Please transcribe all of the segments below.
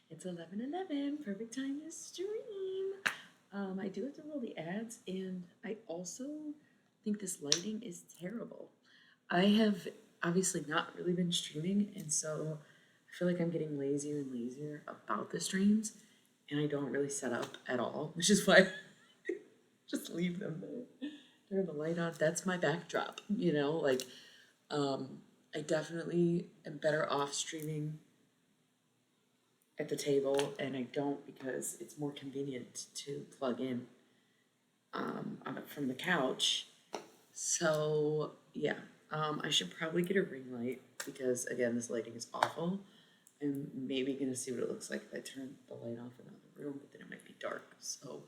It's 11:11, perfect time to stream. I do have to roll the ads, and I also think this lighting is terrible. I have obviously not really been streaming, and so I feel like I'm getting lazier and lazier about the streams, and I don't really set up at all, which is why I just leave them there. Turn the light on. That's my backdrop, I definitely am better off streaming at the table, and I don't because it's more convenient to plug in from the couch. So yeah, I should probably get a ring light because again, this lighting is awful. I'm maybe gonna see what it looks like if I turn the light off in the room, but then it might be dark. So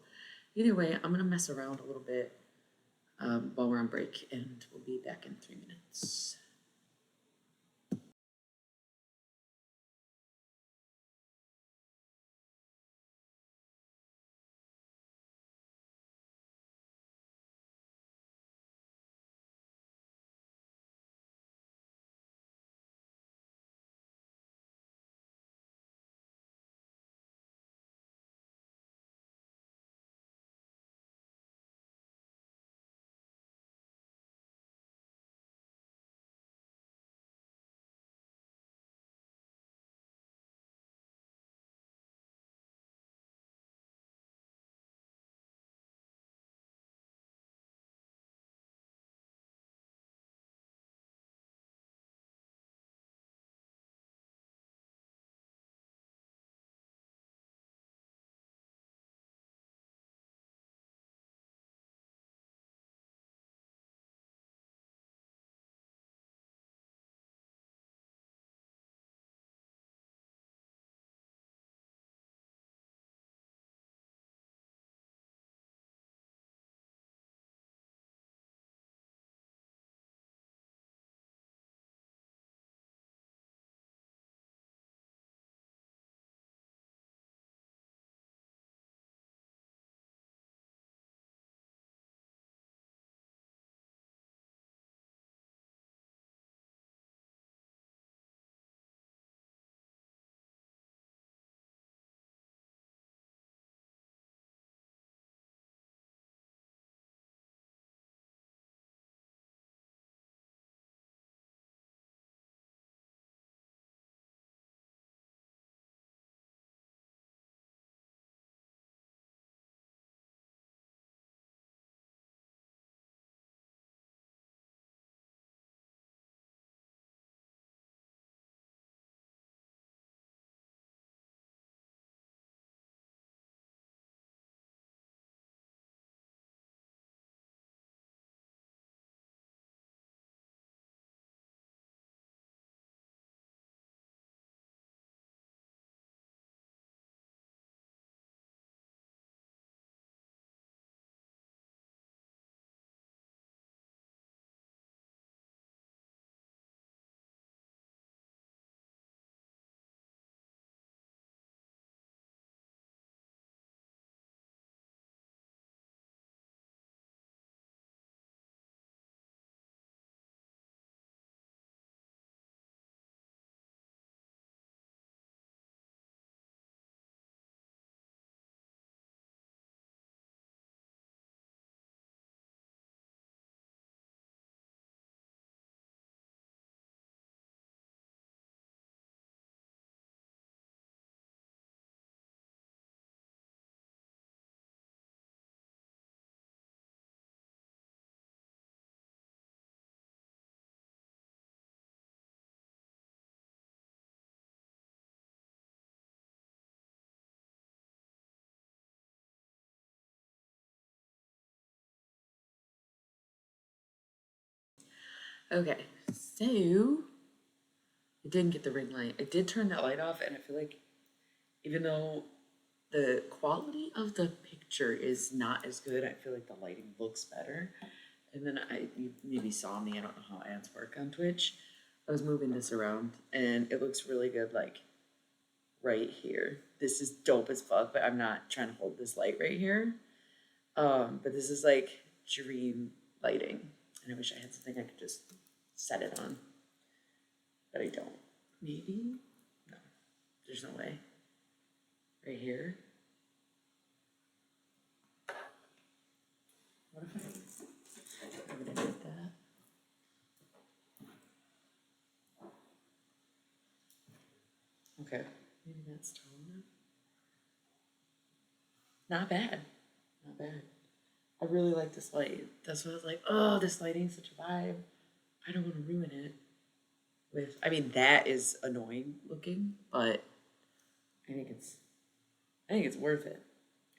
either way, I'm gonna mess around a little bit while we're on break, and we'll be back in 3 minutes. Okay, so I didn't get the ring light. I did turn that light off, and I feel like even though the quality of the picture is not as good, I feel like the lighting looks better. And then you maybe saw me, I don't know how ads work on Twitch. I was moving this around, and it looks really good, like right here. This is dope as fuck, but I'm not trying to hold this light right here. But this is like dream lighting, and I wish I had something I could just set it on, but I don't. Maybe? No, there's no way. right here. What if I would edit that? Okay, maybe that's tall enough. Not bad, not bad. I really like this light. That's what I was like, oh, this lighting's such a vibe. I don't want to ruin it with, I mean, that is annoying looking, but I think it's, I think it's worth it.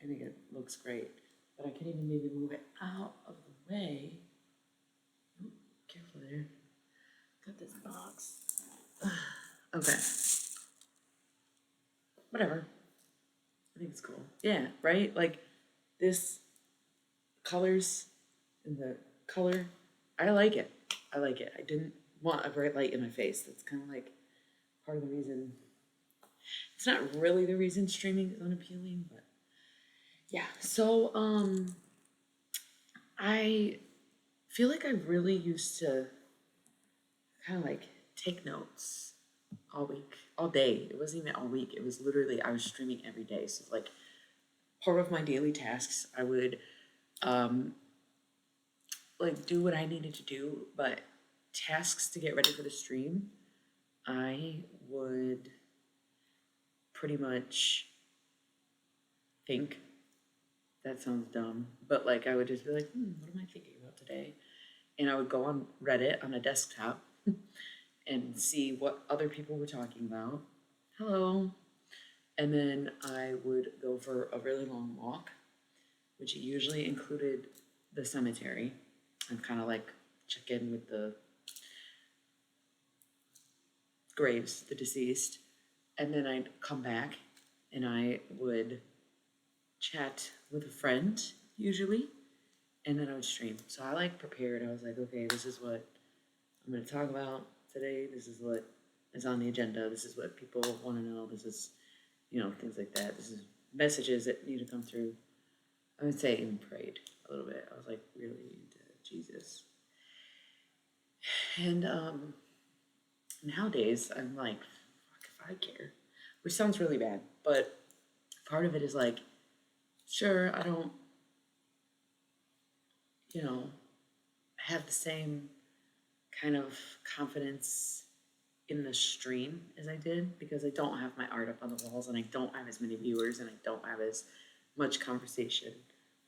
I think it looks great, but I can even maybe move it out of the way. Oop, careful there. Got this box. Okay. Whatever. I think it's cool. Yeah, right? Like this colors and the color. I like it. I like it. I didn't want a bright light in my face. That's kind of like part of the reason. It's not really the reason streaming is unappealing, but yeah. So I feel like I really used to kind of like take notes all week, all day. It wasn't even all week. It was literally I was streaming every day. So like part of my daily tasks, I would like do what I needed to do, but tasks to get ready for the stream, I would pretty much think. That sounds dumb, but like I would just be like, what am I thinking about today? And I would go on Reddit on a desktop and see what other people were talking about. Hello. And then I would go for a really long walk, which usually included the cemetery and kind of like check in with the graves, the deceased. And then I'd come back and I would chat with a friend usually, and then I would stream. So I like prepared. I was like, okay, this is what I'm going to talk about today. This is what is on the agenda. This is what people want to know. This is, you know, things like that. This is messages that need to come through. I would say even prayed a little bit. I was like really into Jesus. And nowadays I'm like, fuck if I care, which sounds really bad, but part of it is like, sure, I don't, you know, have the same kind of confidence in the stream as I did because I don't have my art up on the walls and I don't have as many viewers and I don't have as much conversation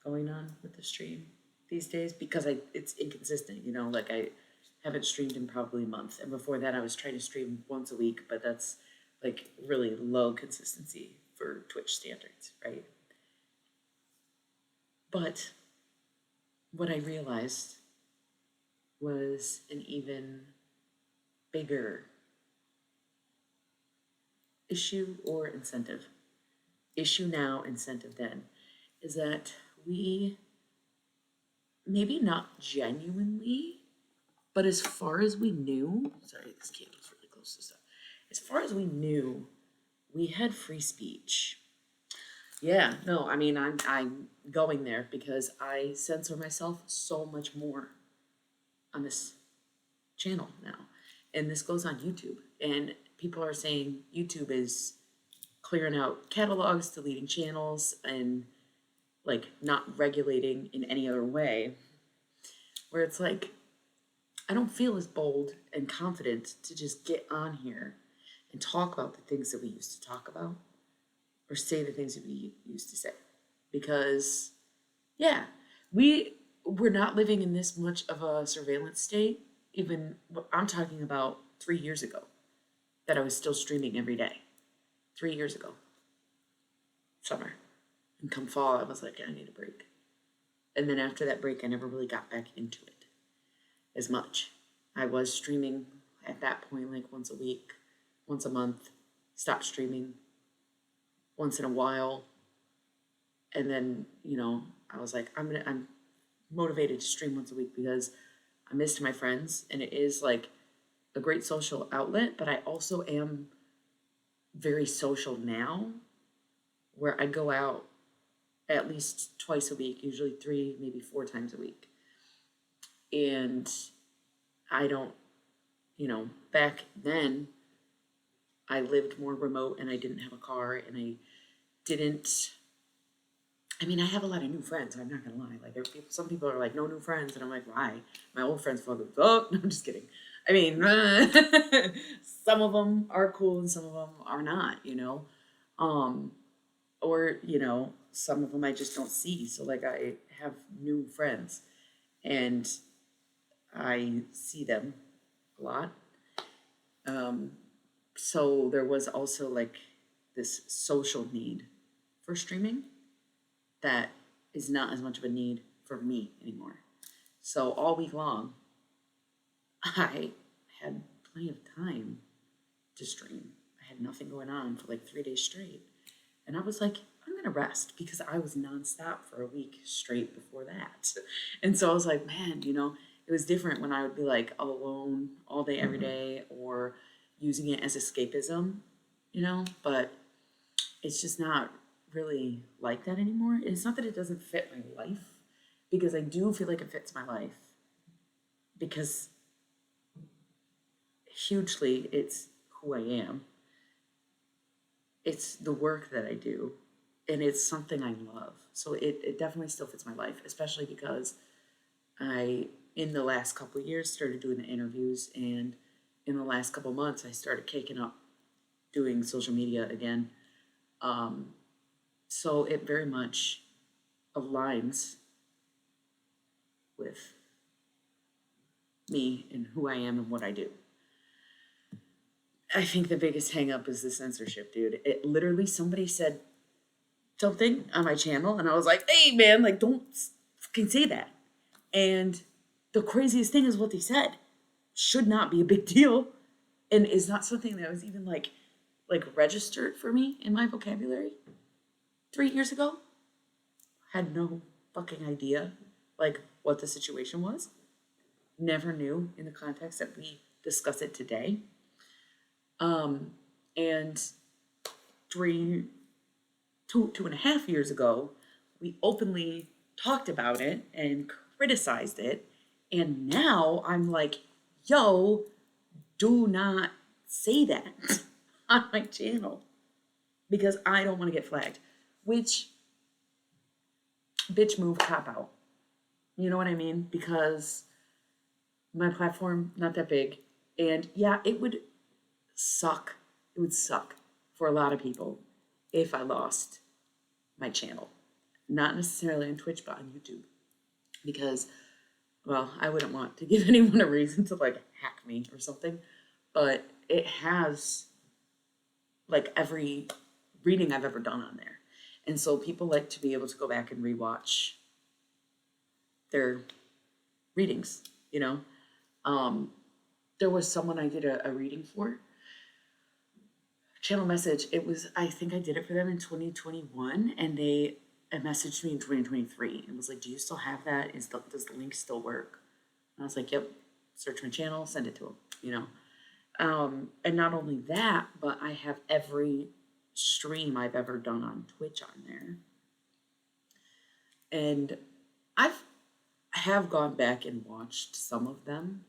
going on with the stream these days because it's inconsistent, you know, like I haven't streamed in probably a month, and before that I was trying to stream once a week, but that's like really low consistency for Twitch standards, right? But what I realized was an even bigger issue or incentive. Issue now, incentive then, is that we maybe not genuinely, but as far as we knew, sorry, this cable's really close to stuff. As far as we knew, we had free speech. Yeah, no, I mean, I'm going there because I censor myself so much more on this channel now. And this goes on YouTube. And people are saying YouTube is clearing out catalogs, deleting channels, and like not regulating in any other way. Where it's like, I don't feel as bold and confident to just get on here and talk about the things that we used to talk about or say the things that we used to say. Because, yeah, we're not living in this much of a surveillance state. Even I'm talking about 3 years ago that I was still streaming every day. 3 years ago, summer. And come fall, I was like, I need a break. And then after that break, I never really got back into it as much. I was streaming at that point like once a week, once a month, stopped streaming once in a while. And then, you know, I was like, I'm motivated to stream once a week because I missed my friends and it is like a great social outlet, but I also am very social now where I go out at least twice a week, usually 3, maybe 4 times a week. And I don't, you know, back then I lived more remote and I didn't have a car and I didn't, I mean, I have a lot of new friends. I'm not gonna lie. Like, some people are like, no new friends, and I'm like, why? My old friends fucking suck. No, I'm just kidding. I mean, some of them are cool and some of them are not. Um, or some of them I just don't see. So like, I have new friends, and I see them a lot. Um, so there was also like this social need for streaming that is not as much of a need for me anymore. So all week long, I had plenty of time to stream. I had nothing going on for like 3 days straight. And I was like, I'm gonna rest because I was nonstop for a week straight before that. And so I was like, man, it was different when I would be like alone all day, every day, or using it as escapism, but it's just not really like that anymore. And it's not that it doesn't fit my life, because I do feel like it fits my life, because hugely it's who I am. It's the work that I do, and it's something I love. So it definitely still fits my life, especially because I, in the last couple of years, started doing the interviews, and in the last couple of months, I started kicking up doing social media again. Um, so it very much aligns with me and who I am and what I do. I think the biggest hang up is the censorship, dude. It literally, somebody said something on my channel, and I was like, hey, man, like, don't fucking say that. And the craziest thing is what they said should not be a big deal, and is not something that was even like registered for me in my vocabulary 3 years ago. Had no fucking idea like what the situation was. Never knew in the context that we discuss it today. And 2.5 years ago, we openly talked about it and criticized it. And now I'm like, yo, do not say that on my channel, because I don't want to get flagged. Which, bitch move, cop out. You know what I mean? Because my platform, not that big. And yeah, it would suck. It would suck for a lot of people if I lost my channel. Not necessarily on Twitch, but on YouTube. Because, well, I wouldn't want to give anyone a reason to like hack me or something. But it has like every reading I've ever done on there. And so people like to be able to go back and rewatch their readings, There was someone I did a reading for, channel message. It was, I think I did it for them in 2021, and they messaged me in 2023 and was like, do you still have that? Does the link still work? And I was like, yep, search my channel, send it to them, And not only that, but I have every stream I've ever done on Twitch on there. And I have gone back and watched some of them,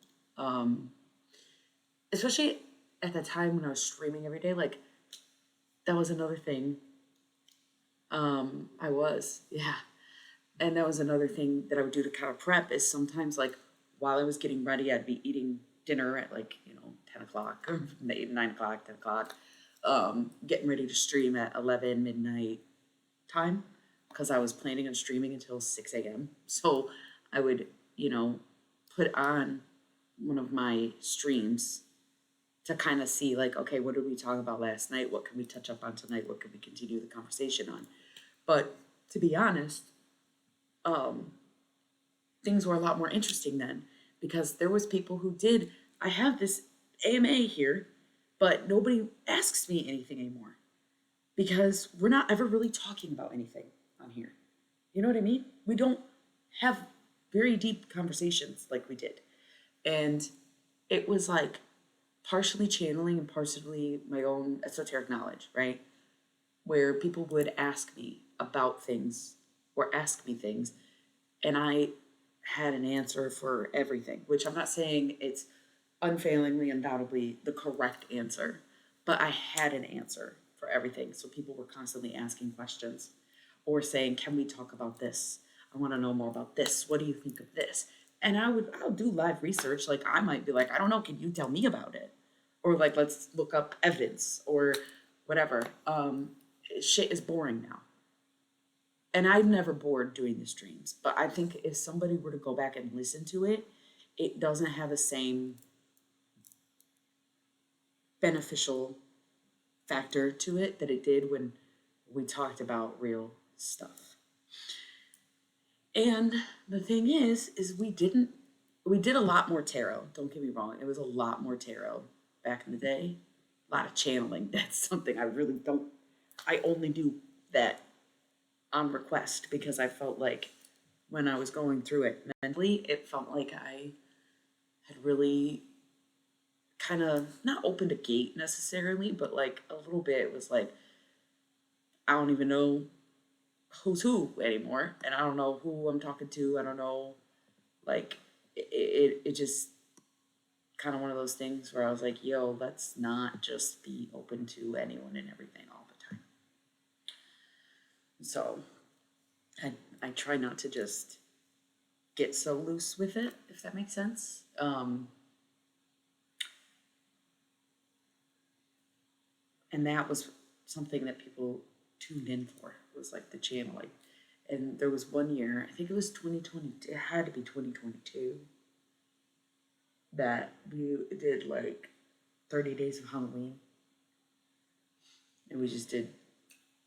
especially at the time when I was streaming every day. Like, that was another thing. And that was another thing that I would do to kind of prep, is sometimes, like, while I was getting ready, I'd be eating dinner at 10 o'clock, or 9 o'clock, 10 o'clock, getting ready to stream at 11 midnight time, because I was planning on streaming until 6 a.m. So I would, put on one of my streams to kind of see, like, okay, what did we talk about last night? What can we touch up on tonight? What can we continue the conversation on? But to be honest, things were a lot more interesting then, because there was people who did, I have this AMA here, but nobody asks me anything anymore, because we're not ever really talking about anything on here. You know what I mean? We don't have very deep conversations like we did. And it was like partially channeling and partially my own esoteric knowledge, right? Where people would ask me about things or ask me things, and I had an answer for everything, which I'm not saying it's unfailingly, undoubtedly the correct answer, but I had an answer for everything. So people were constantly asking questions or saying, "Can we talk about this? I want to know more about this. What do you think of this?" And I'll do live research. Like I might be like, "I don't know, can you tell me about it?" Or like, "Let's look up evidence or whatever." Shit is boring now. And I'm never bored doing the streams, but I think if somebody were to go back and listen to it, it doesn't have the same beneficial factor to it that it did when we talked about real stuff. And the thing is we did a lot more tarot. Don't get me wrong, it was a lot more tarot back in the day. A lot of channeling. That's something I really don't. I only do that on request because I felt like when I was going through it mentally, it felt like I had really kind of not opened a gate necessarily, but like a little bit. It was like I don't even know who's who anymore, and I don't know who I'm talking to. I don't know, like it just kind of one of those things where I was like, yo, let's not just be open to anyone and everything all the time. So I try not to just get so loose with it, if that makes sense. And that was something that people tuned in for, was like the channeling. And there was one year, I think it was 2020, it had to be 2022, that we did like 30 days of Halloween. And we just did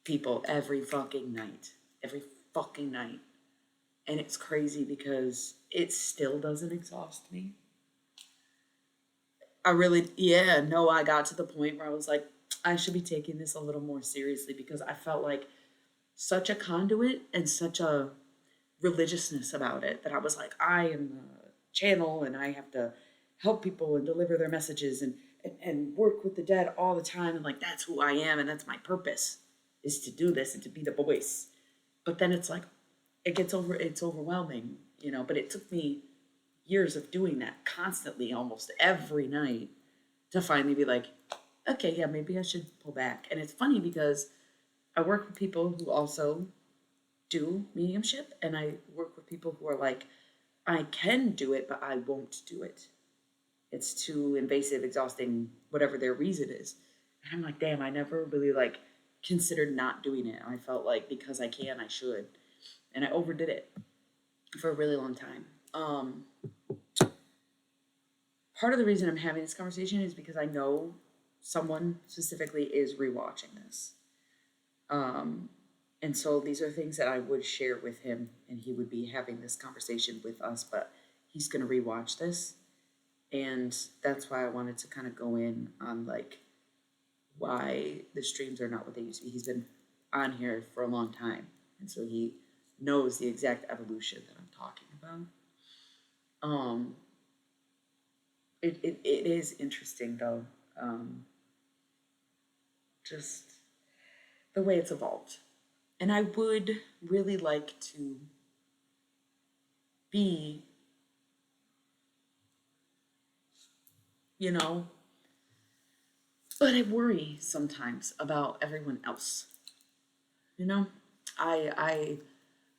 people every fucking night. Every fucking night. And it's crazy because it still doesn't exhaust me. I got to the point where I was like, I should be taking this a little more seriously because I felt like such a conduit and such a religiousness about it that I was like, I am a channel and I have to help people and deliver their messages and work with the dead all the time. And like, that's who I am. And that's my purpose, is to do this and to be the voice. But then it's like, it's overwhelming, but it took me years of doing that constantly, almost every night, to finally be like, okay, yeah, maybe I should pull back. And it's funny because I work with people who also do mediumship, and I work with people who are like, I can do it, but I won't do it. It's too invasive, exhausting, whatever their reason is. And I'm like, damn, I never really like considered not doing it. I felt like because I can, I should. And I overdid it for a really long time. Part of the reason I'm having this conversation is because I know someone specifically is rewatching this. And so these are things that I would share with him, and he would be having this conversation with us, but he's going to rewatch this. And that's why I wanted to kind of go in on like why the streams are not what they used to be. He's been on here for a long time, and so he knows the exact evolution that I'm talking about. It is interesting though, just the way it's evolved. And I would really like to be, you know, but I worry sometimes about everyone else. You know, I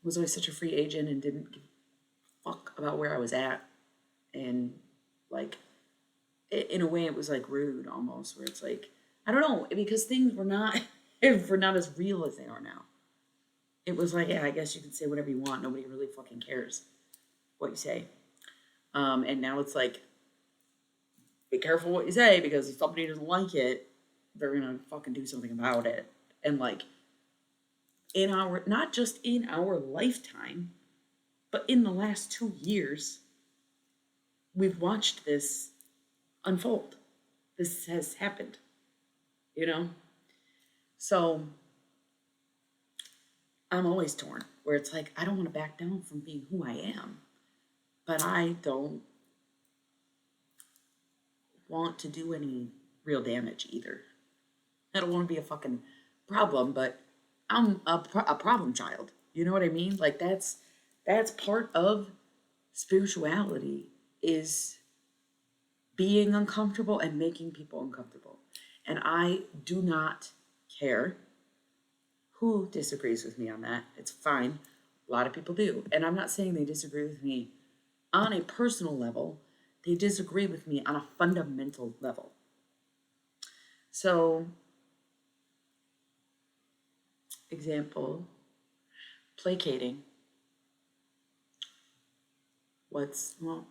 was always such a free agent and didn't give a fuck about where I was at, and like in a way it was like rude almost, where it's like I don't know, because things were not were not as real as they are now. It was like, yeah, I guess you can say whatever you want. Nobody really fucking cares what you say. And now it's like, be careful what you say, because if somebody doesn't like it, they're gonna fucking do something about it. And like in our, not just in our lifetime, but in the last 2 years, we've watched this unfold. This has happened, you know? So I'm always torn, where it's like, I don't want to back down from being who I am, but I don't want to do any real damage either. I don't want to be a fucking problem, but I'm a problem child. You know what I mean? Like that's part of spirituality, is being uncomfortable and making people uncomfortable. And I do not care who disagrees with me on that. It's fine. A lot of people do. And I'm not saying they disagree with me on a personal level, they disagree with me on a fundamental level. So, example, placating.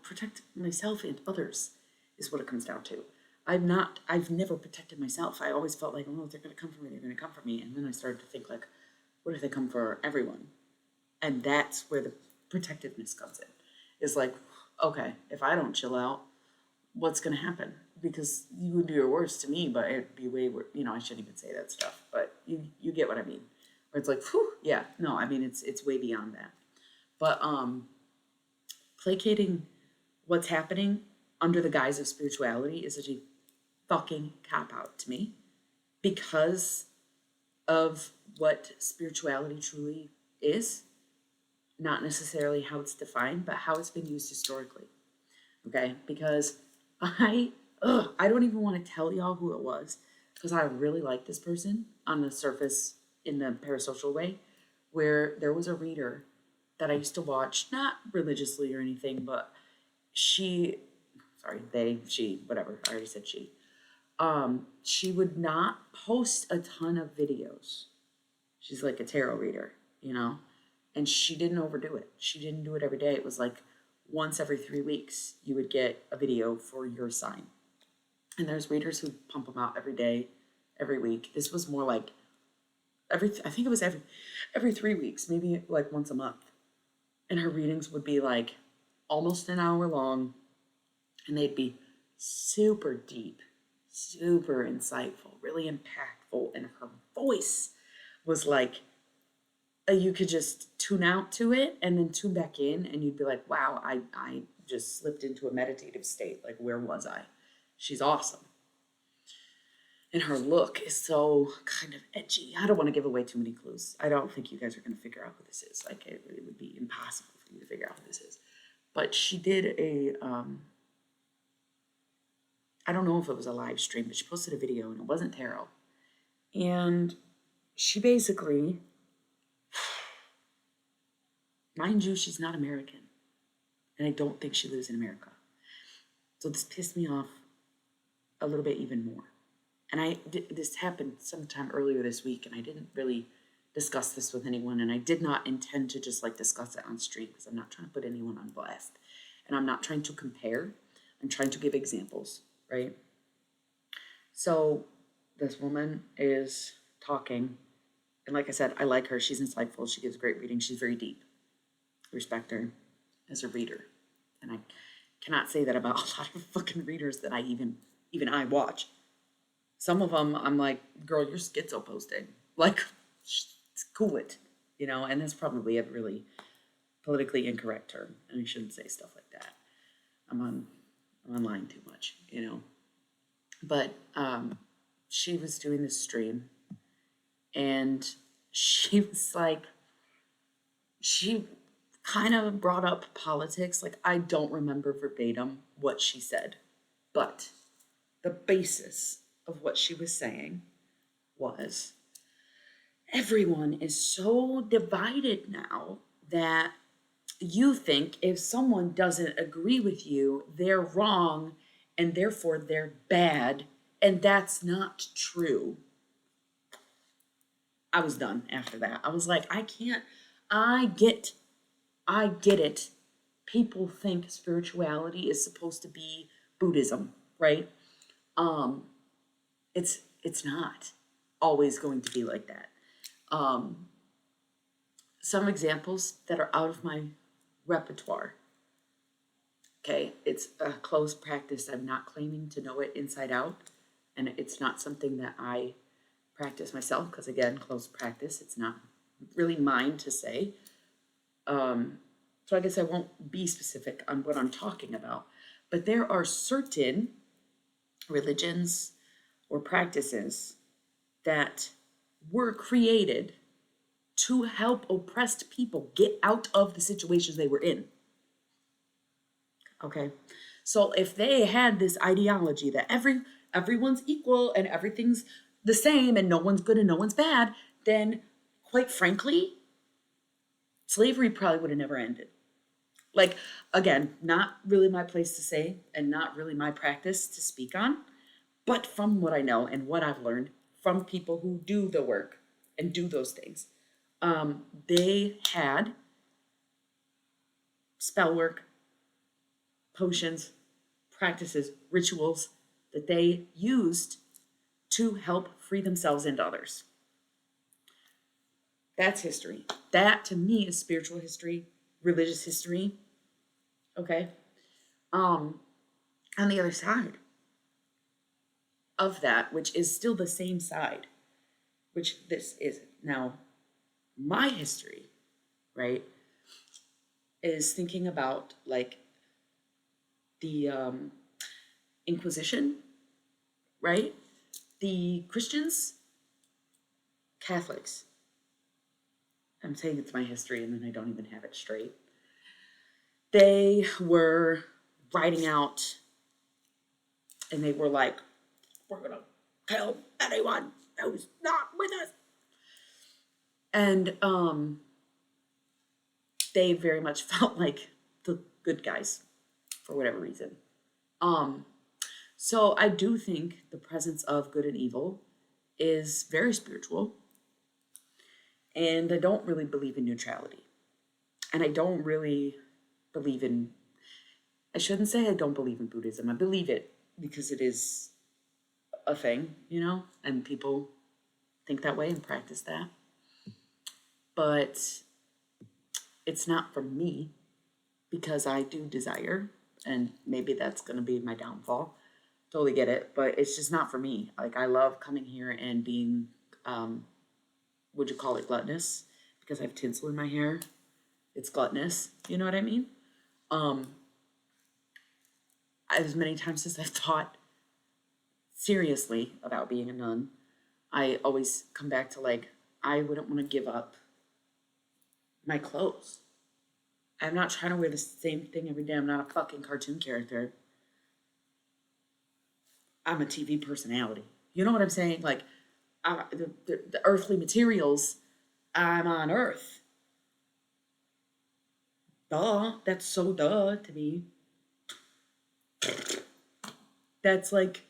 Protect myself and others is what it comes down to. I've never protected myself. I always felt like, oh, they're going to come for me, they're going to come for me. And then I started to think, like, what if they come for everyone? And that's where the protectiveness comes in. Is like, okay, if I don't chill out, what's going to happen? Because you would do your worst to me, but it'd be way worse. I shouldn't even say that stuff, but you get what I mean. Where it's like, whew, yeah, no, I mean, it's way beyond that. But placating what's happening under the guise of spirituality is such a fucking cop out to me because of what spirituality truly is, not necessarily how it's defined, but how it's been used historically. Okay, because I don't even want to tell y'all who it was because I really like this person on the surface in the parasocial way, where there was a reader that I used to watch, not religiously or anything, but she, whatever, I already said she. She would not post a ton of videos. She's like a tarot reader, and she didn't overdo it. She didn't do it every day. It was like once every 3 weeks, you would get a video for your sign. And there's readers who pump them out every day, every week. This was more like I think it was every 3 weeks, maybe like once a month. And her readings would be like almost an hour long, and they'd be super deep, super insightful, really impactful. And her voice was like, you could just tune out to it and then tune back in, and you'd be like, wow, I just slipped into a meditative state. Like, where was I? She's awesome. And her look is so kind of edgy. I don't want to give away too many clues. I don't think you guys are going to figure out who this is. Like, it would be impossible for you to figure out who this is. But she did I don't know if it was a live stream, but she posted a video, and it wasn't tarot. And she basically, mind you, she's not American. And I don't think she lives in America. So this pissed me off a little bit even more. And this happened sometime earlier this week, and I didn't really discuss this with anyone, and I did not intend to just like discuss it on stream because I'm not trying to put anyone on blast, and I'm not trying to compare. I'm trying to give examples, right? So this woman is talking, and like I said, I like her. She's insightful. She gives great reading. She's very deep. I respect her as a reader, and I cannot say that about a lot of fucking readers that I even I watch. Some of them, I'm like, girl, you're schizo posting. Like, cool it, and that's probably a really politically incorrect term, and I shouldn't say stuff like that. I'm online too much, But she was doing this stream, and she was like, she kind of brought up politics. Like, I don't remember verbatim what she said, but the basis of what she was saying was everyone is so divided now that you think if someone doesn't agree with you, they're wrong and therefore they're bad, and that's not true. I was done after that. I was like, I get it. People think spirituality is supposed to be Buddhism, right? It's not always going to be like that. Some examples that are out of my repertoire. Okay, it's a close practice. I'm not claiming to know it inside out, and it's not something that I practice myself because, again, close practice. It's not really mine to say. So I guess I won't be specific on what I'm talking about, but there are certain religions or practices that were created to help oppressed people get out of the situations they were in. Okay, so if they had this ideology that everyone's equal and everything's the same and no one's good and no one's bad, then quite frankly, slavery probably would have never ended. Like, again, not really my place to say and not really my practice to speak on, but from what I know and what I've learned from people who do the work and do those things, they had spell work, potions, practices, rituals that they used to help free themselves and others. That's history. That to me is spiritual history, religious history. Okay. On the other side of that, which is still the same side, which this is now my history, right? Is thinking about like the Inquisition, right? The Christians, Catholics. I'm saying it's my history and then I don't even have it straight. They were writing out and they were like, we're going to kill anyone who's not with us. And they very much felt like the good guys for whatever reason. So I do think the presence of good and evil is very spiritual. And I don't really believe in neutrality. And I don't really believe in, I shouldn't say I don't believe in Buddhism. I believe it because it is a thing, you know, and people think that way and practice that. But it's not for me because I do desire, and maybe that's going to be my downfall. Totally get it, but it's just not for me. Like, I love coming here and being, would you call it gluttonous? Because I have tinsel in my hair. It's gluttonous. You know what I mean? As many times as I've thought seriously about being a nun, I always come back to like, I wouldn't want to give up my clothes. I'm not trying to wear the same thing every day. I'm not a fucking cartoon character. I'm a TV personality. You know what I'm saying? Like, the earthly materials, I'm on Earth. Duh. That's so duh to me. That's like,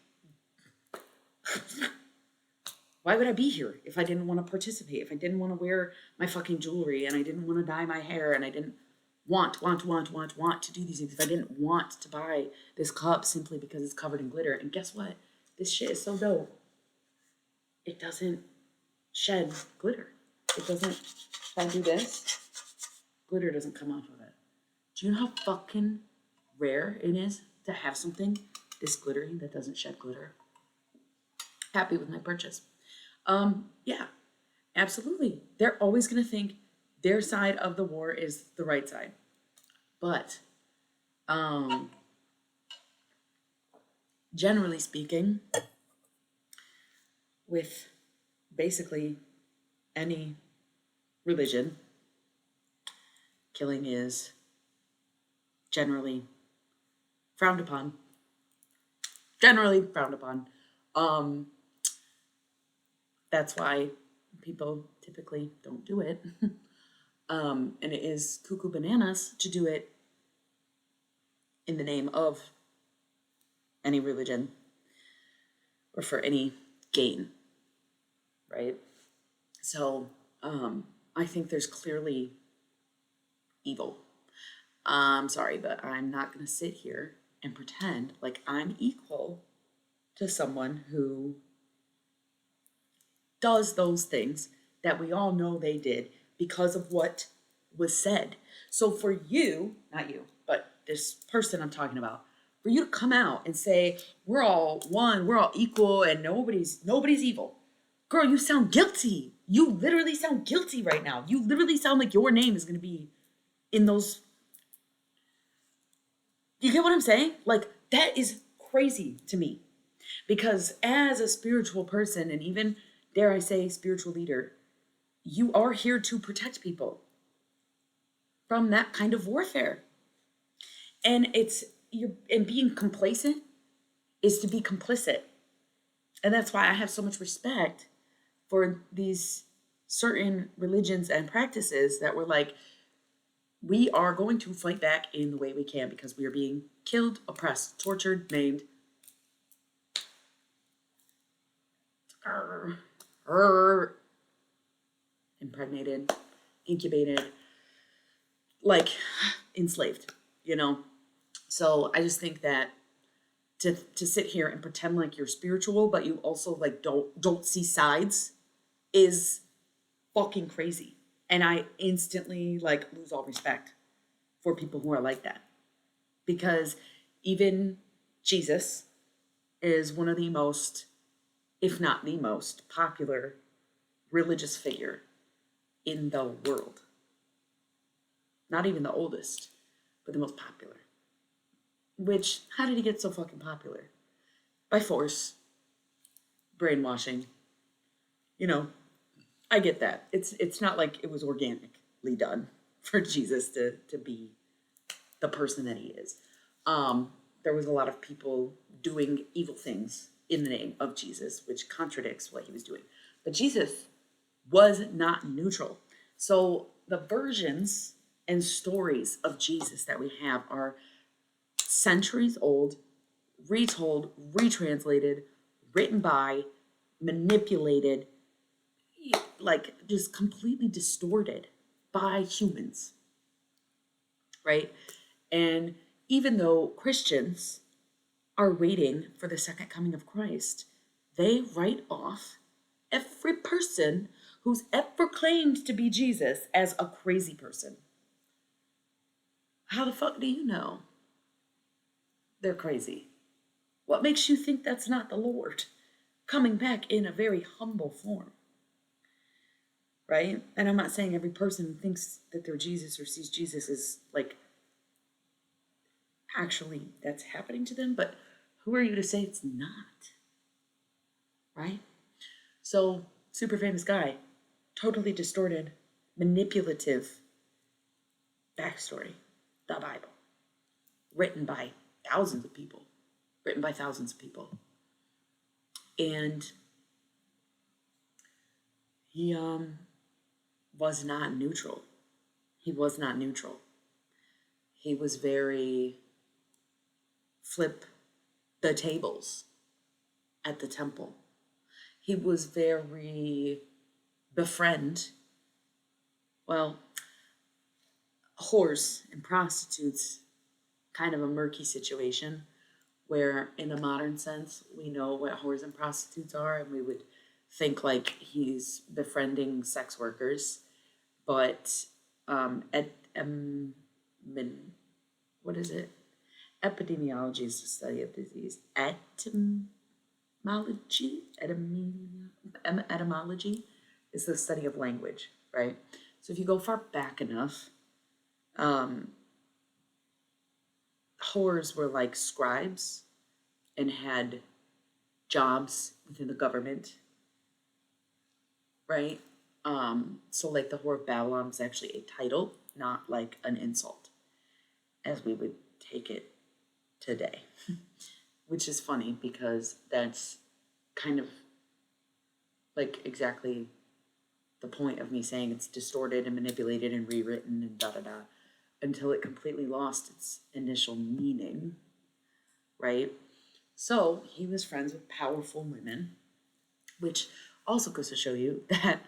why would I be here if I didn't want to participate? If I didn't want to wear my fucking jewelry and I didn't want to dye my hair and I didn't want to do these things. If I didn't want to buy this cup simply because it's covered in glitter. And guess what? This shit is so dope. It doesn't shed glitter. It doesn't, if I do this, glitter doesn't come off of it. Do you know how fucking rare it is to have something this glittery that doesn't shed glitter? Happy with my purchase. Yeah, absolutely. They're always going to think their side of the war is the right side. But generally speaking, with basically any religion, killing is generally frowned upon. Generally frowned upon. That's why people typically don't do it. And it is cuckoo bananas to do it in the name of any religion or for any gain, right? So I think there's clearly evil. I'm sorry, but I'm not going to sit here and pretend like I'm equal to someone who does those things that we all know they did because of what was said. So for you, not you, but this person I'm talking about, for you to come out and say, we're all one, we're all equal, and nobody's evil. Girl, you sound guilty. You literally sound guilty right now. You literally sound like your name is going to be in those. You get what I'm saying? Like, that is crazy to me. Because as a spiritual person, and even, dare I say, spiritual leader, you are here to protect people from that kind of warfare. And being complacent is to be complicit. And that's why I have so much respect for these certain religions and practices that were like, we are going to fight back in the way we can because we are being killed, oppressed, tortured, maimed, impregnated, incubated, like enslaved, you know? So I just think that to sit here and pretend like you're spiritual, but you also like don't see sides is fucking crazy. And I instantly like lose all respect for people who are like that. Because even Jesus is one of the most, if not the most popular religious figure in the world. Not even the oldest, but the most popular. Which, how did he get so fucking popular? By force, brainwashing. You know, I get that. It's not like it was organically done for Jesus to be the person that he is. There was a lot of people doing evil things in the name of Jesus, which contradicts what he was doing. But Jesus was not neutral. So the versions and stories of Jesus that we have are centuries old, retold, retranslated, written by, manipulated, like just completely distorted by humans, right? And even though Christians are waiting for the second coming of Christ, they write off every person who's ever claimed to be Jesus as a crazy person. How the fuck do you know they're crazy? What makes you think that's not the Lord coming back in a very humble form? Right? And I'm not saying every person who thinks that they're Jesus or sees Jesus is like actually that's happening to them, but who are you to say it's not? Right? So, super famous guy, totally distorted, manipulative backstory, the Bible, written by thousands of people, written by thousands of people. And he was not neutral. He was not neutral. He was very flip the tables at the temple. He was very befriend, well, whores and prostitutes, kind of a murky situation where, in a modern sense, we know what whores and prostitutes are, and we would think like he's befriending sex workers. But what is it? Epidemiology is the study of disease. Etymology is the study of language, right? So if you go far back enough, whores were like scribes and had jobs within the government, right? So like the whore of Babylon was actually a title, not like an insult, as we would take it today. Which is funny because that's kind of like exactly the point of me saying it's distorted and manipulated and rewritten and da da da until it completely lost its initial meaning, right? So he was friends with powerful women, which also goes to show you that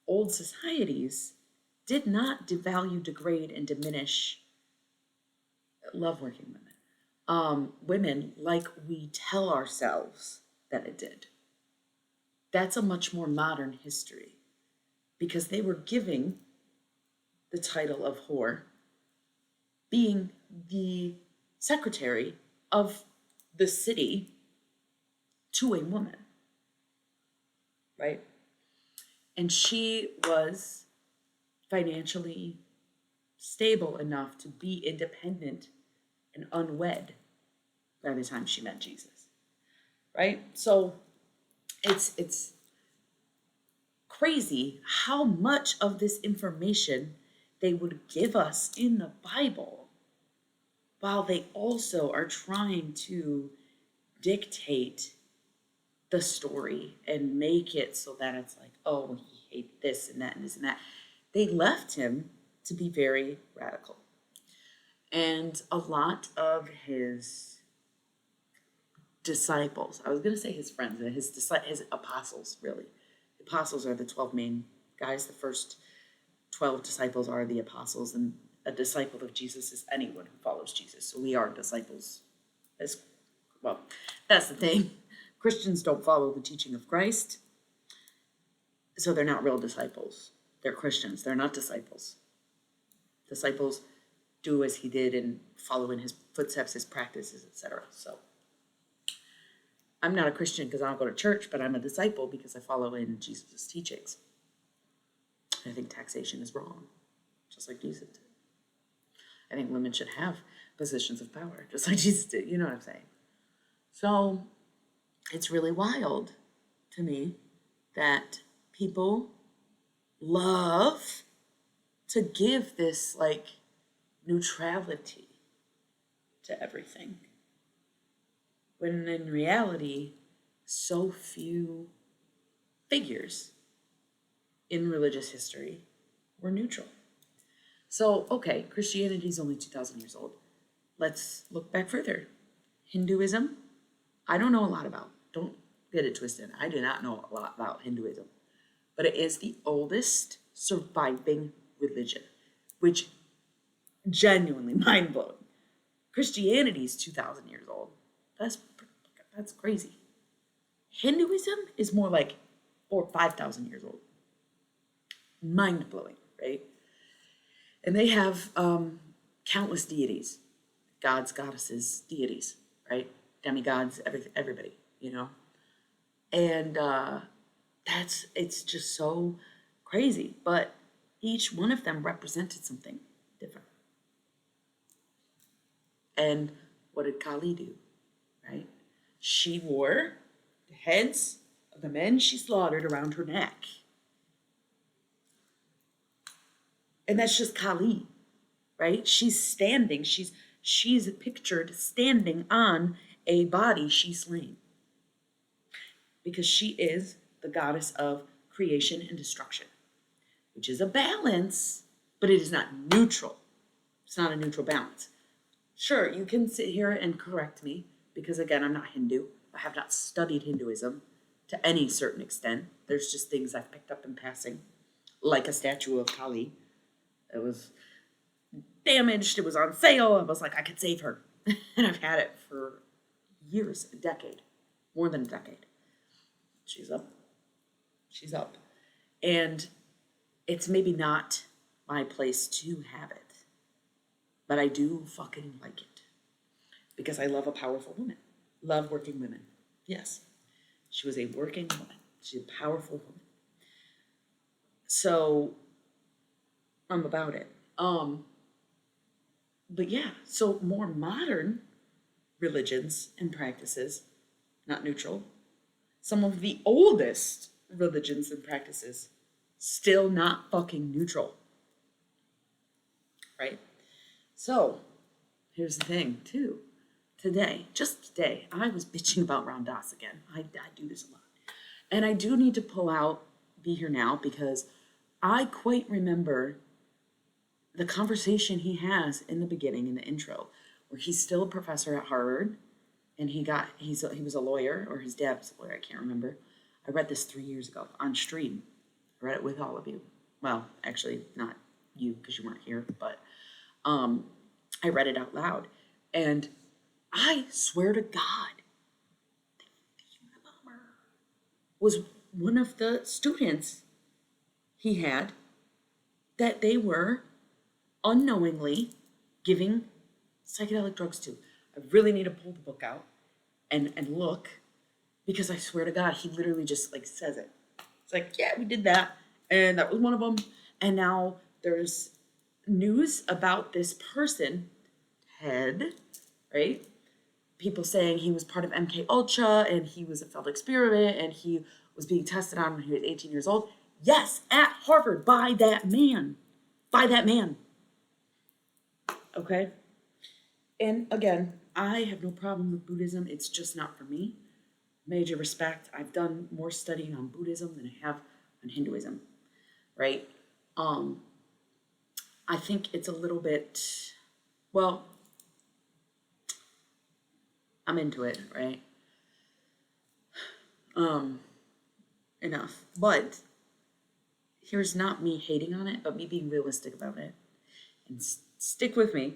old societies did not devalue, degrade, and diminish love working women. Women like we tell ourselves that it did. That's a much more modern history because they were giving the title of whore, being the secretary of the city to a woman, right? And she was financially stable enough to be independent and unwed by the time she met Jesus, right? So it's crazy how much of this information they would give us in the Bible while they also are trying to dictate the story and make it so that it's like, oh, he hates this and that and this and that. They left him to be very radical. And a lot of his disciples, I was going to say his friends, his apostles, really. The apostles are the 12 main guys. The first 12 disciples are the apostles, and a disciple of Jesus is anyone who follows Jesus. So we are disciples as well. That's the thing. Christians don't follow the teaching of Christ, so they're not real disciples. They're Christians. They're not disciples. Disciples do as he did and follow in his footsteps, his practices, etc. So I'm not a Christian because I don't go to church, but I'm a disciple because I follow in Jesus' teachings. I think taxation is wrong, just like Jesus did. I think women should have positions of power, just like Jesus did. You know what I'm saying? So it's really wild to me that people love to give this like neutrality to everything, when in reality, so few figures in religious history were neutral. So, okay, Christianity is only 2,000 years old. Let's look back further. Hinduism, I don't know a lot about. Don't get it twisted. I do not know a lot about Hinduism. But it is the oldest surviving religion, which genuinely mind-blowing. Christianity is 2,000 years old. That's crazy. Hinduism is more like 4,000 or 5,000 years old. Mind-blowing, right? And they have countless deities, gods, goddesses, deities, right? Demigods, everybody, you know? And it's just so crazy. But each one of them represented something different. And what did Kali do, right? She wore the heads of the men she slaughtered around her neck. And that's just Kali, right? She's standing, she's pictured standing on a body she's slain. Because she is the goddess of creation and destruction, which is a balance, but it is not neutral. It's not a neutral balance. Sure, you can sit here and correct me, because again, I'm not Hindu. I have not studied Hinduism to any certain extent. There's just things I've picked up in passing, like a statue of Kali. It was damaged, it was on sale. I was like, I could save her. And I've had it for years, a decade, more than a decade. She's up. She's up. And it's maybe not my place to have it, but I do fucking like it because I love a powerful woman. Love working women. Yes. She was a working woman. She's a powerful woman. So I'm about it. But yeah, so more modern religions and practices, not neutral. Some of the oldest religions and practices, still not fucking neutral. Right? So, here's the thing, too. Just today, I was bitching about Ram Dass again. I do this a lot. And I do need to pull out Be Here Now because I quite remember the conversation he has in the beginning, in the intro, where he's still a professor at Harvard, and he was a lawyer, or his dad was a lawyer, I can't remember. I read this 3 years ago on stream. I read it with all of you. Well, actually, not you, because you weren't here, but I read it out loud. And I swear to God, the Unabomber was one of the students he had that they were unknowingly giving psychedelic drugs to. I really need to pull the book out and look, because I swear to God, he literally just like says it. It's like, yeah, we did that, and that was one of them. And now there's news about this person, Ted, right? People saying he was part of MK Ultra and he was a failed experiment and he was being tested on when he was 18 years old. Yes, at Harvard, by that man. By that man. Okay? And again, I have no problem with Buddhism. It's just not for me. major respect. I've done more studying on Buddhism than I have on Hinduism, right? Um, I think it's a little bit, well, I'm into it, right? Um, enough. But here's not me hating on it, but me being realistic about it. And stick with me.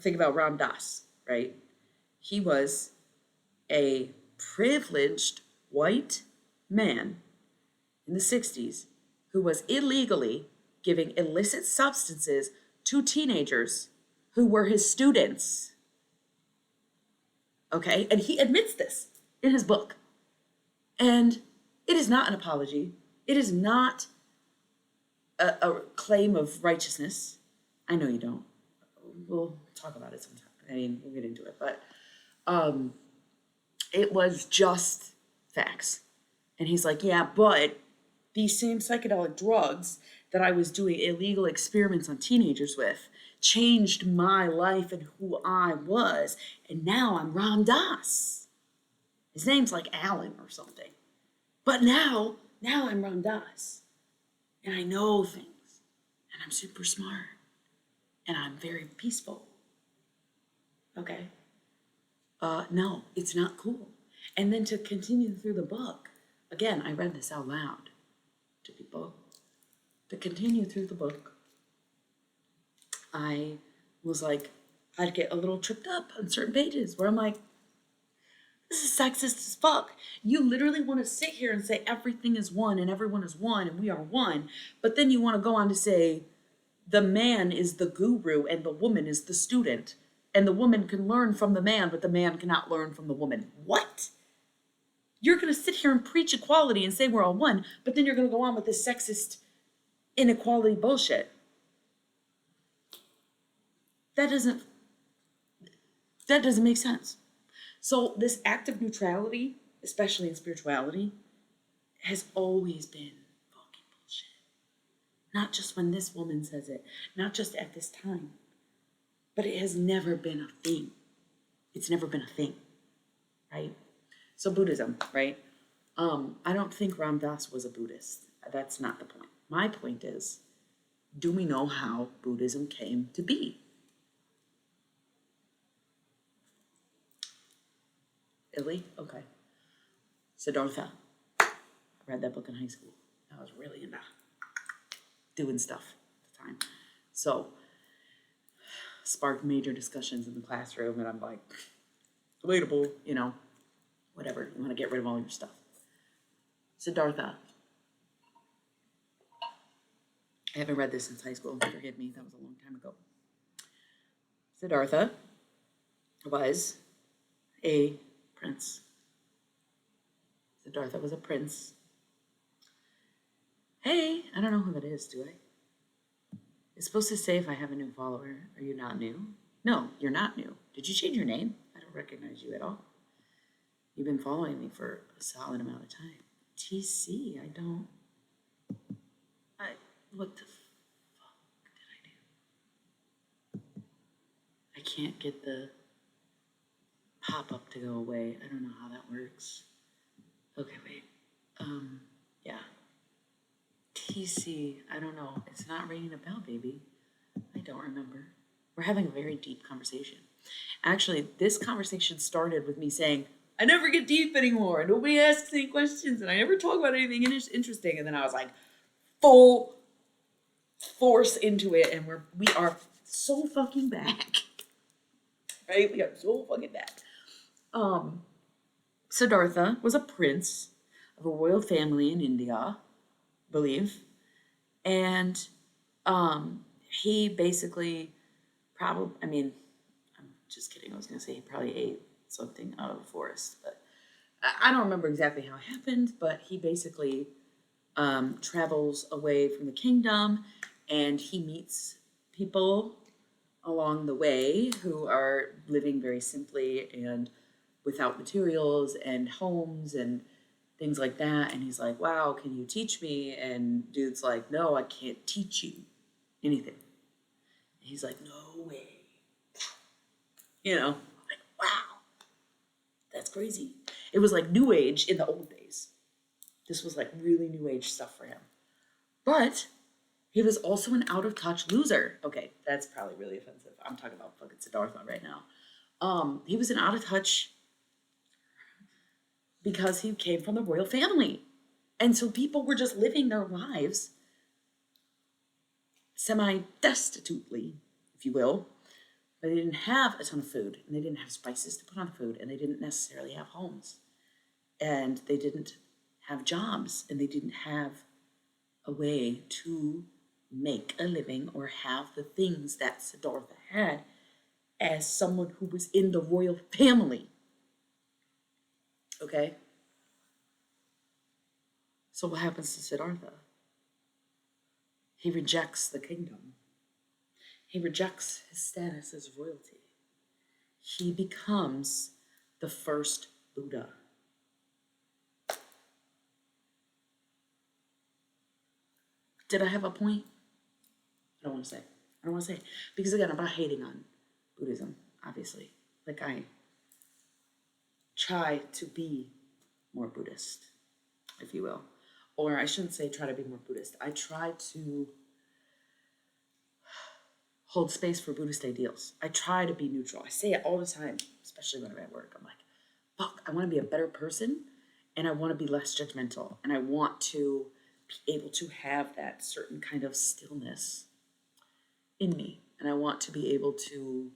Think about Ram Dass, right? He was a privileged white man in the 60s who was illegally giving illicit substances to teenagers who were his students. Okay? And he admits this in his book. And it is not an apology. It is not a claim of righteousness. I know you don't. We'll talk about it sometime. I mean, we'll get into it. But it was just facts. And he's like, yeah, but these same psychedelic drugs that I was doing illegal experiments on teenagers with changed my life and who I was. And now I'm Ram Dass. His name's like Alan or something. But now I'm Ram Dass. And I know things. And I'm super smart. And I'm very peaceful. Okay? No, it's not cool. And then to continue through the book, again, I read this out loud to people. To continue through the book, I was like, I'd get a little tripped up on certain pages where I'm like, this is sexist as fuck. You literally want to sit here and say everything is one and everyone is one and we are one, but then you want to go on to say the man is the guru and the woman is the student, and the woman can learn from the man, but the man cannot learn from the woman. What? You're going to sit here and preach equality and say we're all one, but then you're going to go on with this sexist inequality bullshit. That doesn't make sense. So this act of neutrality, especially in spirituality, has always been fucking bullshit. Not just when this woman says it, not just at this time, but it has never been a thing. It's never been a thing, right? So Buddhism, right? I don't think Ram Dass was a Buddhist. That's not the point. My point is, do we know how Buddhism came to be? Italy? Okay. Siddhartha. I read that book in high school. I was really into doing stuff at the time. So, sparked major discussions in the classroom, and I'm like, debatable, whatever. You want to get rid of all your stuff. Siddhartha. I haven't read this since high school. Forgive me, that was a long time ago. Siddhartha was a prince. Siddhartha was a prince. Hey, I don't know who that is, do I? It's supposed to say if I have a new follower. Are you not new? No, you're not new. Did you change your name? I don't recognize you at all. You've been following me for a solid amount of time. TC, what the fuck did I do? I can't get the pop-up to go away. I don't know how that works. Okay, wait. Yeah. TC, I don't know. It's not ringing a bell, baby. I don't remember. We're having a very deep conversation. Actually, this conversation started with me saying, I never get deep anymore. Nobody asks any questions, and I never talk about anything interesting. And then I was like, full force into it, and we are so fucking back. Right? We are so fucking back. Siddhartha was a prince of a royal family in India, I believe. And he basically I'm just kidding. I was going to say he probably ate something out of the forest. But I don't remember exactly how it happened, but he basically travels away from the kingdom, and he meets people along the way who are living very simply and without materials and homes and things like that. And he's like, wow, can you teach me? And dude's like, no, I can't teach you anything. And he's like, no way. Like, wow, That's crazy. It was like New Age in the old days. This was like really New Age stuff for him. But he was also an out of touch loser. Okay, that's probably really offensive. I'm talking about fucking Siddhartha right now. He was an out of touch because he came from the royal family. And so people were just living their lives semi destitutely, if you will. But they didn't have a ton of food, and they didn't have spices to put on the food, and they didn't necessarily have homes, and they didn't have jobs, and they didn't have a way to make a living or have the things that Siddhartha had as someone who was in the royal family. Okay? So what happens to Siddhartha? He rejects the kingdom. He rejects his status as royalty. He becomes the first Buddha. Did I have a point? I don't want to say. I don't want to say. Because again, I'm not hating on Buddhism, obviously. Like I try to be more Buddhist, if you will. Or I shouldn't say try to be more Buddhist. I try to hold space for Buddhist ideals. I try to be neutral. I say it all the time, especially when I'm at work. I'm like, fuck, I want to be a better person and I want to be less judgmental. And I want to be able to have that certain kind of stillness in me. And I want to be able to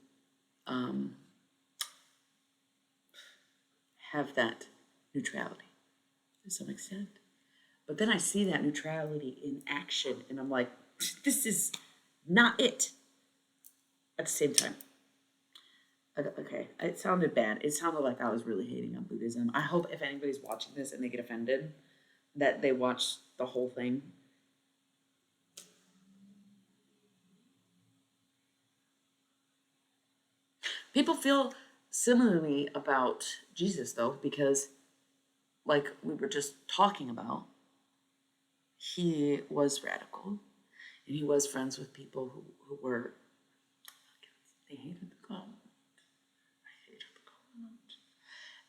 have that neutrality to some extent. But then I see that neutrality in action and I'm like, this is not it at the same time. Okay, it sounded bad. It sounded like I was really hating on Buddhism. I hope if anybody's watching this and they get offended, that they watch the whole thing. People feel similarly about Jesus, though, because, like we were just talking about, he was radical and he was friends with people who were, they hated the government.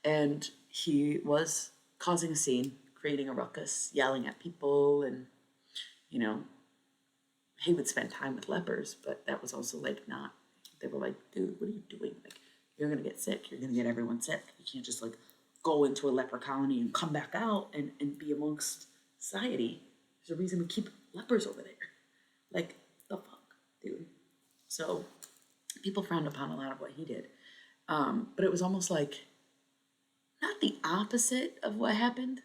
And he was causing a scene, creating a ruckus, yelling at people, and, you know, he would spend time with lepers, but that was also like not, they were like, dude, what are you doing? Like, you're gonna get sick, you're gonna get everyone sick. You can't just like go into a leper colony and come back out and be amongst society. There's a reason we keep lepers over there. Like, the fuck, dude. So people frowned upon a lot of what he did. But it was almost like, not the opposite of what happened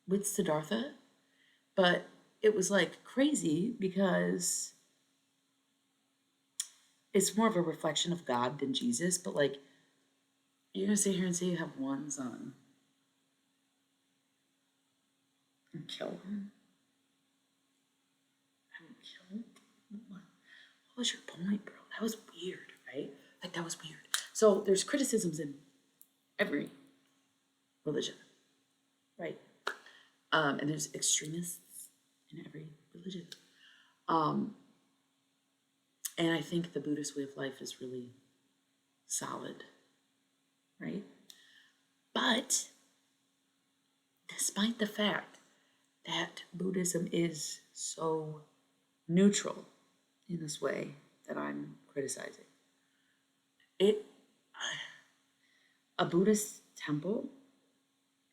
with Siddhartha, but it was like crazy because it's more of a reflection of God than Jesus. But like, you're gonna sit here and say you have one son and kill him? And kill him? What was your point, bro? That was weird, right? Like, that was weird. So there's criticisms in every religion, right? And there's extremists in every religion. And I think the Buddhist way of life is really solid, right? But despite the fact that Buddhism is so neutral in this way that I'm criticizing, a Buddhist temple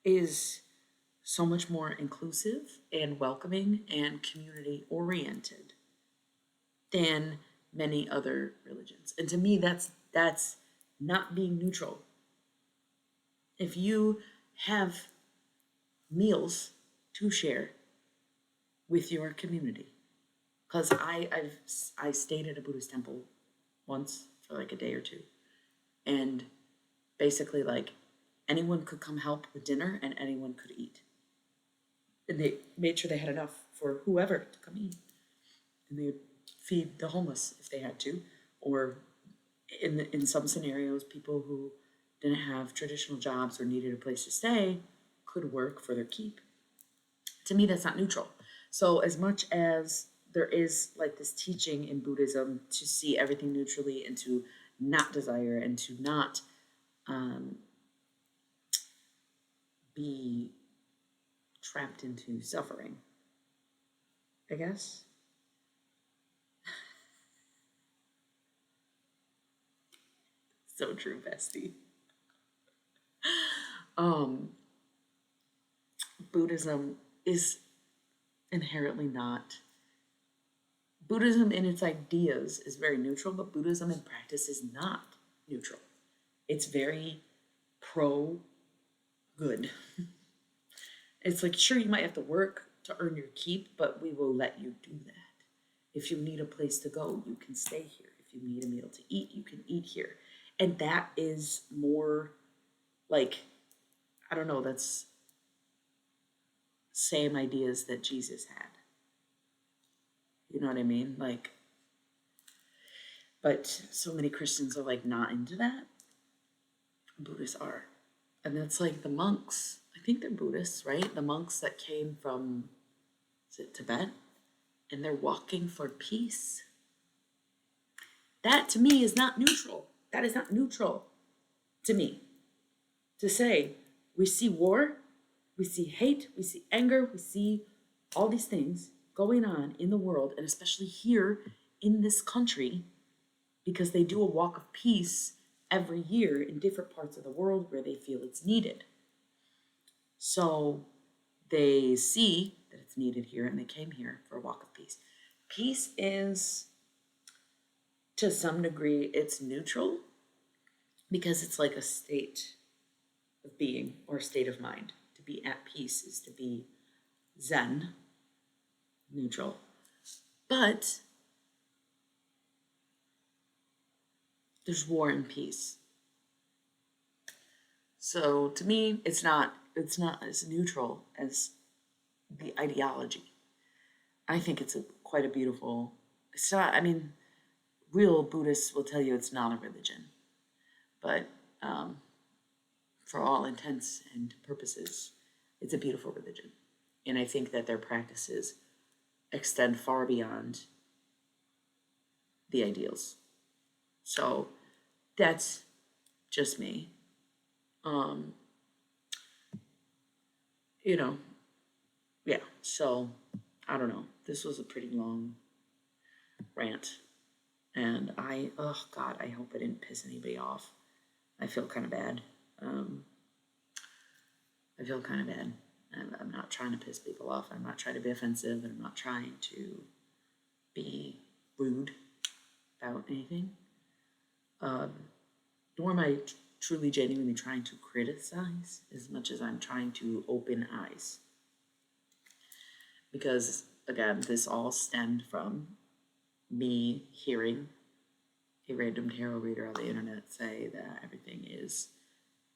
is so much more inclusive and welcoming and community oriented than many other religions. And to me, that's not being neutral. If you have meals to share with your community, because I stayed at a Buddhist temple once for like a day or two, and basically like anyone could come help with dinner and anyone could eat, and they made sure they had enough for whoever to come eat, and they would feed the homeless if they had to, or in some scenarios, people who didn't have traditional jobs or needed a place to stay could work for their keep. To me, that's not neutral. So as much as there is like this teaching in Buddhism to see everything neutrally and to not desire and to not be trapped into suffering, I guess. So true, bestie. Um, Buddhism is inherently not. Buddhism in its ideas is very neutral, but Buddhism in practice is not neutral. It's very pro good. It's like, sure, you might have to work to earn your keep, but we will let you do that. If you need a place to go, you can stay here. If you need a meal to eat, you can eat here. And that is more like, I don't know, that's same ideas that Jesus had. You know what I mean? Like, but so many Christians are like not into that. Buddhists are. And that's like the monks. I think they're Buddhists, right? The monks that came from, is it Tibet? And they're walking for peace. That to me is not neutral. That is not neutral to me. To say we see war, we see hate, we see anger, we see all these things going on in the world, and especially here in this country, because they do a walk of peace every year in different parts of the world where they feel it's needed. So they see that it's needed here and they came here for a walk of peace. Peace is, to some degree, it's neutral because it's like a state of being or a state of mind. To be at peace is to be Zen, neutral. But there's war and peace. So to me, it's not as neutral as the ideology. I think it's quite a beautiful, it's not, I mean, real Buddhists will tell you it's not a religion, but for all intents and purposes, it's a beautiful religion. And I think that their practices extend far beyond the ideals. So that's just me. You know, yeah, so I don't know. This was a pretty long rant. And oh God, I hope I didn't piss anybody off. I feel kind of bad. I feel kind of bad. I'm not trying to piss people off. I'm not trying to be offensive. And I'm not trying to be rude about anything. Nor am I truly genuinely trying to criticize as much as I'm trying to open eyes. Because, again, this all stemmed from me hearing a random tarot reader on the internet say that everything is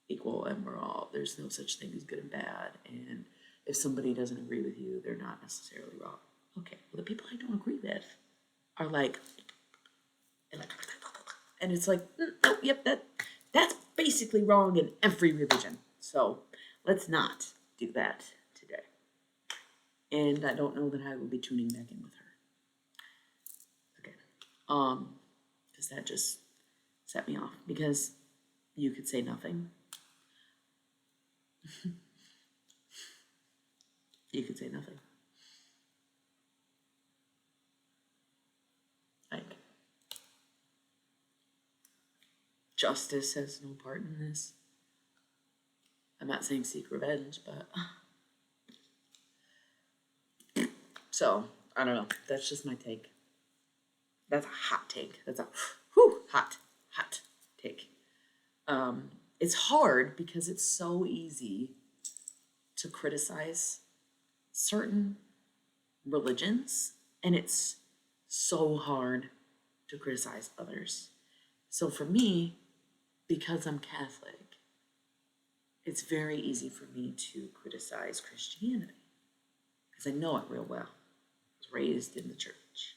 equal and there's no such thing as good and bad. And if somebody doesn't agree with you, they're not necessarily wrong. Okay, well, the people I don't agree with are like, and it's like, oh, yep, that's basically wrong in every religion. So let's not do that today. And I don't know that I will be tuning back in with her. Okay. Because that just set me off. Because you could say nothing. You could say nothing. Like, justice has no part in this. I'm not saying seek revenge, but so I don't know. That's just my take. That's a hot take. That's a hot take. It's hard because it's so easy to criticize certain religions, and it's so hard to criticize others. So for me, because I'm Catholic, it's very easy for me to criticize Christianity because I know it real well. I was raised in the church,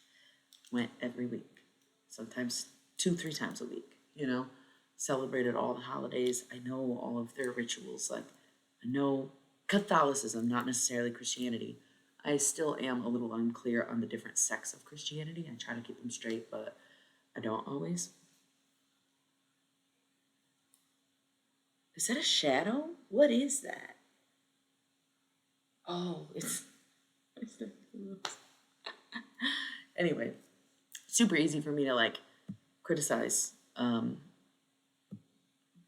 went every week, sometimes 2-3 times a week, celebrated all the holidays. I know all of their rituals. Like, I know Catholicism, not necessarily Christianity. I still am a little unclear on the different sects of Christianity. I try to keep them straight, but I don't always. Is that a shadow? What is that? Oh, it's anyway, super easy for me to like criticize,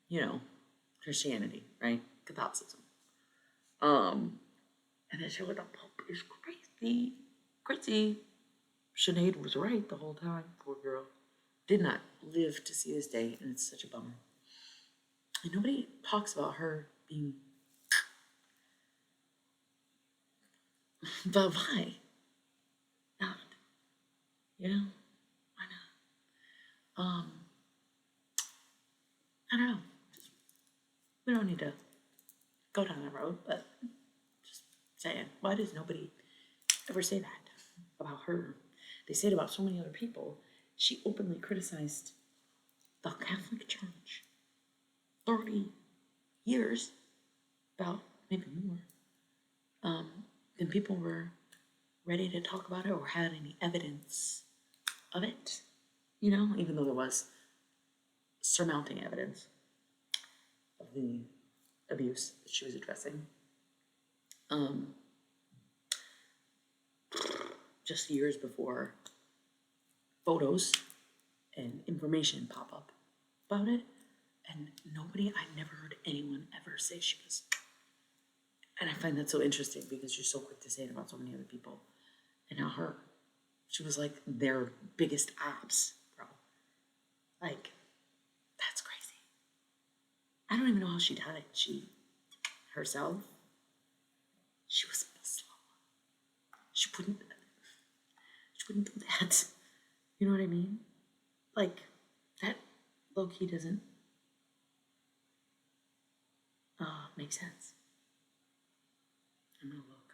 you know, Christianity, right? Catholicism. Um, and then shit with the Pope is crazy. Crazy. Sinead was right the whole time, poor girl. Did not live to see this day, and it's such a bummer. And nobody talks about her being. But why not? You know? Why not? I don't know. We don't need to go down that road, but just saying, why does nobody ever say that about her? They say it about so many other people. She openly criticized the Catholic Church 30 years, about maybe more, than people were ready to talk about it or had any evidence of it, you know, even though there was surmounting evidence of the abuse that she was addressing. Just years before photos and information pop up about it, and I never heard anyone ever say she was. And I find that so interesting because you're so quick to say it about so many other people, and not her. She was like their biggest ops, bro. Like, that's crazy. I don't even know how she died. She herself, she was Muslim. She wouldn't do that. You know what I mean? Like, that low key doesn't make sense. I'm gonna look.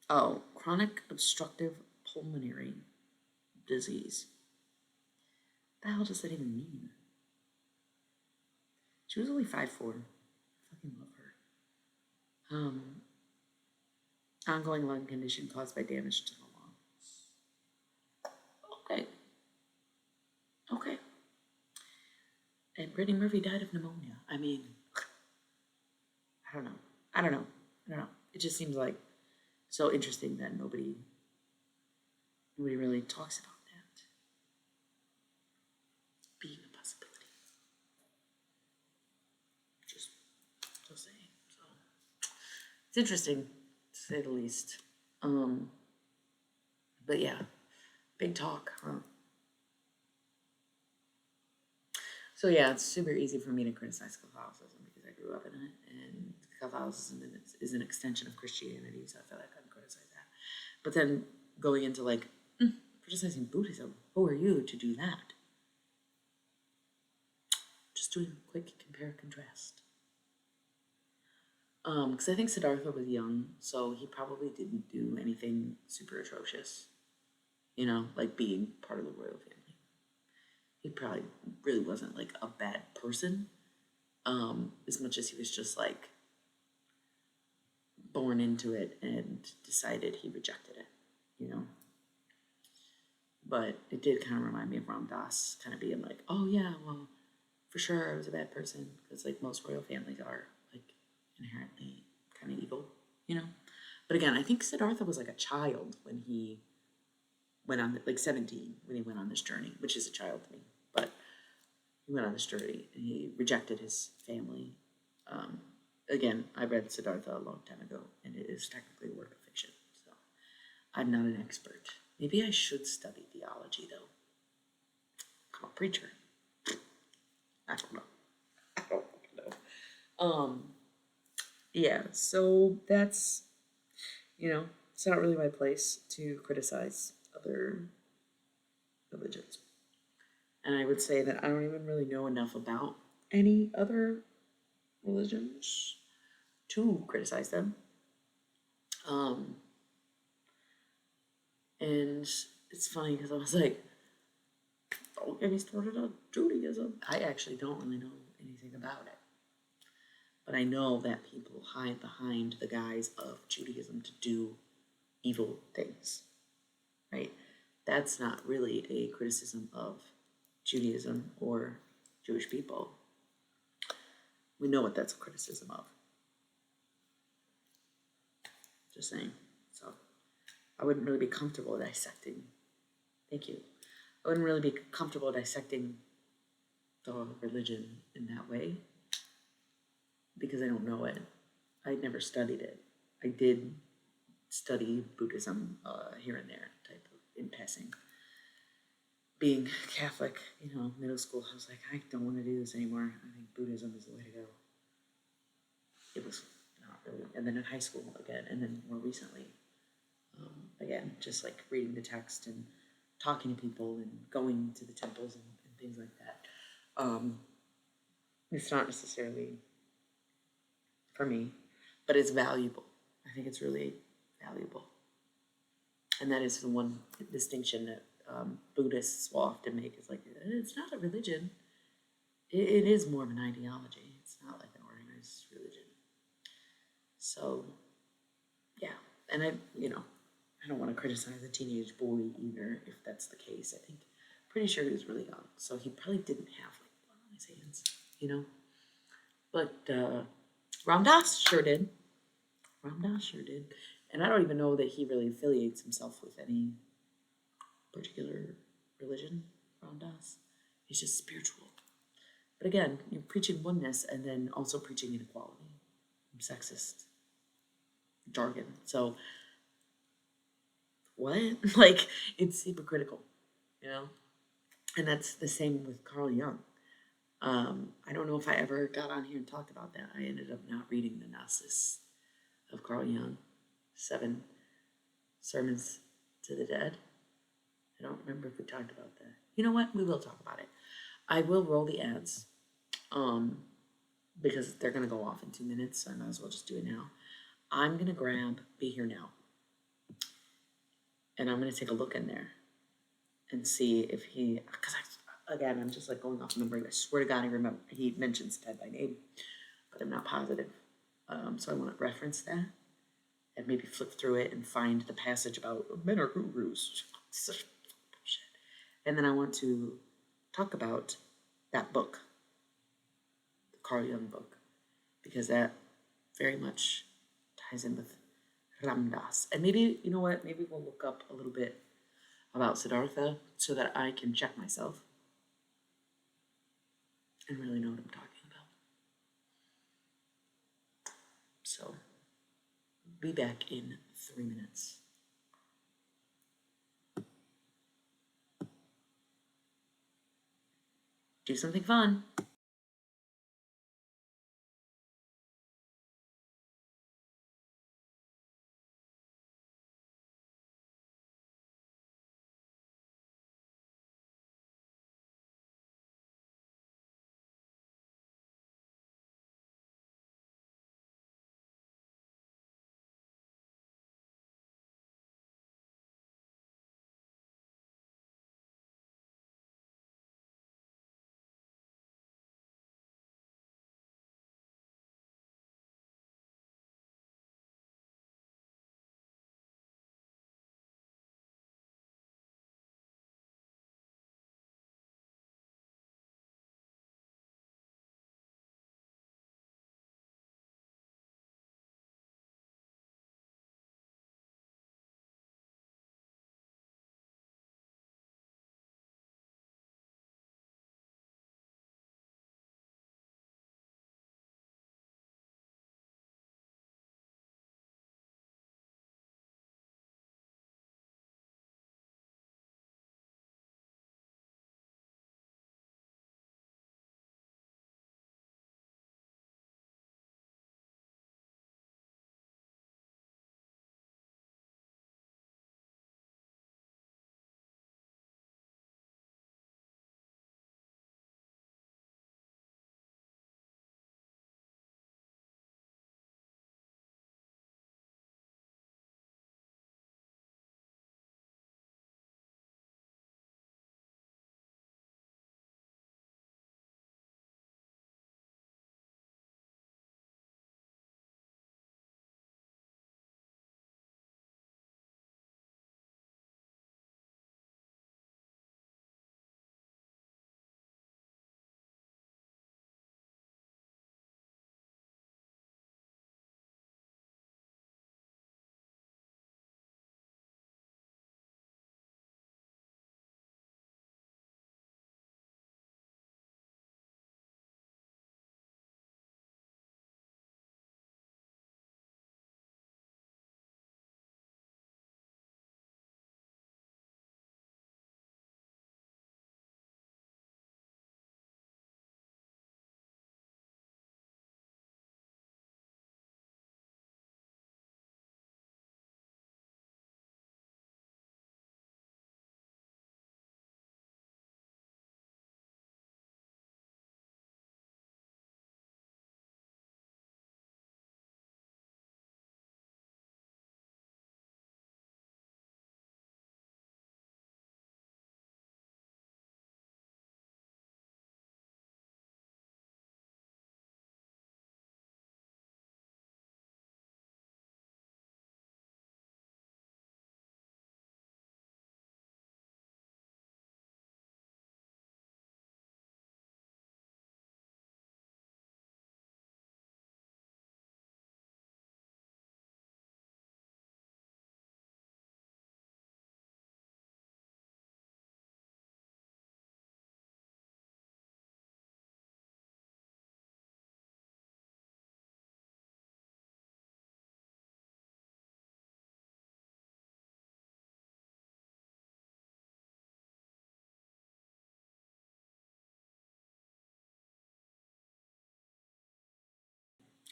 Oh, chronic obstructive pulmonary disease. The hell does that even mean? She was only 5'4". I fucking love her. Ongoing lung condition caused by damage to the lungs. Okay. Okay. And Brittany Murphy died of pneumonia. I mean, I don't know. I don't know. I don't know. It just seems like so interesting that nobody really talks about that being a possibility. Just saying. So it's interesting to say the least. But yeah, big talk, huh? So yeah, it's super easy for me to criticize Catholicism because I grew up in it, and Catholicism is an extension of Christianity, so I feel like I can criticize that. But then going into like criticizing Buddhism, who are you to do that? Just doing a quick compare contrast. Because I think Siddhartha was young, so he probably didn't do anything super atrocious. You know, like being part of the royal family. He probably really wasn't like a bad person, as much as he was just like born into it and decided he rejected it, you know. But it did kind of remind me of Ram Dass kind of being like, oh yeah, well, for sure I was a bad person, because like most royal families are like inherently kind of evil, you know. But again, I think Siddhartha was like a child when he went on, like 17 when he went on this journey, which is a child to me, but he went on this journey and he rejected his family. Again, I read Siddhartha a long time ago, and it is technically a work of fiction, so I'm not an expert. Maybe I should study theology, though. I'm a preacher. I don't know. I don't know. Yeah, so that's, it's not really my place to criticize other religions. And I would say that I don't even really know enough about any other religions to criticize them. And it's funny because I was like, don't get me started on Judaism. I actually don't really know anything about it. But I know that people hide behind the guise of Judaism to do evil things, right? That's not really a criticism of Judaism or Jewish people. We know what that's a criticism of. Just saying. So I wouldn't really be comfortable dissecting. Thank you. I wouldn't really be comfortable dissecting the religion in that way because I don't know it. I never studied it. I did study Buddhism here and there, type of in passing. Being Catholic, middle school, I was like, I don't want to do this anymore. I think Buddhism is the way to go. It was not really. And then in high school again, and then more recently, again, just like reading the text and talking to people and going to the temples and things like that. It's not necessarily for me, but it's valuable. I think it's really valuable. And that is the one distinction that Buddhists will often make is like, it's not a religion. It is more of an ideology. It's not like an organized religion. So, yeah. And I don't want to criticize a teenage boy either, if that's the case. I think, pretty sure he was really young. So he probably didn't have like blood on his hands, But Ram Dass sure did. And I don't even know that he really affiliates himself with any particular religion, Ram Dass. He's just spiritual. But again, you're preaching oneness and then also preaching inequality, sexist jargon. So, what? Like, it's hypocritical, And that's the same with Carl Jung. I don't know if I ever got on here and talked about that. I ended up not reading the Gnosis of Carl Jung, 7 Sermons to the Dead. I don't remember if we talked about that. You know what? We will talk about it. I will roll the ads, because they're going to go off in 2 minutes, so I might as well just do it now. I'm going to grab Be Here Now, and I'm going to take a look in there and see if he, because again, I'm just like going off memory. I swear to God, I remember he mentions Ted by name, but I'm not positive. So I want to reference that and maybe flip through it and find the passage about men are gurus. Such bullshit. And then I want to talk about that book, the Carl Jung book, because that very much ties in with Ram Dass. And maybe, you know what, maybe we'll look up a little bit about Siddhartha so that I can check myself and really know what I'm talking about. So, be back in 3 minutes. Do something fun.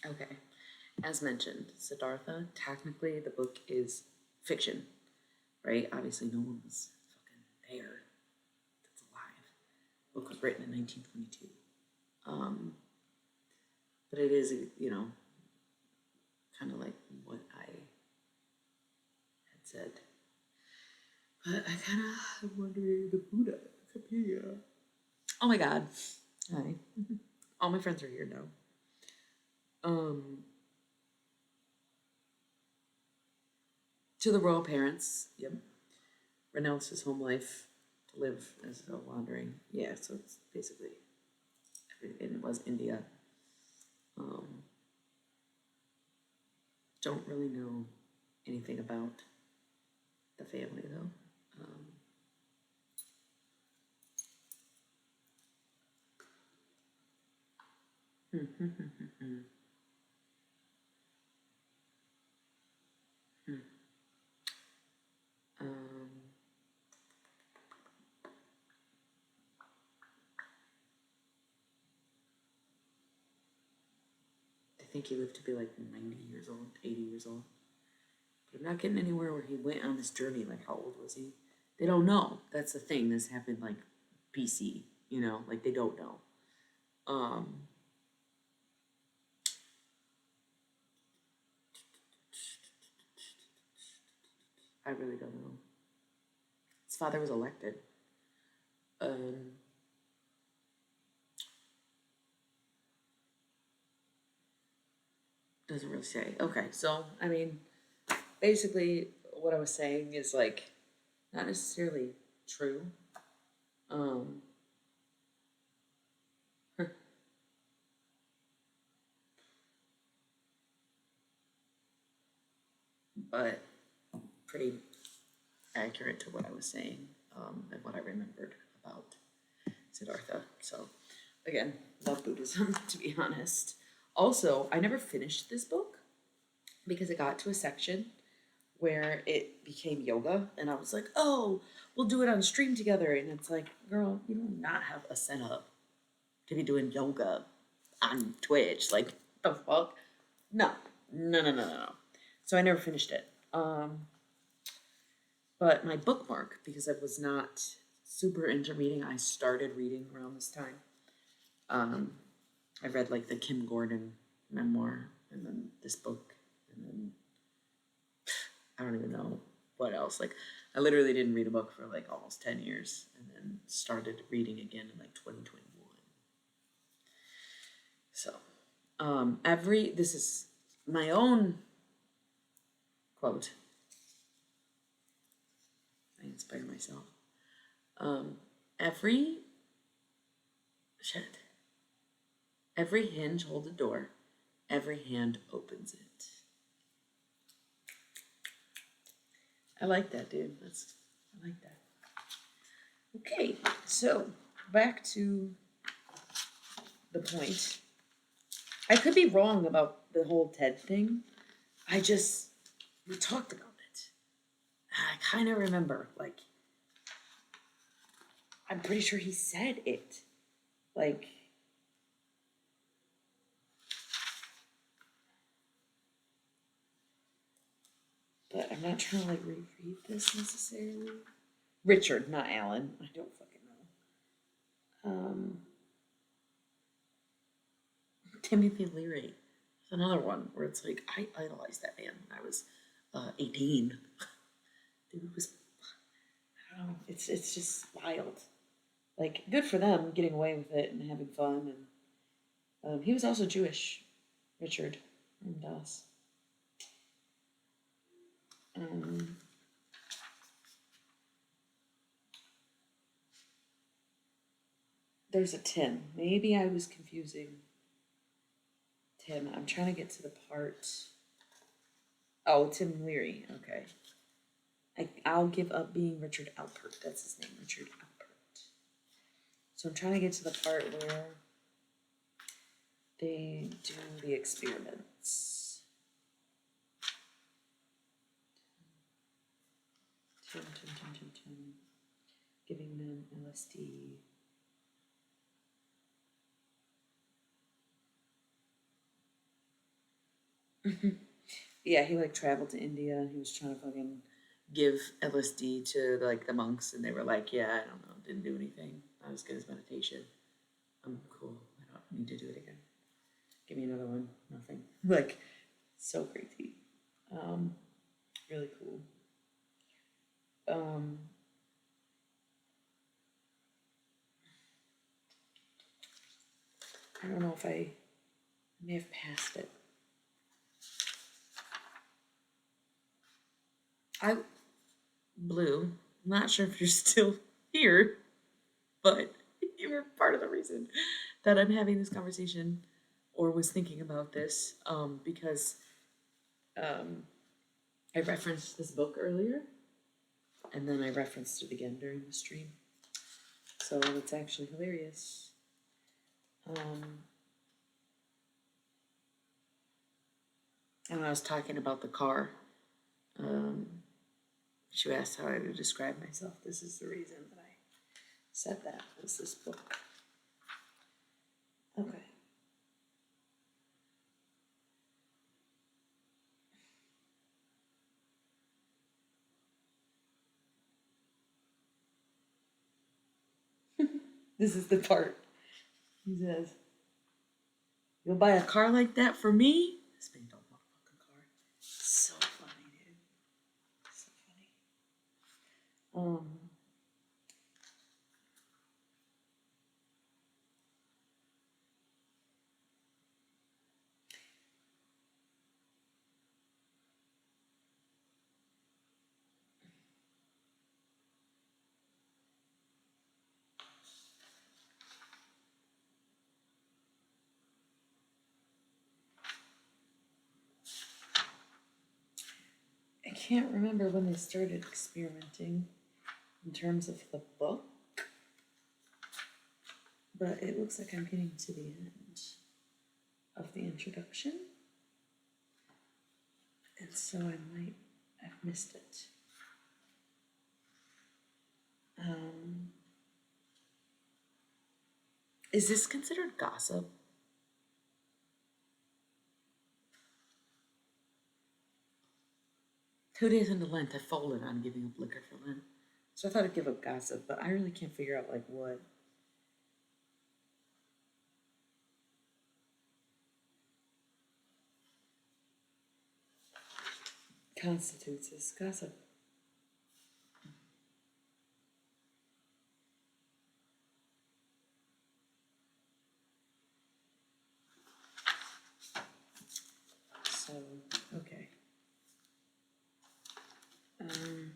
Okay. As mentioned, Siddhartha, technically the book is fiction, right? Obviously, no one was fucking there that's alive. The book was written in 1922. Um, but it is, kind of like what I had said. But I kind of am wondering the Buddha, Wikipedia. Oh my god. Hi. All my friends are here now. To the royal parents, yep. Renounced his home life to live as a wandering. Yeah, so it's basically everything. It was India. Um, don't really know anything about the family though. Um, I think he lived to be like 90 years old, 80 years old. But I'm not getting anywhere where he went on this journey. Like, how old was he? They don't know. That's the thing. This happened like BC, like they don't know. Um, I really don't know. His father was elected. Um, doesn't really say. Okay, so I mean, basically, what I was saying is like not necessarily true. Um, but pretty accurate to what I was saying and what I remembered about Siddhartha. So, again, love Buddhism, to be honest. Also, I never finished this book because it got to a section where it became yoga, and I was like, oh, we'll do it on stream together. And it's like, girl, you do not have a setup to be doing yoga on Twitch. Like, the fuck? No, no, no, no, no, no. So I never finished it. But my bookmark, because I was not super into reading, I started reading around this time. I read like the Kim Gordon memoir, and then this book, and then I don't even know what else. Like, I literally didn't read a book for like almost 10 years, and then started reading again in like 2021. So, this is my own quote. I inspire myself. Every shit. Every hinge holds a door. Every hand opens it. I like that, dude. I like that. Okay, so back to the point. I could be wrong about the whole TED thing. We talked about it. I kind of remember, like, I'm pretty sure he said it. Like, but I'm not trying to, like, reread this necessarily. Richard, not Alan. I don't fucking know. Timothy Leary. It's another one where it's like, I idolized that man when I was 18. Dude was, I don't know, it's just wild. Like, good for them getting away with it and having fun. And he was also Jewish, Richard Ramdas. There's a Tim. Maybe I was confusing Tim. I'm trying to get to the part. Oh, Tim Leary. Okay. I'll give up being Richard Alpert. That's his name, Richard Alpert. So I'm trying to get to the part where they do the experiments. Tim. Giving them LSD. Yeah, he like traveled to India and he was trying to fucking give LSD to like the monks and they were like, yeah, I don't know, didn't do anything. Not as good as meditation. I'm cool. I don't need to do it again. Give me another one. Nothing. Like, so crazy. Um, really cool. Um, I don't know if I may have passed it. I Blue. I'm not sure if you're still here, but you were part of the reason that I'm having this conversation or was thinking about this because um, I referenced this book earlier and then I referenced it again during the stream. So it's actually hilarious. Um, and when I was talking about the car, um, she asked how I would describe myself. This is the reason that I said that was this book. Okay. This is the part. He says, "You'll buy a car like that for me?" This big old motherfucking car. So funny, dude. So funny. I can't remember when they started experimenting in terms of the book, but it looks like I'm getting to the end of the introduction, and so I might have missed it. Um, is this considered gossip? 2 days into Lent, I folded on giving up liquor for Lent. So I thought I'd give up gossip, but I really can't figure out like what constitutes as gossip. So, okay. Um,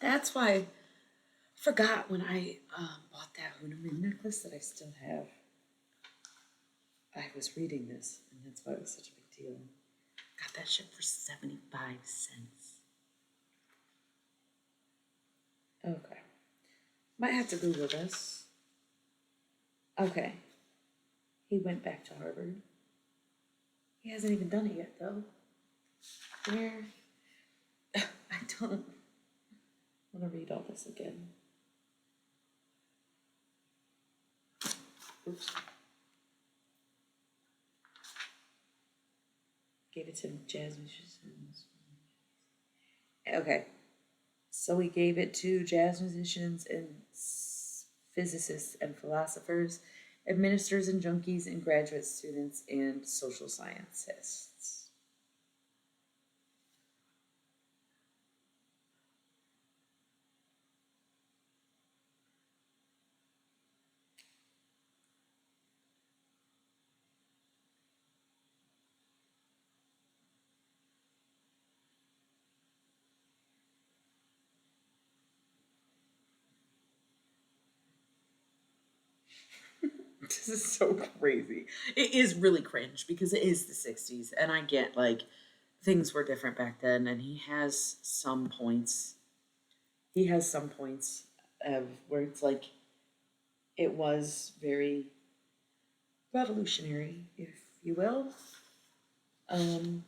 that's why I forgot when I bought that Hunaman necklace that I still have. I was reading this, and that's why it was such a big deal. Got that shit for 75 cents. Okay. Might have to Google this. Okay. He went back to Harvard. He hasn't even done it yet, though. Where? I don't want to read all this again. Oops. Gave it to jazz musicians. Okay. So we gave it to jazz musicians and physicists and philosophers, administrators and junkies and graduate students and social scientists. This is so crazy. It is really cringe because it is the 60s and I get like things were different back then and he has some points. He has some points of where it's like it was very revolutionary, if you will. Um,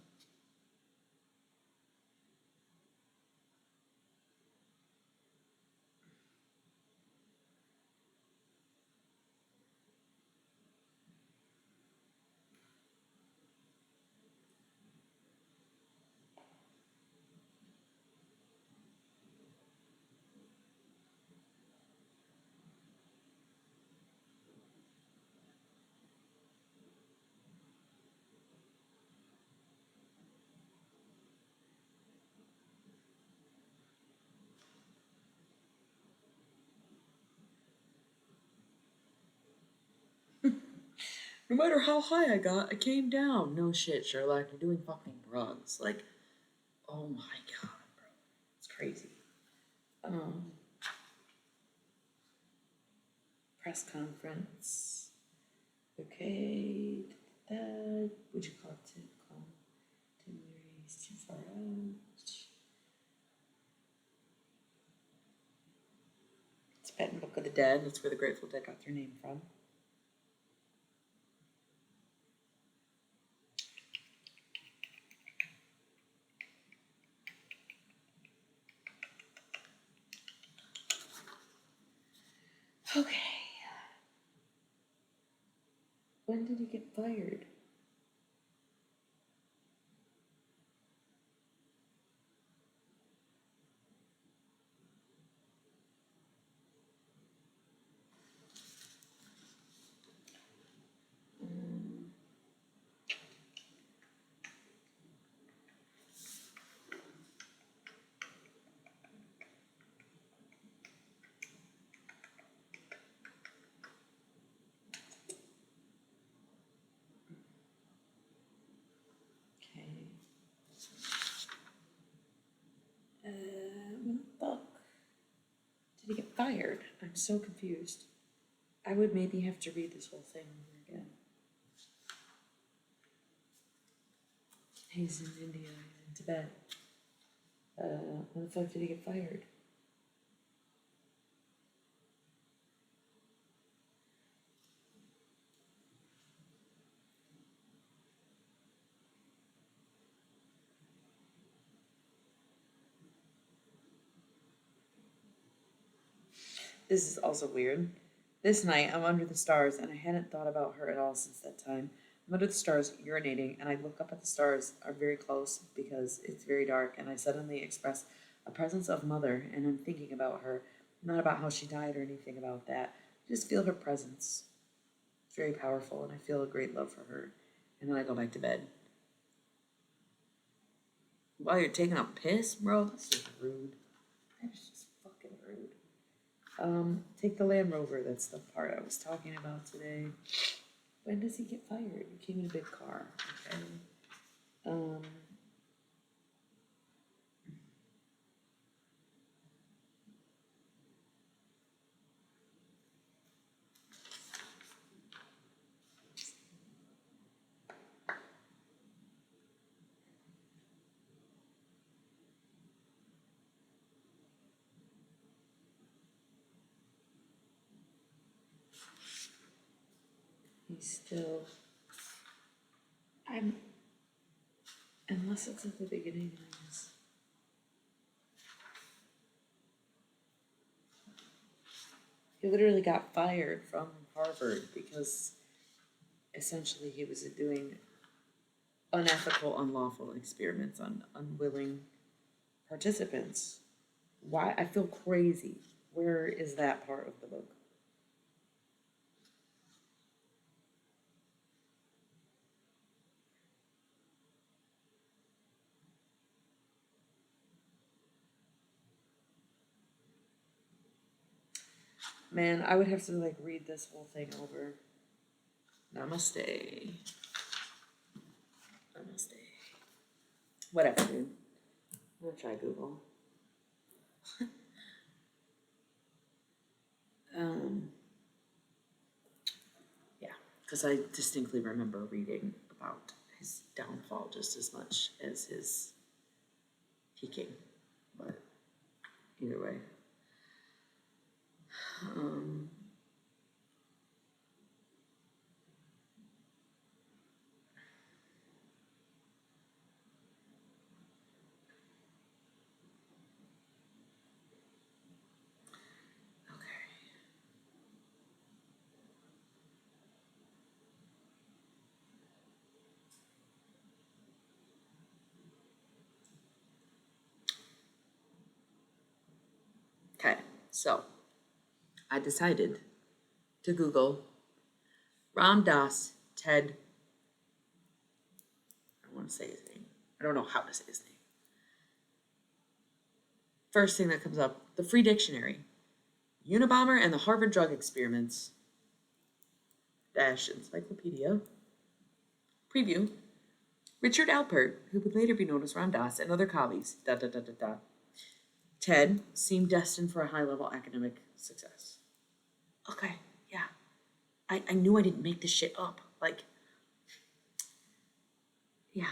No matter how high I got, I came down. No shit, Sherlock. You're doing fucking drugs. Like, oh my god, bro. It's crazy. Um, Press conference. Okay. That. Would you call it to call? Is too far out. Tibetan Book of the Dead. That's where the Grateful Dead got their name from. Okay. When did he get fired? Okay. When the fuck did he get fired? I'm so confused. I would maybe have to read this whole thing over again. He's in India, he's in Tibet. When the fuck did he get fired? This is also weird. This night, I'm under the stars, and I hadn't thought about her at all since that time. I'm under the stars, urinating, and I look up at the stars, are very close because it's very dark, and I suddenly express a presence of mother, and I'm thinking about her, not about how she died or anything about that. I just feel her presence. It's very powerful, and I feel a great love for her. And then I go back to bed. While you're taking a piss, bro? That's just rude. That is just fucking rude. Take the Land Rover. That's the part I was talking about today. When does he get fired? He came in a big car. Okay. Um, he's still. I'm. Unless it's at the beginning. I guess. He literally got fired from Harvard because essentially he was doing unethical, unlawful experiments on unwilling participants. Why? I feel crazy. Where is that part of the book? Man, I would have to like read this whole thing over. Namaste. Namaste. Whatever, dude. I'm gonna try Google. Um, yeah, because I distinctly remember reading about his downfall just as much as his peaking. But either way. Um, okay. Okay, so I decided to Google Ram Dass Ted. I don't want to say his name. I don't know how to say his name. First thing that comes up, the Free Dictionary. Unabomber and the Harvard drug experiments. encyclopedia preview. Richard Alpert, who would later be known as Ram Dass, and other colleagues, Ted seemed destined for a high-level academic success. Okay, yeah. I knew I didn't make this shit up. Like, yeah.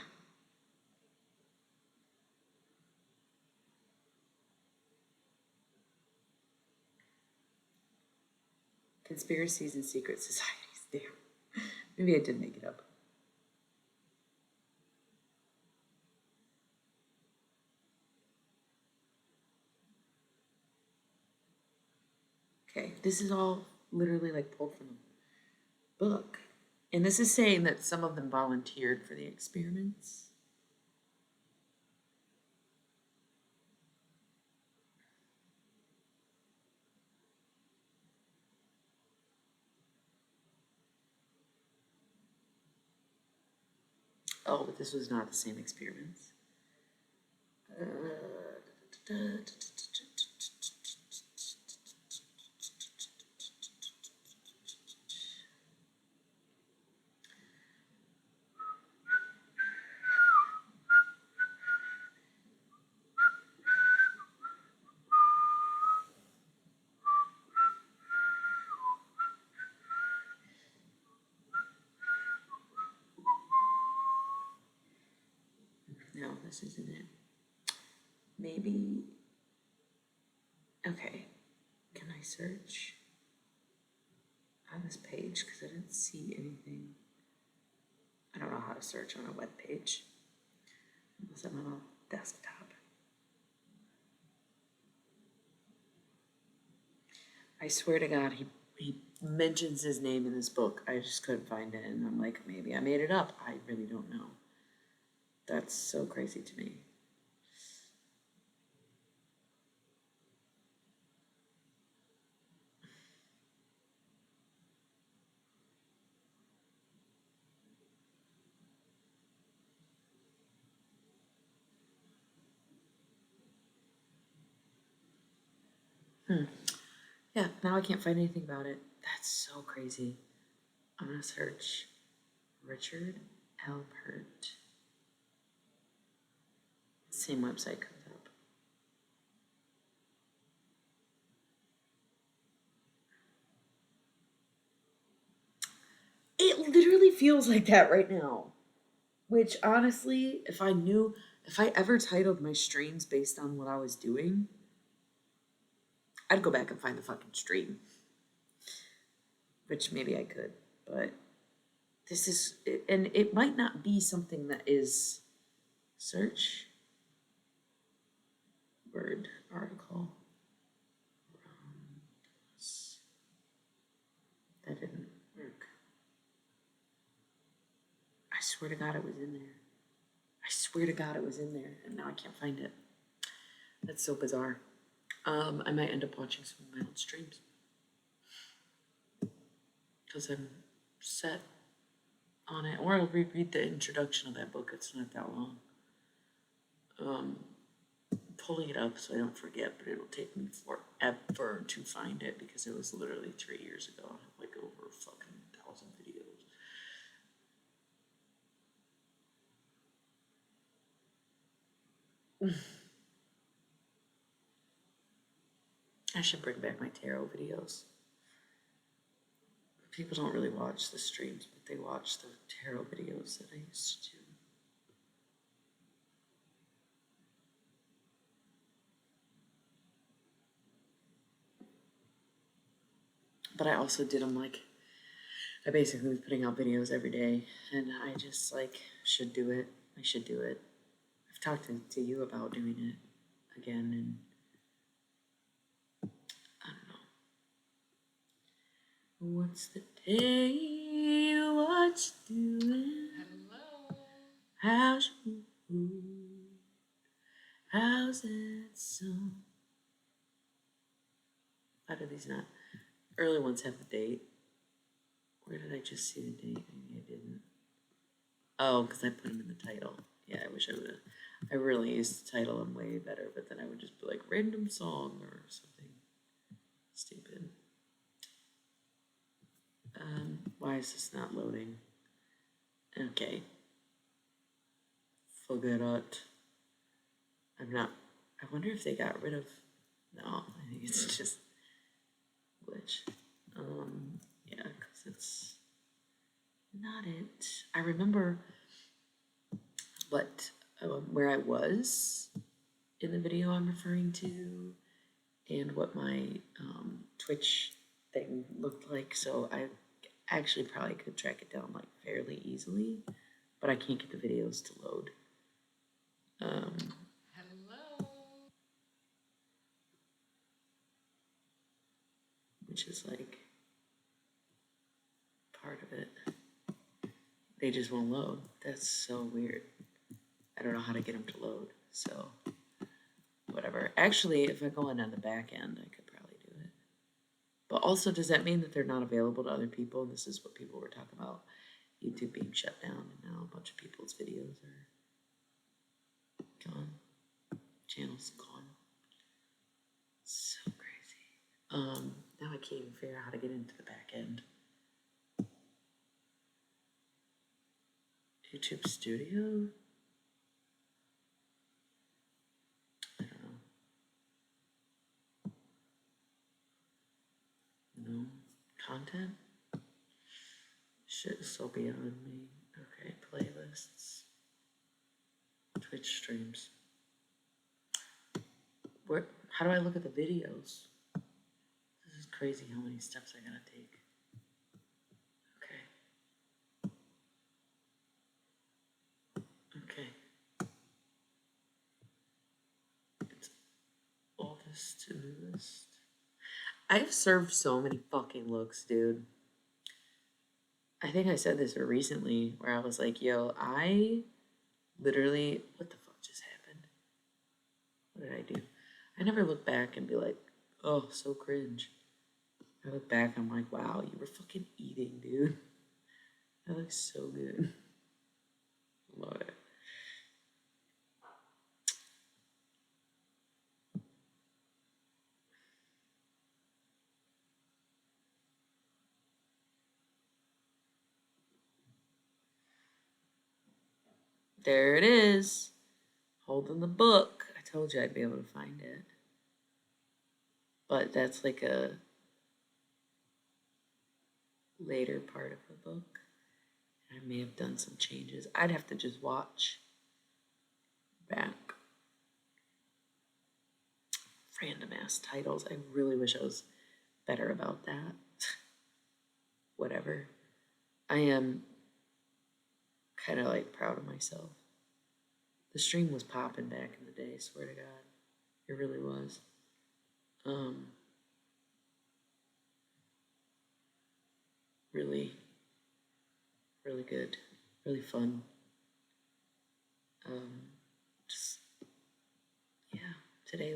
Conspiracies and secret societies. Damn. Maybe I did make it up. Okay, this is all literally like pulled from the book. And this is saying that some of them volunteered for the experiments. Oh, but this was not the same experiments. No, this isn't it. Maybe. Okay. Can I search on this page? Because I didn't see anything. I don't know how to search on a web page unless I'm on a desktop. I swear to God, he mentions his name in this book. I just couldn't find it, and I'm like, maybe I made it up. I really don't know. That's so crazy to me. Yeah, now I can't find anything about it. That's so crazy. I'm gonna search Richard Alpert. Same website comes up. It literally feels like that right now. Which honestly, if I ever titled my streams based on what I was doing, I'd go back and find the fucking stream. Which maybe I could, but this is, and it might not be something that is search word article. That didn't work. I swear to God it was in there. I swear to God it was in there, and now I can't find it. That's so bizarre. I might end up watching some of my old streams because I'm set on it, or I'll reread the introduction of that book. It's not that long. Pulling it up so I don't forget, but it'll take me forever to find it because it was literally 3 years ago. I have like over fucking 1,000 videos. I should bring back my tarot videos. People don't really watch the streams, but they watch the tarot videos that I used to do. But I also did them like, I basically was putting out videos every day, and I just like should do it. I should do it. I've talked to you about doing it again, and I don't know. What's the day? What you doing? Hello. How's your mood? How's that song? How do these not? Early ones have the date. Where did I just see the date? Maybe I didn't. Oh, because I put them in the title. Yeah, I wish I would have. I really used to title them way better, but then I would just be like random song or something stupid. Why Why is this not loading? Okay. Forget it. I'm not. I wonder if they got rid of. No, I think it's just glitch. Yeah, because it's not it. I remember what where I was in the video I'm referring to, and what my Twitch thing looked like. So I actually probably could track it down like fairly easily, but I can't get the videos to load. Hello. Which is like part of it. They just won't load. That's so weird. I don't know how to get them to load. So whatever. Actually, if I go in on the back end, I could probably do it. But also, does that mean that they're not available to other people? This is what people were talking about. YouTube being shut down, and now a bunch of people's videos are gone. Channel's gone. So crazy. Now I can't even figure out how to get into the back end. YouTube Studio? I don't know. No. Content? Should still be on me. Okay, playlists. Twitch streams. Where? How do I look at the videos? This is crazy how many steps I gotta take. Okay. It's all this to-do list. I've served so many fucking looks, dude. I think I said this recently where I was like, yo, I literally, what the fuck just happened? What did I do? I never look back and be like, oh, so cringe. I look back and I'm like, wow, you were fucking eating, dude. That looks so good. Love it. There it is. Holding the book. I told you I'd be able to find it. But that's like a later part of the book. I may have done some changes. I'd have to just watch back. Random ass titles. I really wish I was better about that. Whatever. I am kind of like proud of myself. The stream was popping back in the day, swear to God. It really was. Really, really good. Really fun. Just yeah, today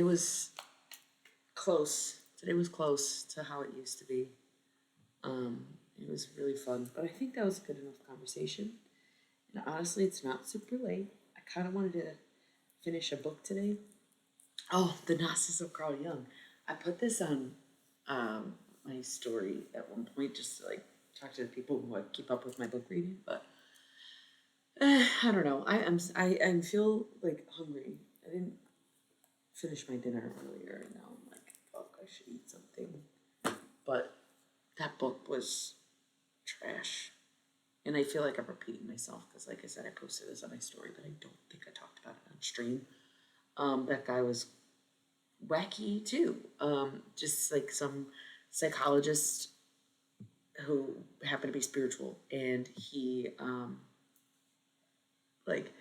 was close. Today was close to how it used to be. It was really fun, but I think that was a good enough conversation. And honestly, it's not super late. I kind of wanted to finish a book today. Oh, The Gnosis of Carl Jung. I put this on my story at one point just to like talk to the people who like keep up with my book reading, but I don't know. I feel like hungry. I didn't finish my dinner earlier, and now I'm like, fuck, I should eat something. But that book was trash. And I feel like I'm repeating myself because, like I said, I posted this on my story, but I don't think I talked about it on stream. That guy was wacky too. Just like some psychologist who happened to be spiritual, and he, like,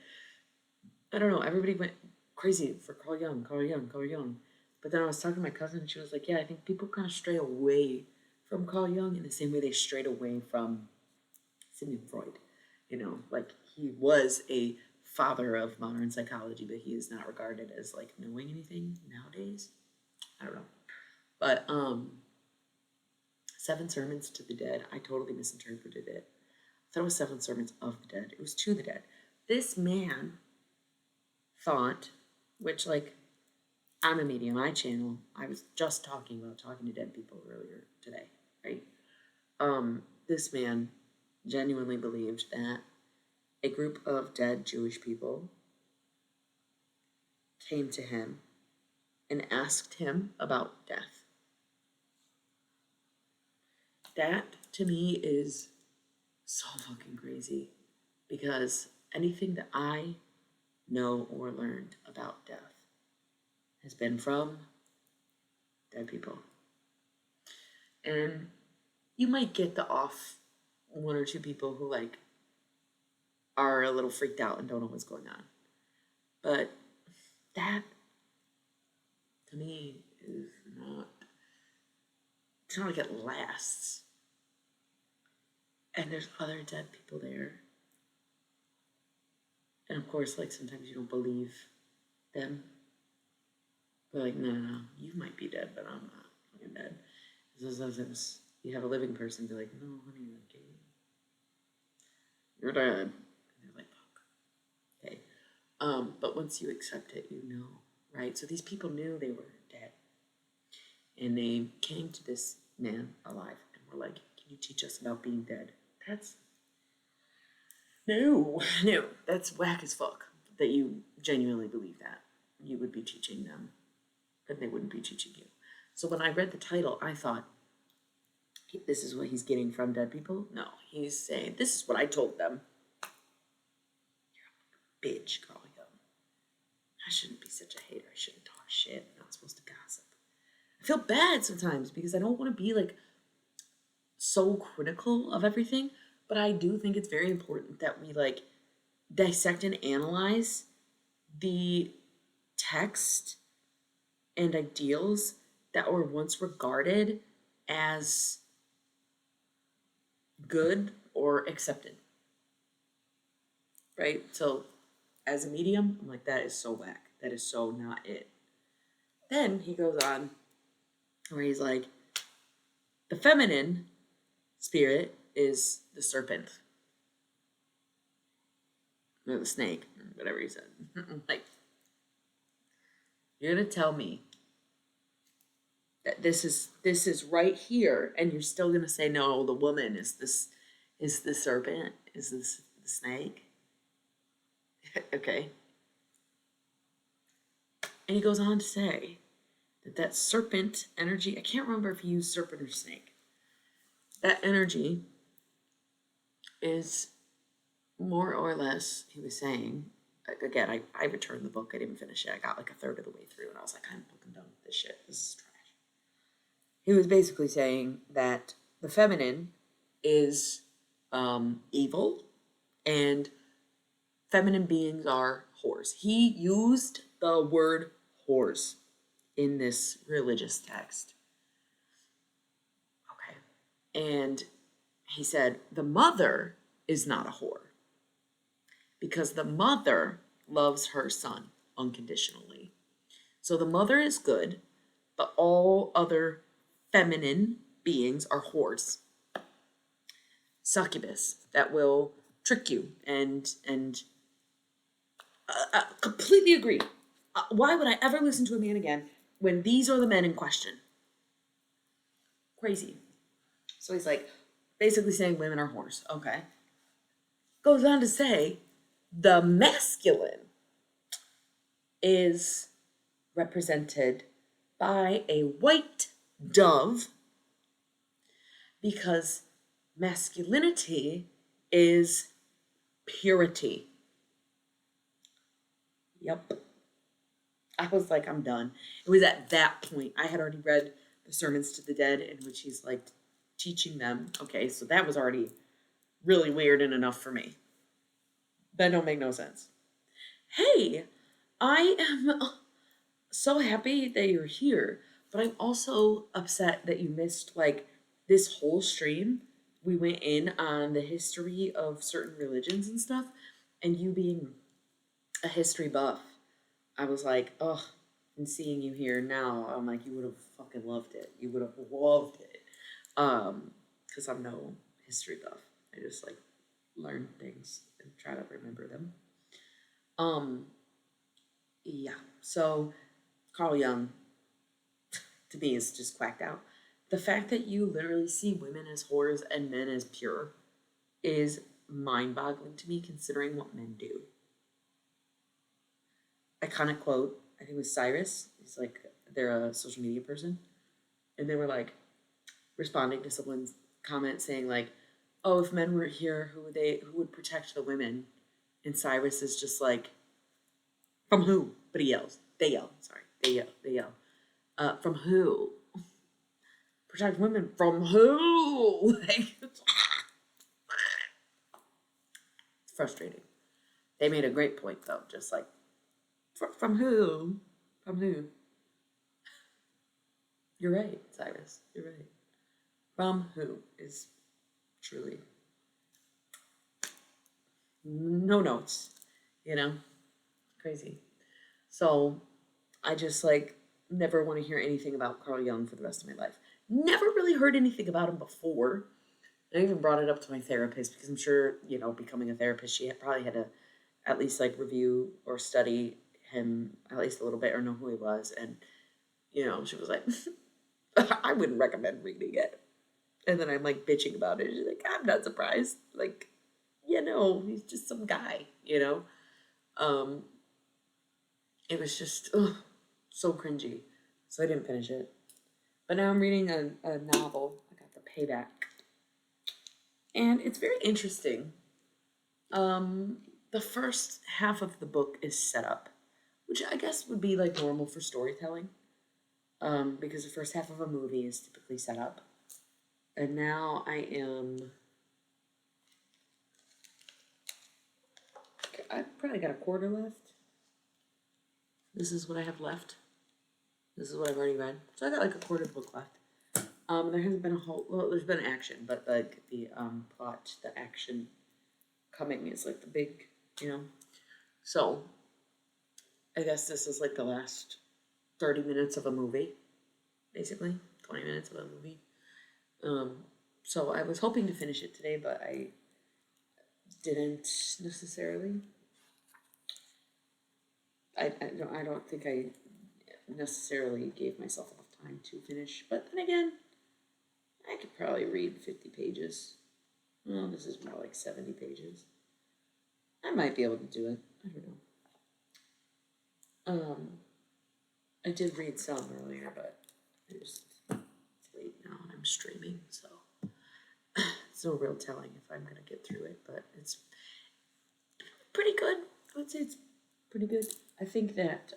I don't know, everybody went crazy for Carl Jung, Carl Jung, Carl Jung. But then I was talking to my cousin, and she was like, yeah, I think people kind of stray away from Carl Jung in the same way they strayed away from Sigmund Freud. You know, like he was a father of modern psychology, but he is not regarded as like knowing anything nowadays. I don't know. But Seven Sermons to the Dead, I totally misinterpreted it. I thought it was Seven Sermons of the Dead. It was to the dead. This man thought, which like I'm a medium, my channel, I was just talking about talking to dead people earlier today, right? this man genuinely believed that a group of dead Jewish people came to him and asked him about death. That to me is so fucking crazy because anything that I know or learned about death has been from dead people. And you might get the off one or two people who like are a little freaked out and don't know what's going on. But that to me is not, it's not like it lasts. And there's other dead people there. And of course, like sometimes you don't believe them. They're like, no, you might be dead, but I'm not fucking dead. So sometimes you have a living person be like, no, honey, like, you're dead. And they're like, fuck. Okay. But once you accept it, you know, right? So these people knew they were dead. And they came to this man alive and were like, can you teach us about being dead? That's no, that's whack as fuck that you genuinely believe that. You would be teaching them, but they wouldn't be teaching you. So when I read the title, I thought, this is what he's getting from dead people? No, he's saying, this is what I told them. You're a bitch, Carl Jung. I shouldn't be such a hater. I shouldn't talk shit. I'm not supposed to gossip. I feel bad sometimes because I don't want to be like so critical of everything, but I do think it's very important that we like dissect and analyze the text and ideals that were once regarded as good or accepted. Right? So as a medium, I'm like, that is so whack. That is so not it. Then he goes on where he's like, the feminine spirit is the serpent. Or the snake, or whatever he said. Like, you're gonna tell me that this is right here, and you're still gonna say no, the woman is the serpent, is this the snake? Okay. And he goes on to say that serpent energy, I can't remember if he used serpent or snake. That energy is more or less, he was saying, again, I returned the book, I didn't finish it, I got like a third of the way through, and I was like, I'm fucking done with this shit, this is trash. He was basically saying that the feminine is evil, and feminine beings are whores. He used the word whores in this religious text. Okay. And he said the mother is not a whore because the mother loves her son unconditionally. So the mother is good, but all other feminine beings are whores. Succubus that will trick you and completely agree. Why would I ever listen to a man again when these are the men in question? Crazy. So he's like, basically saying women are whores. Okay. Goes on to say the masculine is represented by a white dove because masculinity is purity. Yep. I was like, I'm done. It was at that point. I had already read the Sermons to the Dead in which he's like teaching them. Okay, so that was already really weird and enough for me. That don't make no sense. Hey, I am so happy that you're here, but I'm also upset that you missed like this whole stream. We went in on the history of certain religions and stuff, and you being a history buff, I was like, oh, and seeing you here now, I'm like, you would have fucking loved it. You would have loved it. Because I'm no history buff. I just like learn things and try to remember them. Yeah. So Carl Jung, to me, is just quacked out. the fact that you literally see women as whores and men as pure is mind-boggling to me, considering what men do. Iconic quote, I think it was Cyrus. He's like, they're a social media person, and they were like responding to someone's comment saying like, "Oh, if men were here, who would protect the women?" And Cyrus is just like, "From who?" But he yells. They yell. Sorry, they yell. They yell. From who? Protect women from who? Like, it's frustrating. They made a great point though. Just like, from who? From who? You're right, Cyrus. You're right. From who is truly no notes, you know? Crazy. So I just like never want to hear anything about Carl Jung for the rest of my life. Never really heard anything about him before. I even brought it up to my therapist because I'm sure, becoming a therapist, she probably had to at least like review or study him at least a little bit or know who he was. And, she was like, I wouldn't recommend reading it. And then I'm like bitching about it. She's like, I'm not surprised. Like, he's just some guy, Um, it was just so cringy. So I didn't finish it. But now I'm reading a novel. I got The Payback. And it's very interesting. The first half of the book is set up, which I guess would be like normal for storytelling. Because the first half of a movie is typically set up. And now I've probably got a quarter left. This is what I have left. This is what I've already read. So I got like a quarter book left. There hasn't been there's been action, but like the plot, the action coming is like the big, So I guess this is like the last 30 minutes of a movie, basically 20 minutes of a movie. So I was hoping to finish it today, but I didn't necessarily. I don't think I necessarily gave myself enough time to finish, but then again, I could probably read 50 pages. Well, this is more like 70 pages. I might be able to do it. I don't know. I did read some earlier, but it's late now and I'm streaming, so it's no real telling if I'm gonna get through it, but it's pretty good. I would say it's pretty good. I think that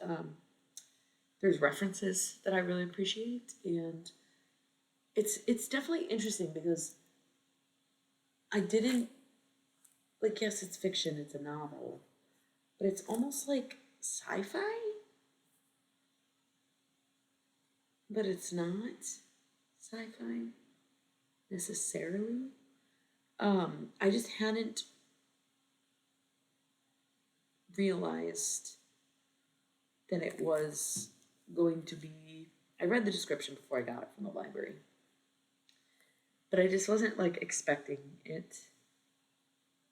there's references that I really appreciate, and it's definitely interesting because I didn't like. Yes, it's fiction. It's a novel, but it's almost like sci-fi, but it's not sci-fi necessarily. I just hadn't realized that it was going to be. I read the description before I got it from the library, but I just wasn't like expecting it.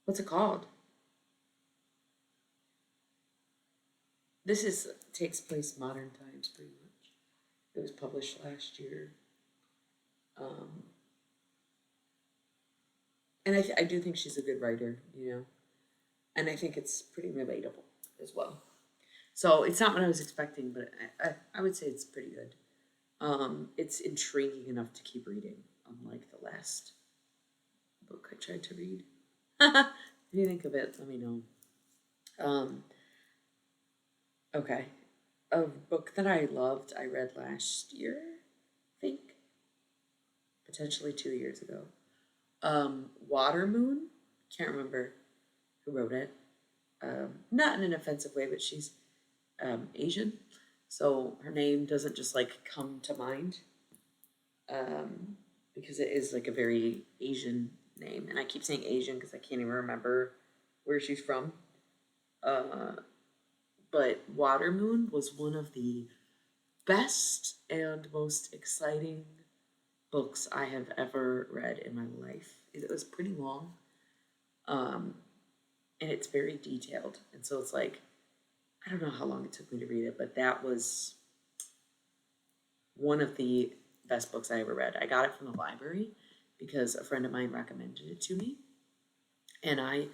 What's it called? This takes place modern times pretty much. It was published last year. Um, and I do think she's a good writer, and I think it's pretty relatable as well. So it's not what I was expecting, but I would say it's pretty good. It's intriguing enough to keep reading, unlike the last book I tried to read. If you think of it, let me know. Okay. A book that I loved, I read last year, I think. Potentially 2 years ago. Water Moon. Can't remember who wrote it. Not in an offensive way, but she's Asian. So her name doesn't just like come to mind. Because it is like a very Asian name. And I keep saying Asian because I can't even remember where she's from. But Water Moon was one of the best and most exciting books I have ever read in my life. It was pretty long, and it's very detailed. And so it's like, I don't know how long it took me to read it, but that was one of the best books I ever read. I got it from the library because a friend of mine recommended it to me, and I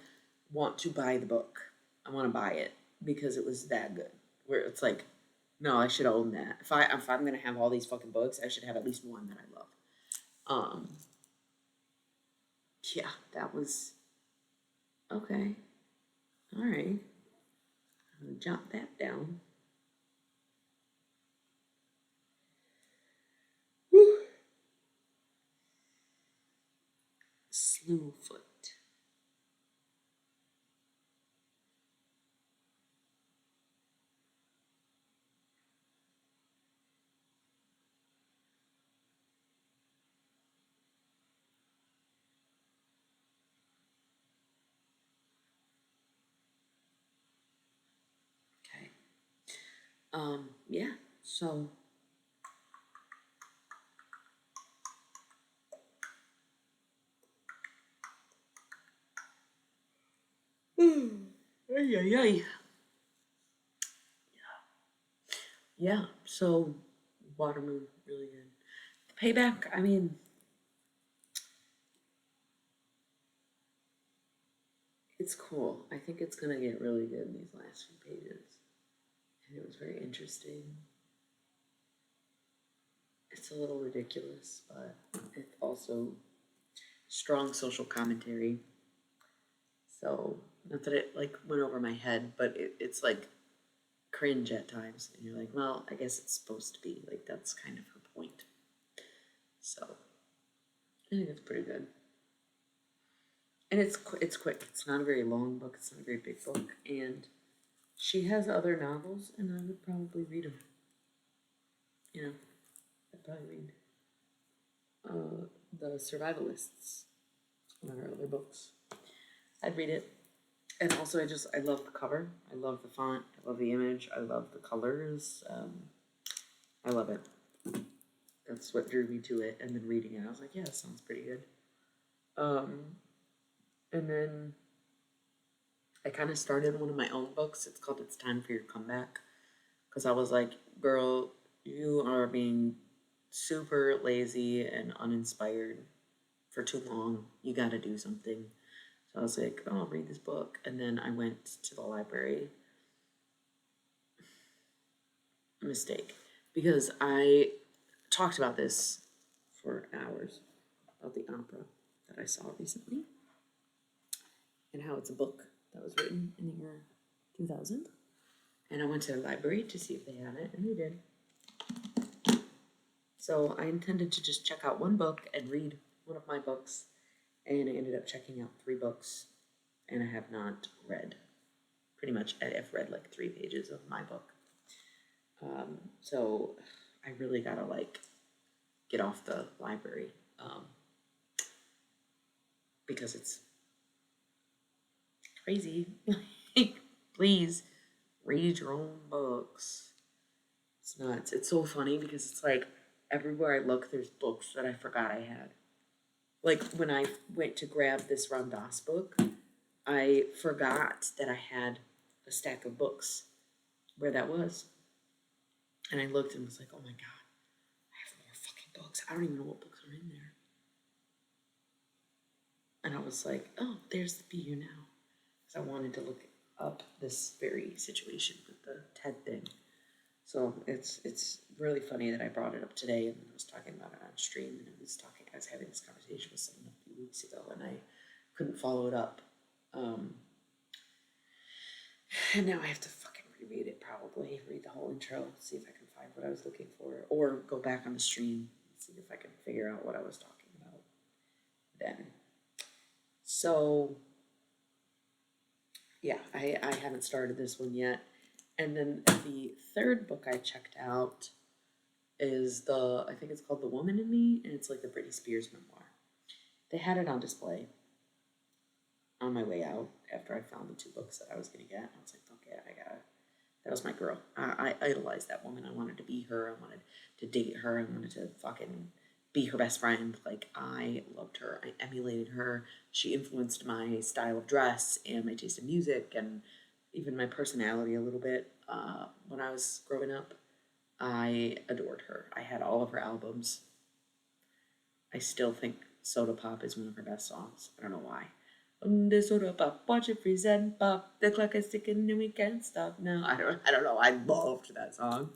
want to buy the book. I want to buy it because it was that good. Where it's like, no, I should own that. If I'm gonna have all these fucking books, I should have at least one that I love. Um, yeah, that was okay. All right, I'm gonna jot that down. Whew. Slewfoot. Okay. Yeah. So, ay, ay, ay. Yeah. So, Watermoon, really good. Payback. I mean, it's cool. I think it's gonna get really good in these last few pages. And it was very interesting. It's a little ridiculous, but it's also strong social commentary. So, not that it like went over my head, but it's like cringe at times, and you're like, well, I guess it's supposed to be like that's kind of her point. So, I think it's pretty good, and it's quick. It's not a very long book. It's not a very big book, and she has other novels, and I would probably read them. You know, I'd probably read uh, the Survivalists, one of her other books. I'd read it. And also, I love the cover. I love the font. I love the image. I love the colors. I love it. That's what drew me to it. And then reading it, I was like, yeah, it sounds pretty good. Um, and then I kind of started one of my own books. It's called It's Time for Your Comeback. Because I was like, girl, you are being super lazy and uninspired for too long. You got to do something. So I was like, oh, I'll read this book. And then I went to the library. Mistake. Because I talked about this for hours about the opera that I saw recently and how it's a book that was written in the year 2000. And I went to the library to see if they had it, and they did. So I intended to just check out one book and read one of my books, and I ended up checking out three books, and I have not read. Pretty much, I've read like 3 pages of my book. So I really gotta like get off the library because it's crazy. Like, please read your own books. It's nuts. It's so funny because it's like everywhere I look, there's books that I forgot I had. Like when I went to grab this Ram Dass book, I forgot that I had a stack of books where that was. And I looked and was like, oh my God, I have more fucking books. I don't even know what books are in there. And I was like, oh, there's the Be You Now. Because I wanted to look up this very situation with the TED thing. So it's really funny that I brought it up today and I was talking about it on stream and I was having this conversation with someone a few weeks ago and I couldn't follow it up. Um, and now I have to fucking reread it probably, read the whole intro, see if I can find what I was looking for, or go back on the stream and see if I can figure out what I was talking about then. So yeah, I haven't started this one yet. And then the third book I checked out is I think it's called The Woman in Me, and it's like the Britney Spears memoir. They had it on display on my way out after I found the 2 books that I was gonna get. I was like, okay, that was my girl. I idolized that woman. I wanted to be her. I wanted to date her. I wanted to fucking be her best friend. Like, I loved her. I emulated her. She influenced my style of dress and my taste in music and even my personality a little bit. When I was growing up, I adored her. I had all of her albums. I still think Soda Pop is one of her best songs. I don't know why. The soda pop, watch it freeze and pop. The clock is ticking and we can't stop now. I don't know. I loved that song.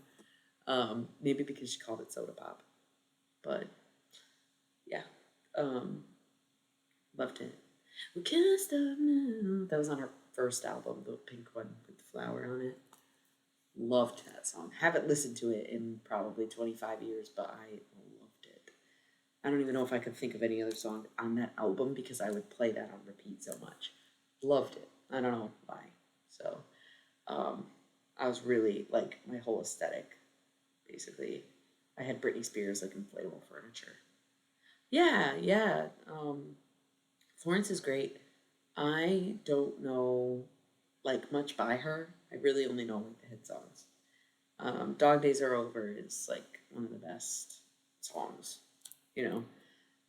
Maybe because she called it Soda Pop, but yeah, um, loved it. We can't stop now. That was on her first album, the pink one with the flower on it. Loved that song. Haven't listened to it in probably 25 years, but I loved it. I don't even know if I could think of any other song on that album because I would play that on repeat so much. Loved it. I don't know why. So, um, I was really like my whole aesthetic, basically. I had Britney Spears like inflatable furniture. Yeah, yeah. Florence is great. I don't know like much by her. I really only know like the hit songs. Dog Days Are Over is like one of the best songs, you know.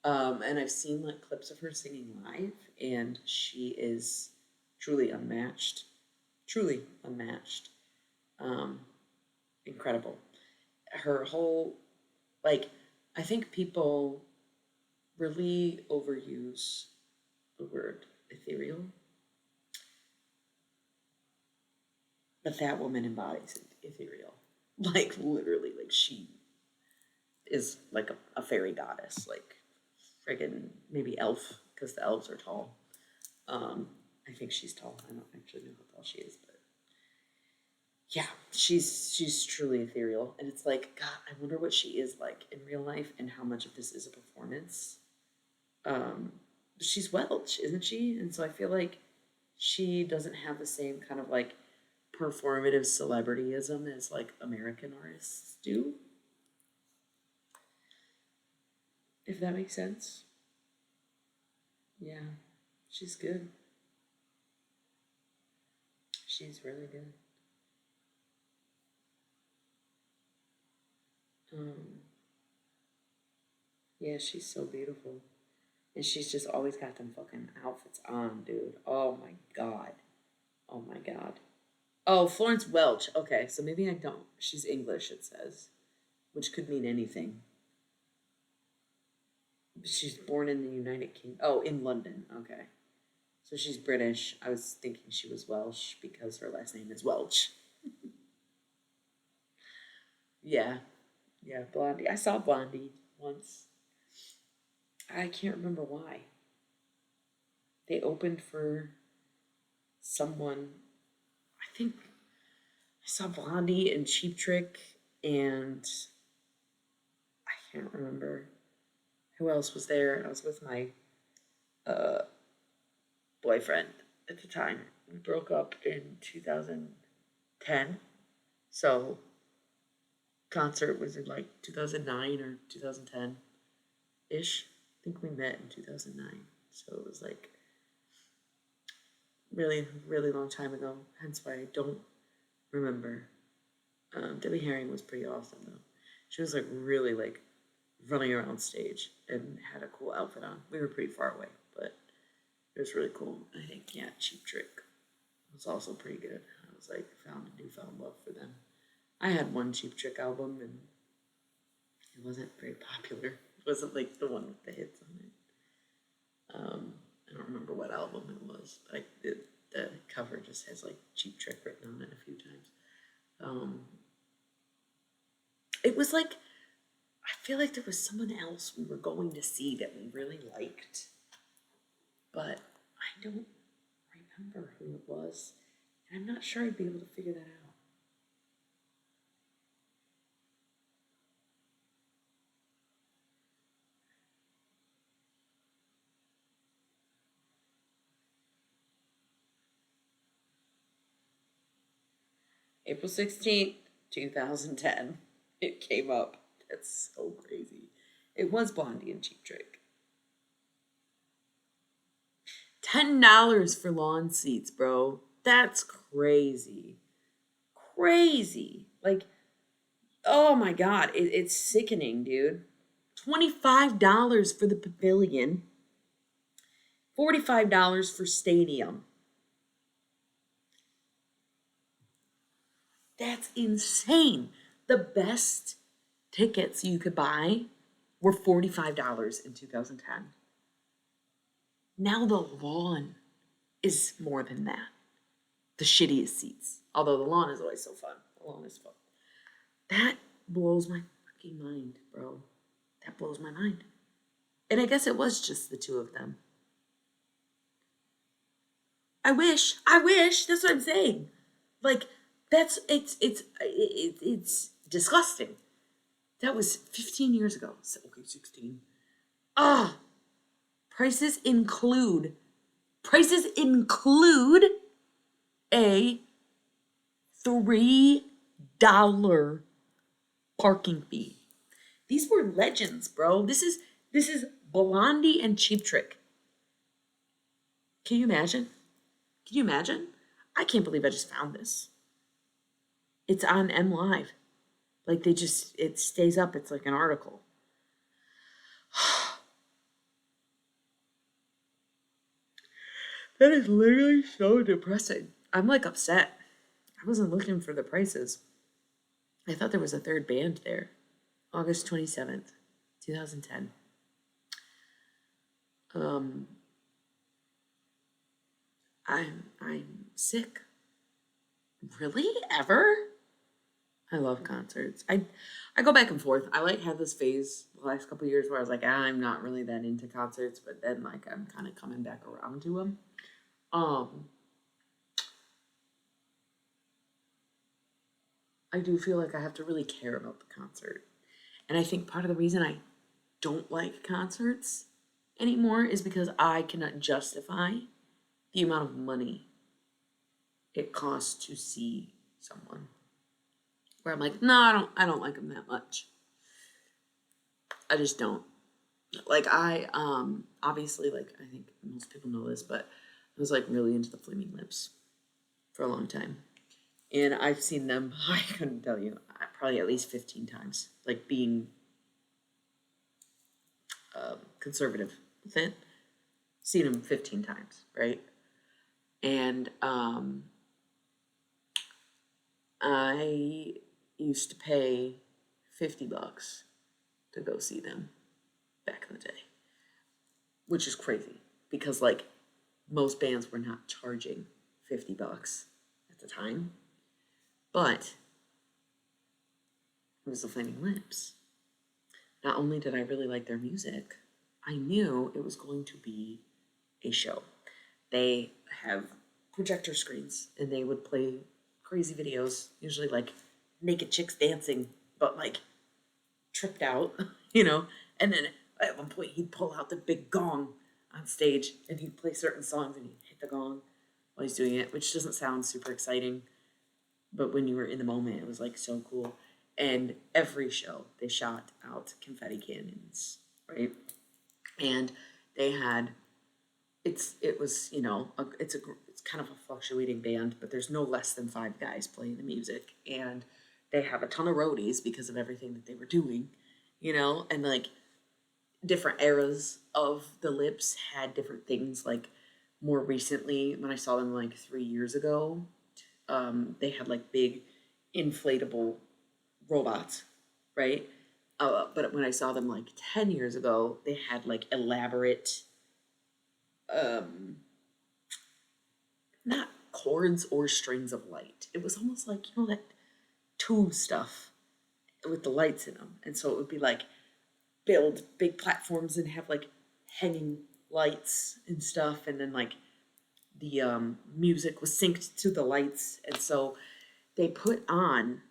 And I've seen like clips of her singing live, and she is truly unmatched. Truly unmatched. Um, Incredible. Her whole, like, I think people really overuse the word ethereal, but that woman embodies ethereal. Like, literally, like, she is like a fairy goddess, like, friggin' maybe elf, because the elves are tall. Um, I think she's tall. I don't actually know how tall she is, but yeah, she's truly ethereal, and it's like God. I wonder what she is like in real life, and how much of this is a performance. Um, she's Welsh, isn't she? And so I feel like she doesn't have the same kind of like performative celebrityism as like American artists do, if that makes sense. Yeah, she's good. She's really good. Um, yeah, she's so beautiful. And she's just always got them fucking outfits on, dude. Oh my god. Oh my god. Oh, Florence Welch. Okay, so maybe I don't. She's English, it says, which could mean anything. She's born in the United Kingdom. Oh, in London. Okay. So she's British. I was thinking she was Welsh because her last name is Welch. Yeah. Yeah, Blondie. I saw Blondie once. I can't remember why. They opened for someone. I think I saw Blondie and Cheap Trick, and I can't remember who else was there. I was with my uh, boyfriend at the time. We broke up in 2010. So concert was in like 2009 or 2010 ish. I think we met in 2009. So it was like really, really long time ago. Hence why I don't remember. Debbie Harry was pretty awesome though. She was like really like running around stage and had a cool outfit on. We were pretty far away, but it was really cool. I think yeah, Cheap Trick was also pretty good. I was like found a newfound love for them. I had one Cheap Trick album and it wasn't very popular. It wasn't like the one with the hits on it. I don't remember what album it was, but the cover just has like Cheap Trick written on it a few times. Um, it was like I feel like there was someone else we were going to see that we really liked, but I don't remember who it was, and I'm not sure I'd be able to figure that out. April 16th, 2010. It came up. That's so crazy. It was Blondie and Cheap Trick. $10 for lawn seats, bro. That's crazy. Crazy. Like, oh my God. It's sickening, dude. $25 for the pavilion, $45 for stadium. That's insane. The best tickets you could buy were $45 in 2010. Now the lawn is more than that. The shittiest seats. Although the lawn is always so fun. The lawn is fun. That blows my fucking mind, bro. That blows my mind. And I guess it was just the two of them. I wish, that's what I'm saying. Like, it's disgusting. That was 15 years ago. So, okay, 16. Prices include a $3 parking fee. These were legends, bro. This is Blondie and Cheap Trick. Can you imagine? I can't believe I just found this. It's on M Live. Like it stays up. It's like an article. That is literally so depressing. I'm like upset. I wasn't looking for the prices. I thought there was a third band there. August 27th, 2010. I'm sick. Really? Ever? I love concerts. I go back and forth. I had this phase the last couple of years where I was like, I'm not really that into concerts, but then I'm kind of coming back around to them. I do feel like I have to really care about the concert. And I think part of the reason I don't like concerts anymore is because I cannot justify the amount of money it costs to see someone. Where I'm like, no, I don't like them that much. I just don't. I obviously, I think most people know this, but I was really into the Flaming Lips for a long time. And I've seen them, I couldn't tell you, probably at least 15 times. Being conservative with it. Seen them 15 times, right? And I used to pay $50 to go see them back in the day, which is crazy because most bands were not charging $50 at the time, but it was the Flaming Lips. Not only did I really like their music, I knew it was going to be a show. They have projector screens and they would play crazy videos, usually naked chicks dancing, but tripped out, and then at one point he'd pull out the big gong on stage and he'd play certain songs and he'd hit the gong while he's doing it, which doesn't sound super exciting, but when you were in the moment, it was so cool. And every show they shot out confetti cannons, right? And they had, it's kind of a fluctuating band, but there's no less than 5 guys playing the music, and they have a ton of roadies because of everything that they were doing, and different eras of the Lips had different things. More recently, when I saw them 3 years ago, they had big inflatable robots, right? But when I saw them 10 years ago, they had elaborate, not cords or strings of light. It was almost that tube stuff with the lights in them. And so it would be build big platforms and have hanging lights and stuff. And then the music was synced to the lights. And so they put on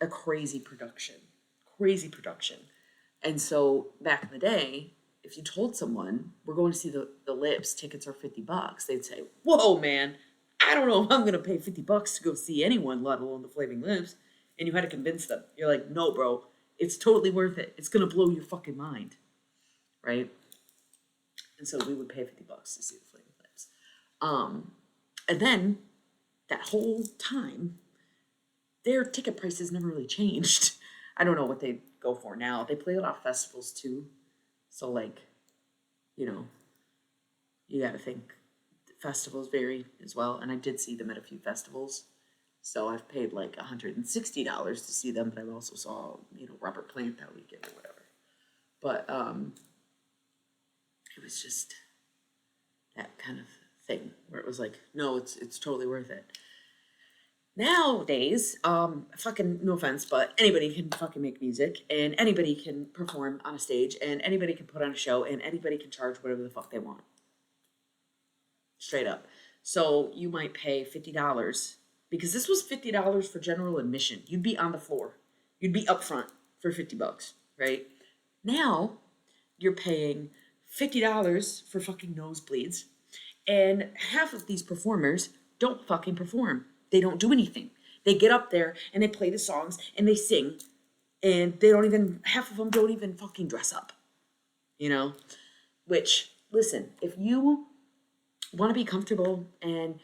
a crazy production. And so back in the day, if you told someone we're going to see the Lips, tickets are $50, they'd say, whoa, man, I don't know if I'm going to pay $50 to go see anyone, let alone the Flaming Lips. And you had to convince them. You're like, no, bro, it's totally worth it. It's going to blow your fucking mind, right? And so we would pay $50 to see the Flaming Lips. And then that whole time, their ticket prices never really changed. I don't know what they go for now. They play a lot of festivals too. So you got to think festivals vary as well. And I did see them at a few festivals. So I've paid $160 to see them, but I also saw, Robert Plant that weekend or whatever. But it was just that kind of thing where it was like, no, it's totally worth it. Nowadays, fucking no offense, but anybody can fucking make music and anybody can perform on a stage and anybody can put on a show and anybody can charge whatever the fuck they want. Straight up. So you might pay $50 because this was $50 for general admission. You'd be on the floor. You'd be up front for $50, right? Now you're paying $50 for fucking nosebleeds. And half of these performers don't fucking perform. They don't do anything. They get up there and they play the songs and they sing and they don't even, half of them don't even fucking dress up, you know? Which, listen, if you want to be comfortable and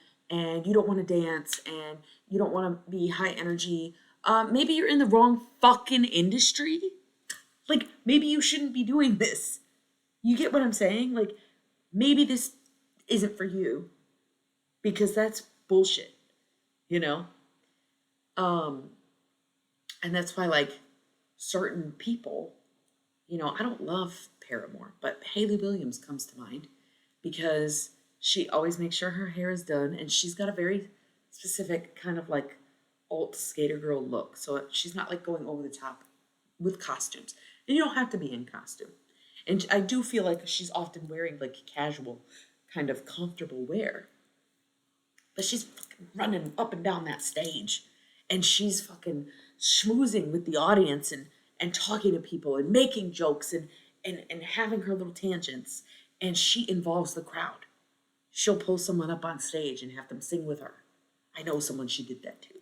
you don't want to dance and you don't want to be high energy, maybe you're in the wrong fucking industry. Like, maybe you shouldn't be doing this. You get what I'm saying? Like, maybe this isn't for you because that's bullshit, you know? And that's why, like, certain people, you know, I don't love Paramore, but Hayley Williams comes to mind because she always makes sure her hair is done and she's got a very specific kind of like alt skater girl look. So she's not like going over the top with costumes. And you don't have to be in costume. And I do feel like she's often wearing like casual, kind of comfortable wear. But she's fucking running up and down that stage. And she's fucking schmoozing with the audience and talking to people and making jokes and having her little tangents. And she involves the crowd. She'll pull someone up on stage and have them sing with her. I know someone she did that to.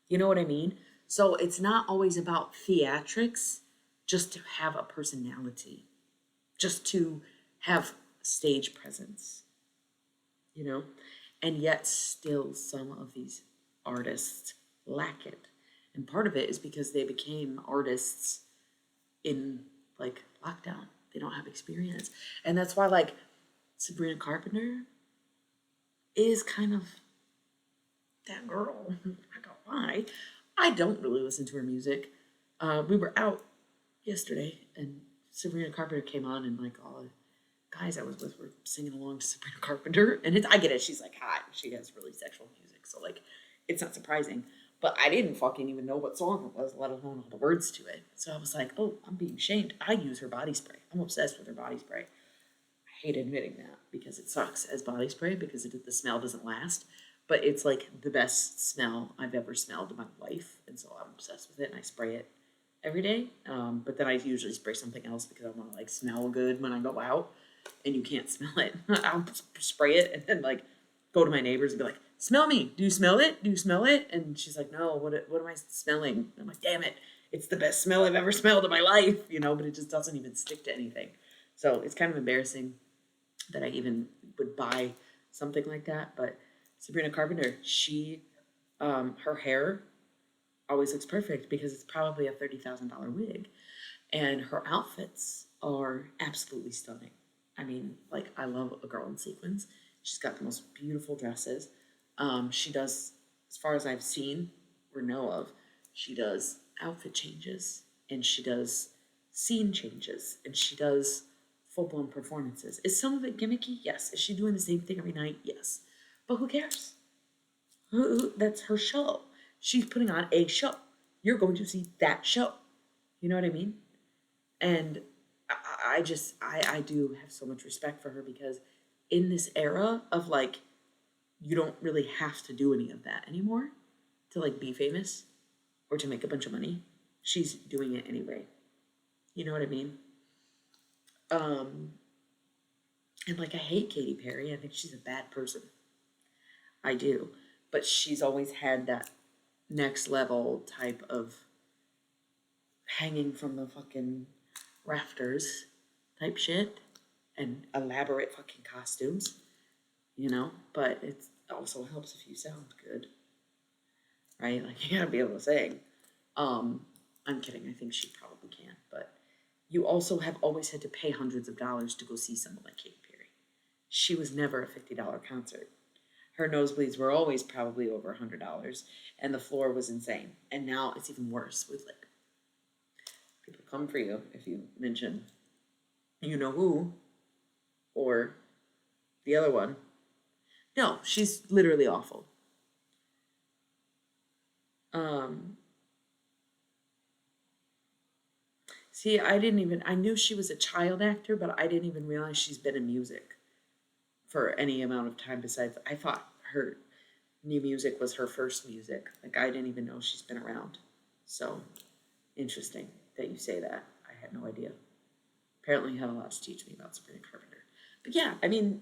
You know what I mean? So it's not always about theatrics just to have a personality, just to have stage presence, you know? And yet still some of these artists lack it. And part of it is because they became artists in like lockdown. They don't have experience. And that's why like Sabrina Carpenter is kind of that girl. I don't know why. I don't really listen to her music. We were out yesterday and Sabrina Carpenter came on and like all the guys I was with were singing along to Sabrina Carpenter. And I get it. She's like hot. She has really sexual music. So like, it's not surprising. But I didn't fucking even know what song it was, let alone all the words to it. So I was like, oh, I'm being shamed. I use her body spray. I'm obsessed with her body spray. I hate admitting that because it sucks as body spray because the smell doesn't last. But it's like the best smell I've ever smelled in my life. And so I'm obsessed with it and I spray it every day. But then I usually spray something else because I want to like smell good when I go out and you can't smell it. I'll spray it and then like go to my neighbors and be like, smell me. Do you smell it? Do you smell it? And she's like, no, what am I smelling? And I'm like, damn it. It's the best smell I've ever smelled in my life, you know, but it just doesn't even stick to anything. So it's kind of embarrassing that I even would buy something like that. But Sabrina Carpenter, her hair always looks perfect because it's probably a $30,000 wig. And her outfits are absolutely stunning. I mean, like, I love a girl in sequins. She's got the most beautiful dresses. She does, as far as I've seen or know of, she does outfit changes and she does scene changes and she does full-blown performances. Is some of it gimmicky? Yes. Is she doing the same thing every night? Yes. But who cares? That's her show. She's putting on a show. You're going to see that show. You know what I mean? And I do have so much respect for her because in this era of like, you don't really have to do any of that anymore to like be famous or to make a bunch of money. She's doing it anyway. You know what I mean? And like, I hate Katy Perry. I think she's a bad person. I do. But she's always had that next level type of hanging from the fucking rafters type shit and elaborate fucking costumes, you know? But it also helps if you sound good, right? Like, you gotta be able to sing. I'm kidding. I think she probably can. But you also have always had to pay hundreds of dollars to go see someone like Katy Perry. She was never a $50 concert. Her nosebleeds were always probably over $100, and the floor was insane. And now it's even worse with like people come for you if you mention You know who, or the other one. No, she's literally awful. Um, See, I knew she was a child actor, but I didn't even realize she's been in music for any amount of time besides. I thought her new music was her first music. Like, I didn't even know she's been around. So, interesting that you say that. I had no idea. Apparently, you had a lot to teach me about Sabrina Carpenter. But yeah, I mean,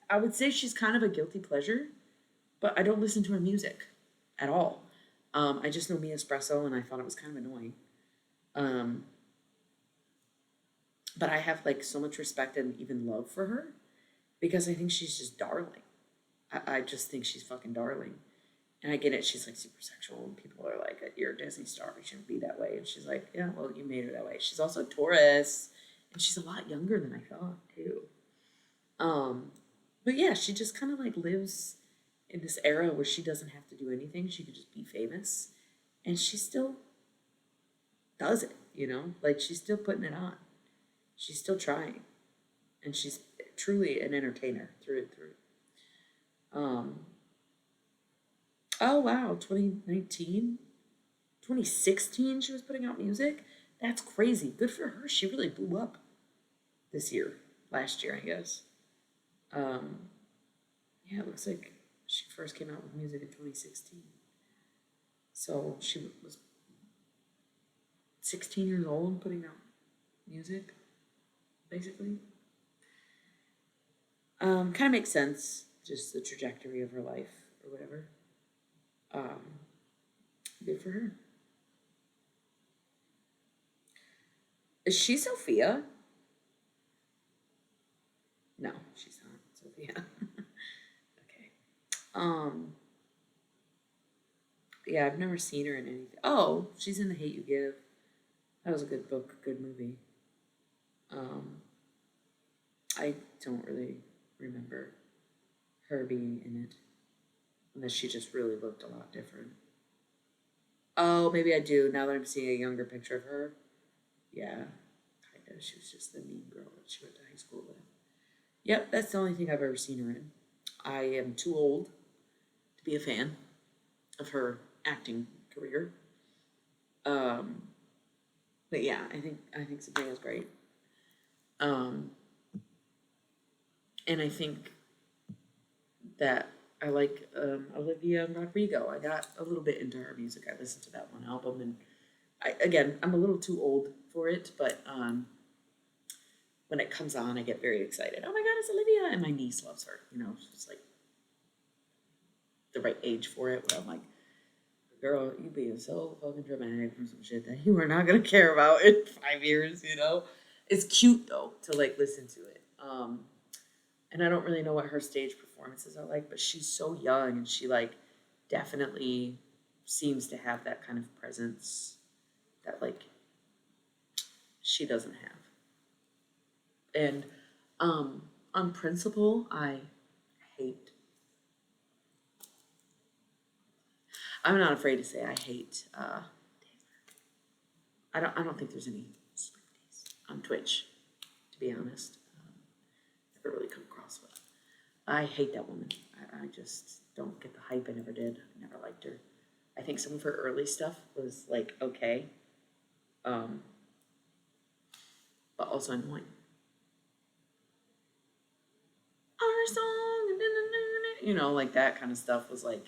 I would say she's kind of a guilty pleasure, but I don't listen to her music at all. I just know Mia Espresso, and I thought it was kind of annoying. Um, but I have like so much respect and even love for her because I think she's just darling. I just think she's fucking darling. And I get it, she's like super sexual, and people are like, you're a Disney star, you shouldn't be that way. And she's like, yeah, well, you made her that way. She's also a Taurus, and she's a lot younger than I thought, too. Um, but yeah, she just kind of like lives in this era where she doesn't have to do anything. She could just be famous. And she still does it, you know? Like, she's still putting it on. She's still trying. And she's truly an entertainer through and through. Um, oh wow, 2019, 2016, she was putting out music. That's crazy. Good for her. She really blew up this year, last year, I guess. Um, yeah, it looks like she first came out with music in 2016. So she was 16 years old putting out music, basically. Kind of makes sense, just the trajectory of her life or whatever. Um, Good for her. Is she Sophia? No, she's not Sophia. Okay. Um, yeah, I've never seen her in anything. Oh, she's in The Hate You Give. That was a good book, good movie. Um, I don't really remember her being in it, unless she just really looked a lot different. Oh, maybe I do. Now that I'm seeing a younger picture of her, yeah, kind of. She was just the mean girl that she went to high school with. Yep, that's the only thing I've ever seen her in. I am too old to be a fan of her acting career. Um, but yeah, I think Sabrina's great. Um, and I think that I like Olivia Rodrigo. I got a little bit into her music. I listened to that one album, and I'm a little too old for it, but when it comes on, I get very excited. Oh my God, it's Olivia, and my niece loves her. You know, she's like the right age for it. Where I'm like, girl, you being so fucking dramatic for some shit that you are not gonna care about in 5 years. You know, it's cute though to like listen to it. And I don't really know what her stage performances are like, but she's so young and she like definitely seems to have that kind of presence that like she doesn't have. And on principle, hate. I'm not afraid to say I hate. I don't think there's any celebrities on Twitch, to be honest. Never really come across with. I hate that woman. I just don't get the hype. I never did. I never liked her. I think some of her early stuff was like okay, um, but also annoying. Our song, you know, like that kind of stuff was like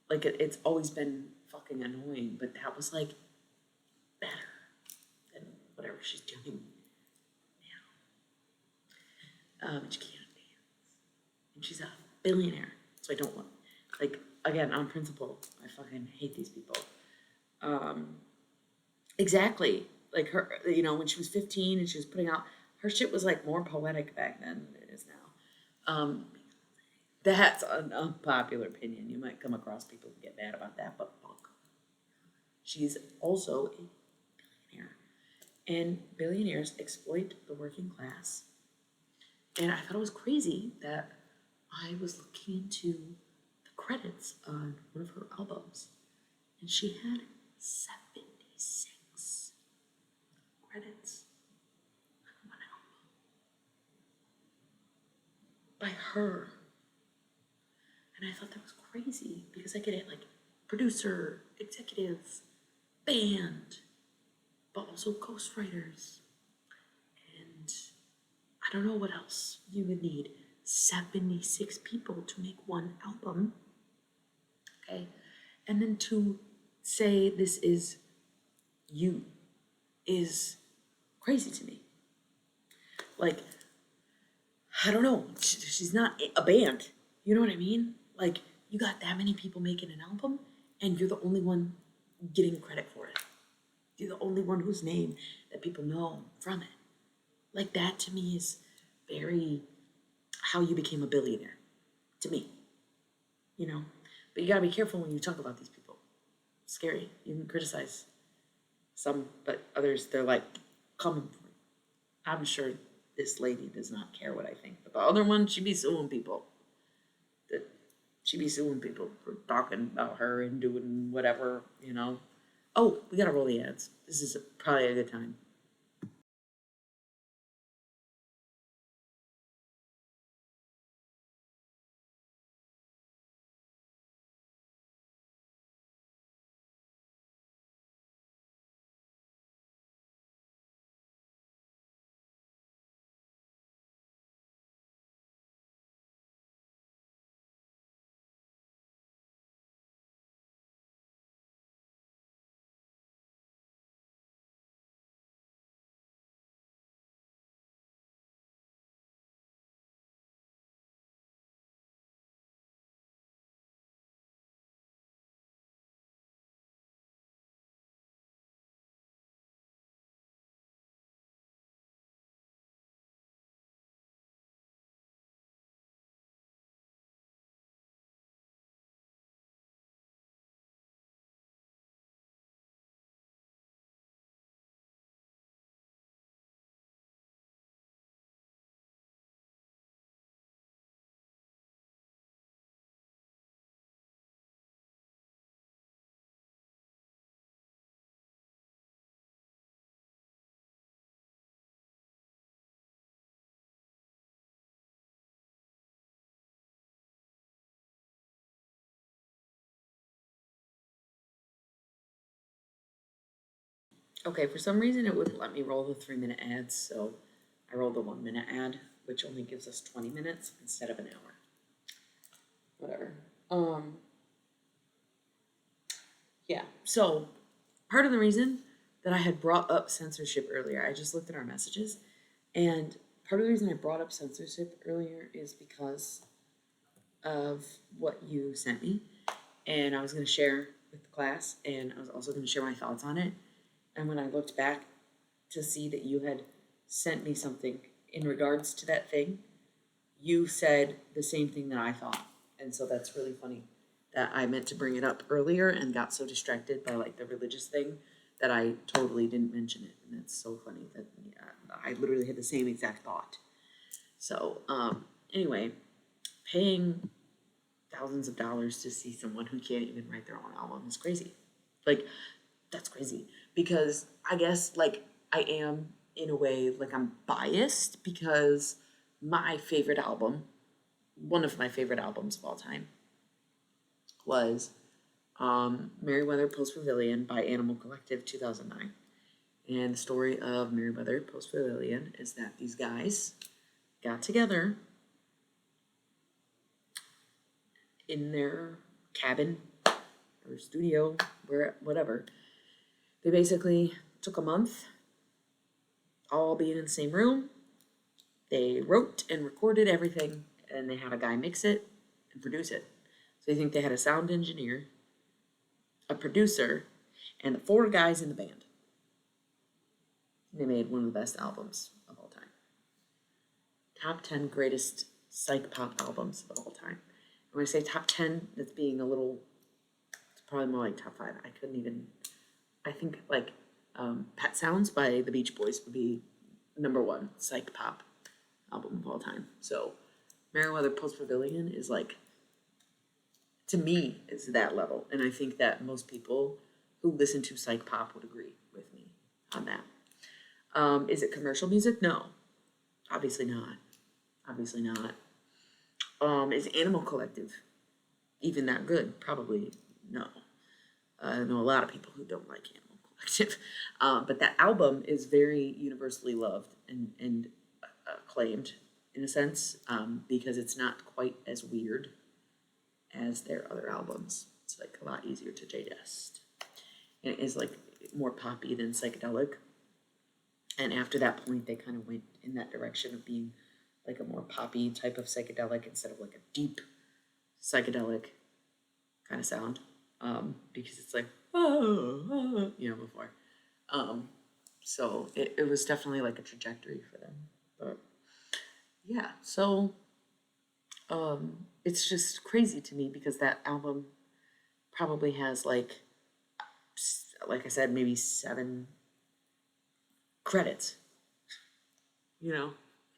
it's always been fucking annoying, but that was like better than whatever she's doing now. She can't dance, and she's a billionaire, so I don't want like again on principle. I fucking hate these people. Um, exactly. Like her, you know, when she was 15 and she was putting out her shit was like more poetic back then than it is now. That's an unpopular opinion. You might come across people who get mad about that, but fuck. She's also a billionaire. And billionaires exploit the working class. And I thought it was crazy that I was looking into the credits on one of her albums, and she had 76 credits. her. And I thought that was crazy because I get it, like producer, executive, band, but also ghostwriters. And I don't know what else you would need. 76 people to make one album. Okay. And then to say this is you is crazy to me. Like, I don't know. She's not a band. You know what I mean? Like, you got that many people making an album, and you're the only one getting credit for it. You're the only one whose name that people know from it. Like, that to me is very how you became a billionaire. To me. You know? But you gotta be careful when you talk about these people. It's scary. You can criticize some, but others, they're like coming for you. I'm sure this lady does not care what I think. But the other one, she be suing people. She be suing people for talking about her and doing whatever, you know. Oh, we gotta roll the ads. This is probably a good time. Okay, for some reason it wouldn't let me roll the 3-minute ads, so I rolled the 1-minute ad, which only gives us 20 minutes instead of an hour. Whatever. Yeah, so part of the reason that I had brought up censorship earlier, I just looked at our messages, and part of the reason I brought up censorship earlier is because of what you sent me, and I was going to share with the class, and I was also going to share my thoughts on it. And when I looked back to see that you had sent me something in regards to that thing, you said the same thing that I thought. And so that's really funny that I meant to bring it up earlier and got so distracted by like the religious thing that I totally didn't mention it. And that's so funny that I literally had the same exact thought. So, anyway, paying thousands of dollars to see someone who can't even write their own album is crazy. Like, that's crazy because I guess like I am in a way like I'm biased because my favorite album, one of my favorite albums of all time, was Merriweather Post Pavilion by Animal Collective 2009. And the story of Merriweather Post Pavilion is that these guys got together in their cabin or studio, where whatever. They basically took a month, all being in the same room. They wrote and recorded everything, and they had a guy mix it and produce it. So you think they had a sound engineer, a producer, and 4 guys in the band. They made one of the best albums of all time. Top 10 greatest psych pop albums of all time. And when I say top 10, that's being a little, it's probably more like top 5. I couldn't even, I think like Pet Sounds by the Beach Boys would be #1 psych pop album of all time. So Merriweather Post Pavilion is like, to me, it's that level. And I think that most people who listen to psych pop would agree with me on that. Is it commercial music? No, obviously not. Obviously not. Is Animal Collective even that good? Probably no. I know a lot of people who don't like Animal Collective, but that album is very universally loved and acclaimed in a sense, because it's not quite as weird as their other albums. It's like a lot easier to digest. And it is like more poppy than psychedelic. And after that point, they kind of went in that direction of being like a more poppy type of psychedelic instead of like a deep psychedelic kind of sound. Because it's like, before. So it was definitely like a trajectory for them. But yeah, so it's just crazy to me because that album probably has like I said, maybe 7 credits,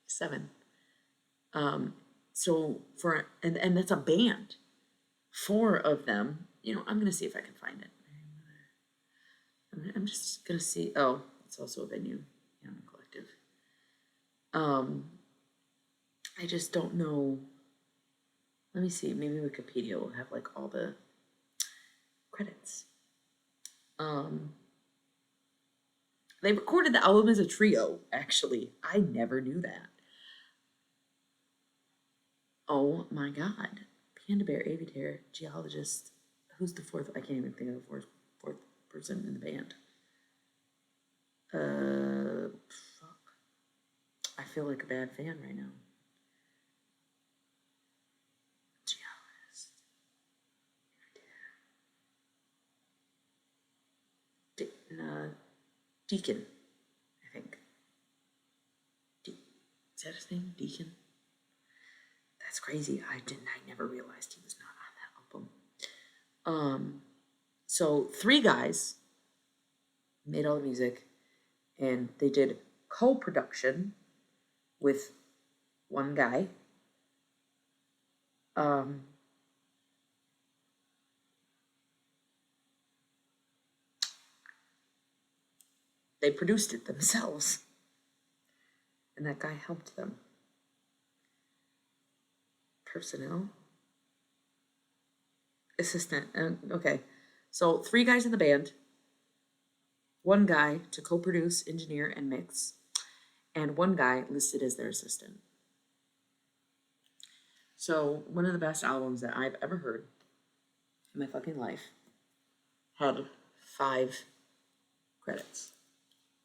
7. So and that's a band. 4 of them, I'm gonna see if I can find it. I'm just gonna see. Oh, it's also a venue, Collective. Um, I just don't know. Let me see. Maybe Wikipedia will have like all the credits. Um, they recorded the album as a trio. Actually, I never knew that. Oh my god. Panda Bear, Aviator, Geologist. Who's the fourth? I can't even think of the fourth person in the band. Fuck. I feel like a bad fan right now. Geologist. Deacon, I think. Is that his name? Deacon? That's crazy. I never realized he was not on that album. So 3 guys made all the music, and they did co-production with 1 guy. They produced it themselves, and that guy helped them. Personnel, assistant, okay. So 3 guys in the band, 1 guy to co-produce, engineer, and mix, and 1 guy listed as their assistant. So one of the best albums that I've ever heard in my fucking life had 5 credits.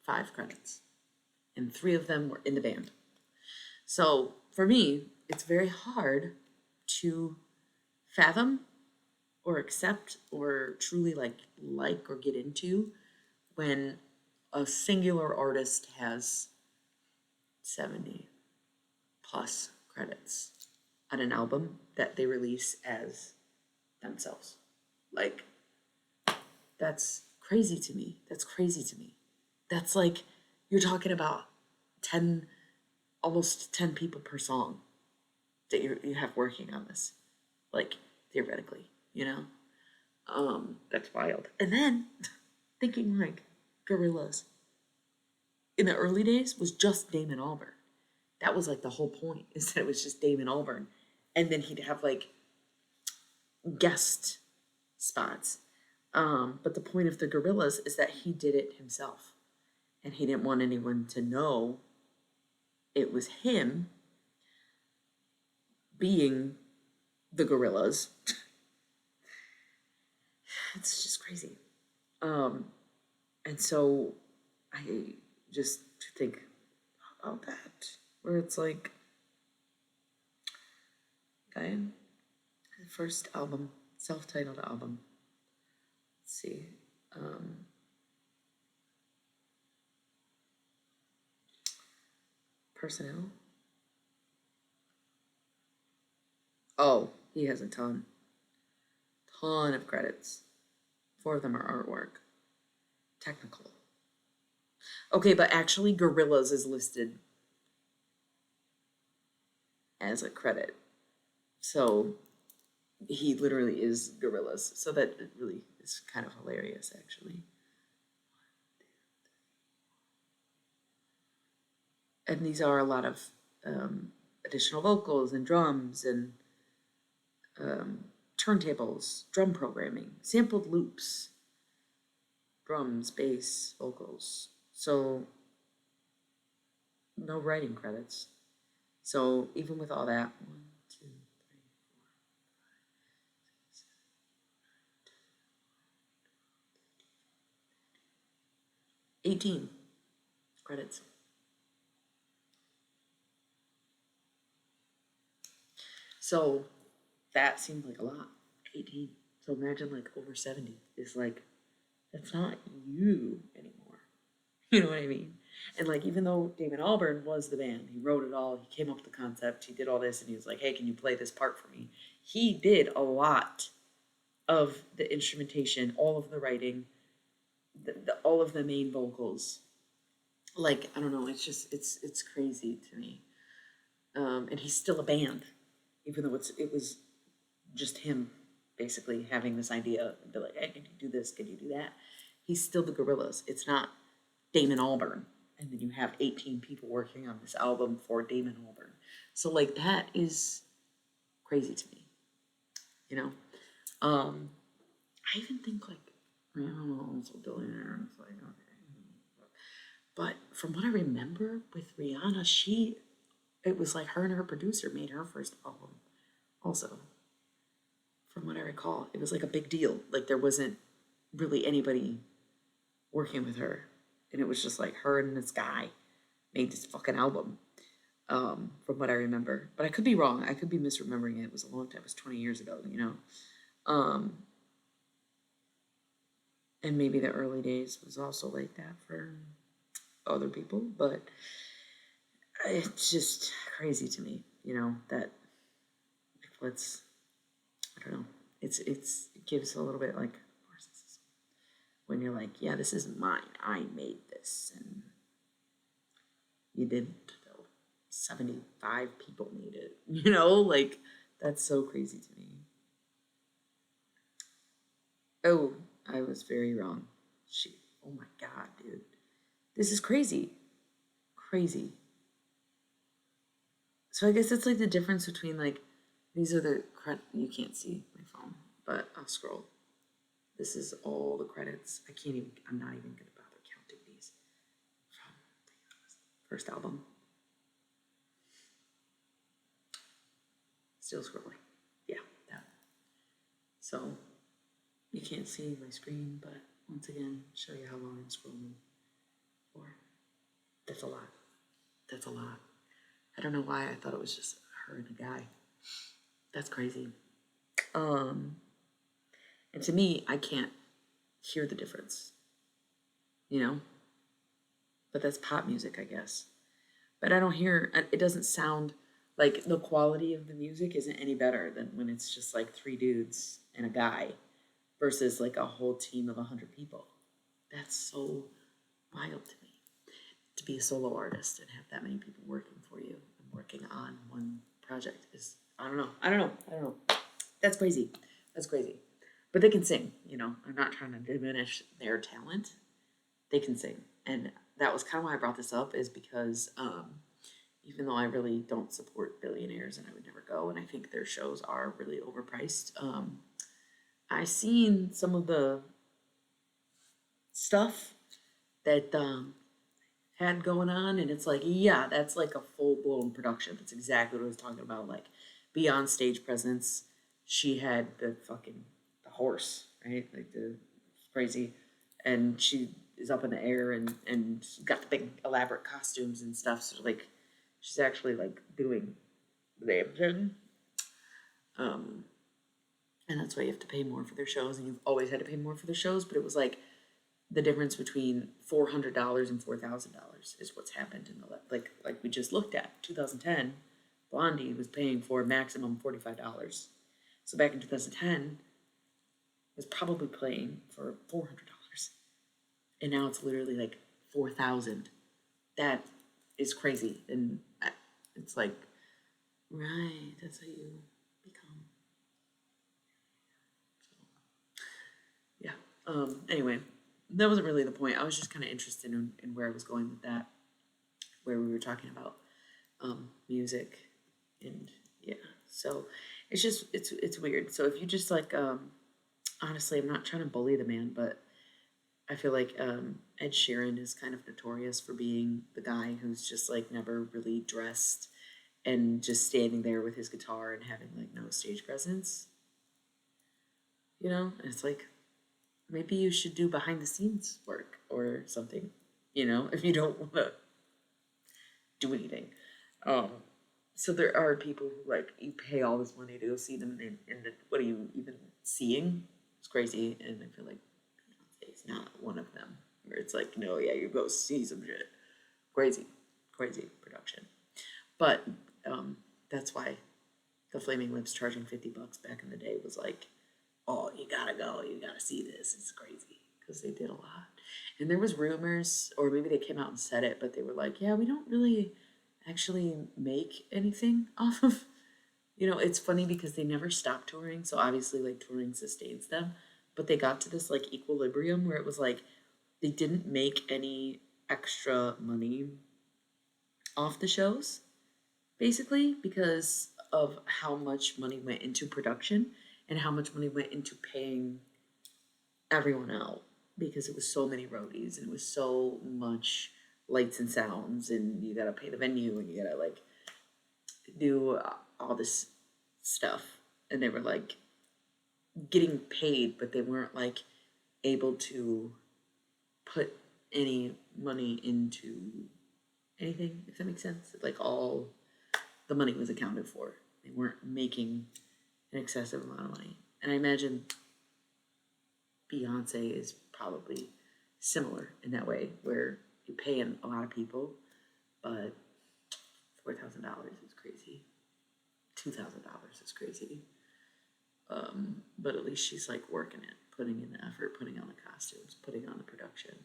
5 credits. And 3 of them were in the band. So for me, it's very hard to fathom or accept or truly like or get into when a singular artist has 70 plus credits on an album that they release as themselves. Like, that's crazy to me. That's crazy to me. That's like, you're talking about 10, almost 10 people per song that you have working on this. Like, theoretically, That's wild. And then thinking like Gorillaz in the early days was just Damon Albarn. That was like the whole point, is that it was just Damon Albarn. And then he'd have like guest spots. But the point of the Gorillaz is that he did it himself. And he didn't want anyone to know it was him being the Gorillaz. It's just crazy. And so I just think about that, where it's like, okay, the first album, self-titled album. Let's see. Personnel. Oh, he has a ton of credits. 4 of them are artwork. Technical. Okay, but actually Gorillaz is listed as a credit. So he literally is Gorillaz. So that really is kind of hilarious, actually. And these are a lot of additional vocals and drums and turntables, drum programming, sampled loops, drums, bass, vocals. So no writing credits. So even with all that, 18 credits. So that seemed like a lot. 18. So imagine like over 70 is like, that's not you anymore. You know what I mean? And like, even though Damon Albarn was the band, he wrote it all, he came up with the concept, he did all this, and he was like, hey, can you play this part for me? He did a lot of the instrumentation, all of the writing, all of the main vocals. Like, I don't know, it's crazy to me. And he's still a band, even though it was just him basically having this idea and be like, hey, can you do this? Can you do that? He's still the Gorillaz. It's not Damon Albarn. And then you have 18 people working on this album for Damon Albarn. So like that is crazy to me, you know? I even think like Rihanna was a billionaire. It's like, okay. But from what I remember with Rihanna, it was like her and her producer made her first album also. From what I recall, it was like a big deal. Like there wasn't really anybody working with her. And it was just like her and this guy made this fucking album. From what I remember. But I could be wrong. I could be misremembering it. It was a long time. It was 20 years ago, you know. And maybe the early days was also like that for other people, but it's just crazy to me, you know, that let's, I don't know, it gives a little bit like when you're like, yeah, this is mine, I made this, and you didn't. 75 people made it, you know, like that's so crazy to me. Oh, I was very wrong. Oh my god, dude, this is crazy, crazy. So I guess it's like the difference between like these are you can't see my phone, but I'll scroll. This is all the credits. I'm not even gonna bother counting these from the first album. Still scrolling. Yeah, that. So you can't see my screen, but once again, show you how long I'm scrolling for. That's a lot. That's a lot. I don't know why I thought it was just her and a guy. That's crazy. And to me, I can't hear the difference, you know? But that's pop music, I guess. But I don't hear, it doesn't sound like the quality of the music isn't any better than when it's just like three dudes and a guy versus like a whole team of 100 people. That's so wild to me. To be a solo artist and have that many people working for you and working on one project is, I don't know. That's crazy. That's crazy. But they can sing, you know. I'm not trying to diminish their talent. They can sing. And that was kind of why I brought this up, is because even though I really don't support billionaires and I would never go, and I think their shows are really overpriced, I seen some of the stuff that had going on, and it's like, yeah, that's like a full blown production. That's exactly what I was talking about. Like beyond stage presence, she had the horse, right? Like the crazy, and she is up in the air and got the big elaborate costumes and stuff. So like, she's actually like doing the damn thing. And that's why you have to pay more for their shows, and you've always had to pay more for their shows. But it was like the difference between $400 and $4,000 is what's happened in the like we just looked at. 2010, Blondie was paying for maximum $45. So back in 2010, was probably playing for $400, and now it's literally like 4,000. That is crazy, and it's like, right, that's how you become. Yeah. Anyway, that wasn't really the point. I was just kind of interested in where I was going with that, where we were talking about music, and yeah. So it's weird. So if you just like honestly, I'm not trying to bully the man, but I feel like Ed Sheeran is kind of notorious for being the guy who's just like never really dressed and just standing there with his guitar and having like no stage presence, you know? And it's like maybe you should do behind the scenes work or something, you know, if you don't want to do anything. Um, so there are people who like you pay all this money to go see them, and what are you even seeing? It's crazy, and I feel like Beyonce's not one of them. Where it's like, no, yeah, you go see some shit, crazy, crazy production. But um, that's why the Flaming Lips charging $50 back in the day was like, oh, you gotta go, you gotta see this. It's crazy because they did a lot. And there was rumors, or maybe they came out and said it, but they were like, yeah, we don't really actually make anything off of. You know, it's funny because they never stopped touring, so obviously like touring sustains them. But they got to this like equilibrium where it was like they didn't make any extra money off the shows basically because of how much money went into production and how much money went into paying everyone out because it was so many roadies and it was so much lights and sounds and you gotta pay the venue and you gotta like do all this stuff and they were like getting paid but they weren't like able to put any money into anything if that makes sense like all the money was accounted for. They weren't making an excessive amount of money. And I imagine Beyonce is probably similar in that way, where you pay in a lot of people, but $4,000 is crazy. $2,000 is crazy. But at least she's like working it, putting in the effort, putting on the costumes, putting on the production.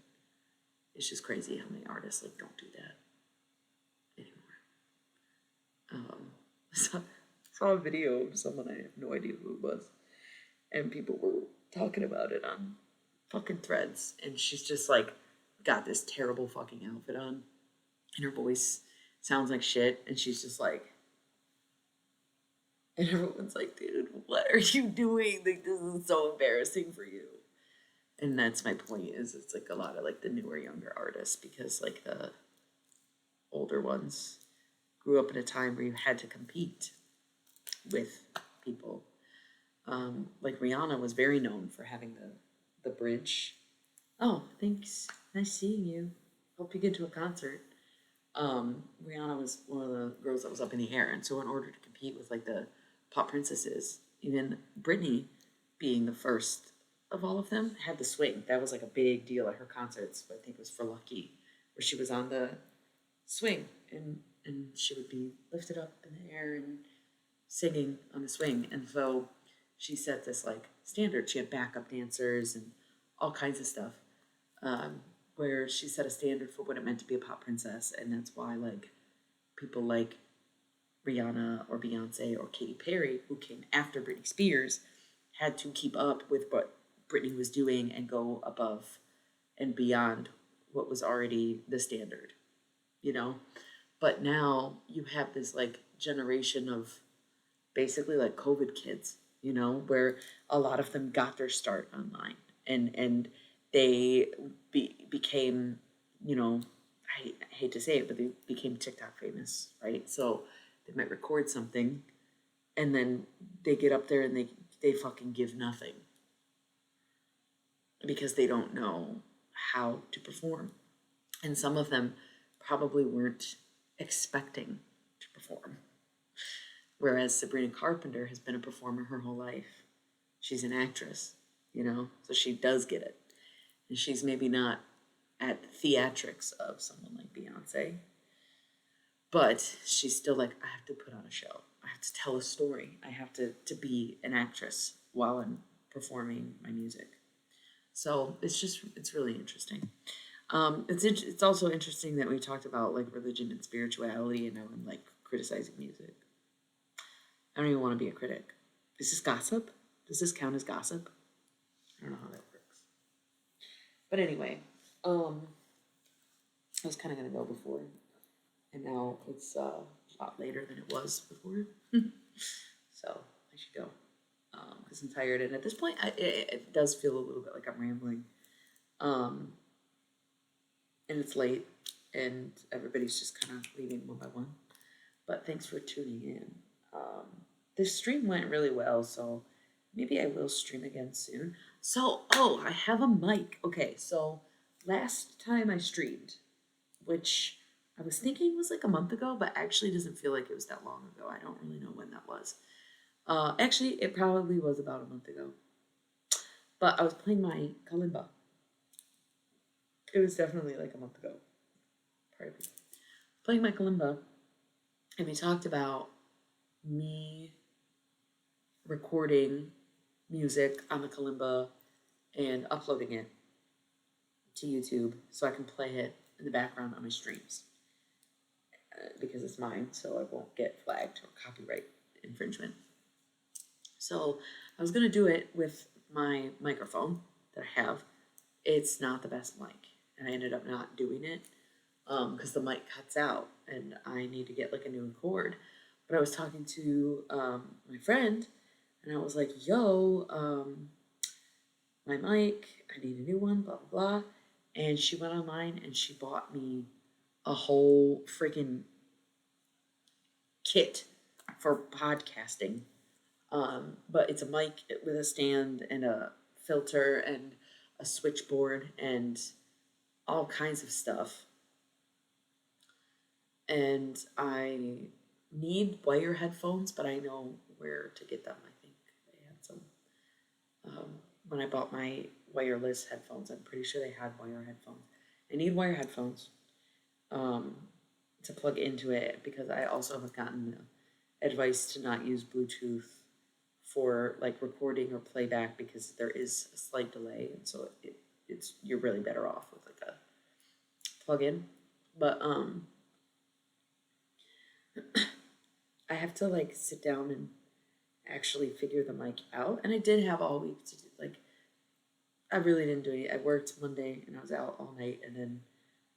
It's just crazy how many artists like don't do that anymore. Saw a video of someone, I have no idea who it was, and people were talking about it on fucking threads, and she's just like got this terrible fucking outfit on, and her voice sounds like shit, and she's just like, and everyone's like, dude, what are you doing? Like, this is so embarrassing for you. And that's my point is it's like a lot of like the newer, younger artists because like the older ones grew up in a time where you had to compete with people. Like Rihanna was very known for having the bridge. Oh, thanks. Nice seeing you. Hope you get to a concert. Rihanna was one of the girls that was up in the air, and so in order to compete with like the pop princesses, even Britney being the first of all of them had the swing. That was like a big deal at her concerts. I think it was for Lucky, where she was on the swing and she would be lifted up in the air and singing on the swing. And so she set this like standard. She had backup dancers and all kinds of stuff. Where she set a standard for what it meant to be a pop princess, and that's why like people like Rihanna or Beyonce or Katy Perry, who came after Britney Spears, had to keep up with what Britney was doing and go above and beyond what was already the standard, you know? But now you have this like generation of basically like COVID kids, you know, where a lot of them got their start online and they became, you know, I hate to say it, but they became TikTok famous, right? So they might record something and then they get up there and they fucking give nothing because they don't know how to perform. And some of them probably weren't expecting to perform. Whereas Sabrina Carpenter has been a performer her whole life. She's an actress, you know, so she does get it. And she's maybe not at the theatrics of someone like Beyonce, but she's still like, I have to put on a show. I have to tell a story. I have to be an actress while I'm performing my music. So it's really interesting. It's also interesting that we talked about like religion and spirituality, and now I'm like criticizing music. I don't even want to be a critic. Is this gossip? Does this count as gossip? I don't know how that works. But anyway, I was kind of gonna go before, and now it's a lot later than it was before. So I should go because I'm tired. And at this point, it does feel a little bit like I'm rambling. Um, and it's late, and everybody's just kind of leaving one by one. But thanks for tuning in. Um, this stream went really well, so maybe I will stream again soon. So, oh, I have a mic. Okay, so last time I streamed, which I was thinking was like a month ago, but actually doesn't feel like it was that long ago. I don't really know when that was. Actually, it probably was about a month ago. But I was playing my kalimba. It was definitely like a month ago. Pardon me. Playing my kalimba, and we talked about me recording music on the kalimba and uploading it to YouTube so I can play it in the background on my streams because it's mine, so I won't get flagged or copyright infringement. So I was gonna do it with my microphone that I have. It's not the best mic, and I ended up not doing it because the mic cuts out, and I need to get like a new cord. But I was talking to my friend, and I was like, "Yo, my mic, I need a new one, blah blah blah." And she went online and she bought me a whole freaking kit for podcasting. But it's a mic with a stand and a filter and a switchboard and all kinds of stuff. And I need wire headphones, but I know where to get them. I think they had some. When I bought my wireless headphones, I'm pretty sure they had wire headphones. I need wire headphones to plug into it because I also have gotten advice to not use Bluetooth for like recording or playback because there is a slight delay, and so it's you're really better off with like a plug-in. But I have to like sit down and actually figure the mic out, and I did have all week to do like I really didn't do any. I worked Monday and I was out all night, and then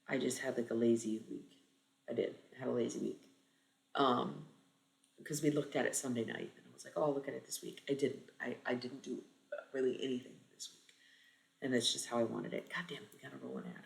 I just had like a lazy week. I had a lazy week. Because we looked at it Sunday night, and I was like, "Oh, I'll look at it this week." I didn't. I didn't do really anything this week, and that's just how I wanted it. God damn it, we gotta roll an ad.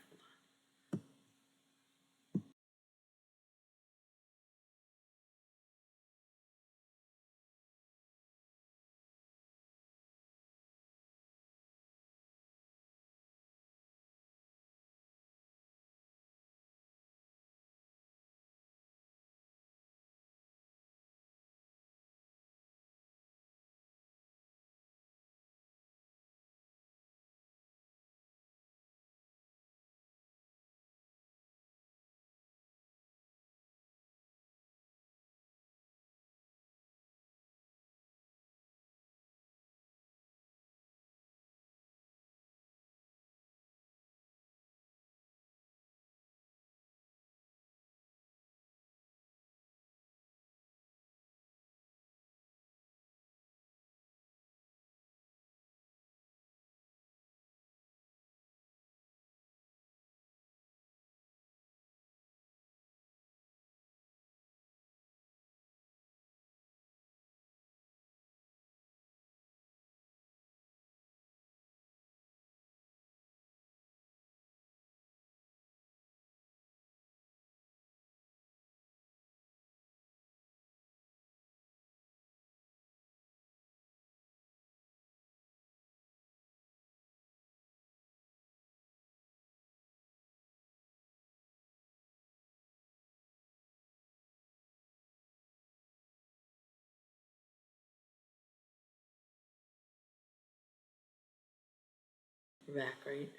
We're back, right?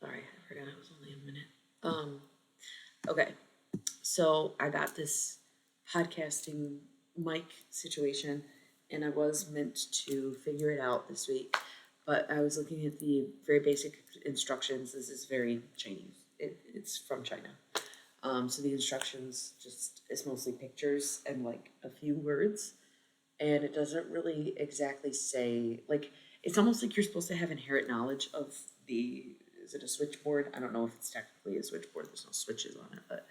Sorry, I forgot it was only a minute. Okay, so I got this podcasting mic situation, and I was meant to figure it out this week, but I was looking at the very basic instructions. This is very Chinese. It's from China. So the instructions just it's mostly pictures and like a few words, and it doesn't really exactly say like it's almost like you're supposed to have inherent knowledge of the is it a switchboard? I don't know if it's technically a switchboard. There's no switches on it, but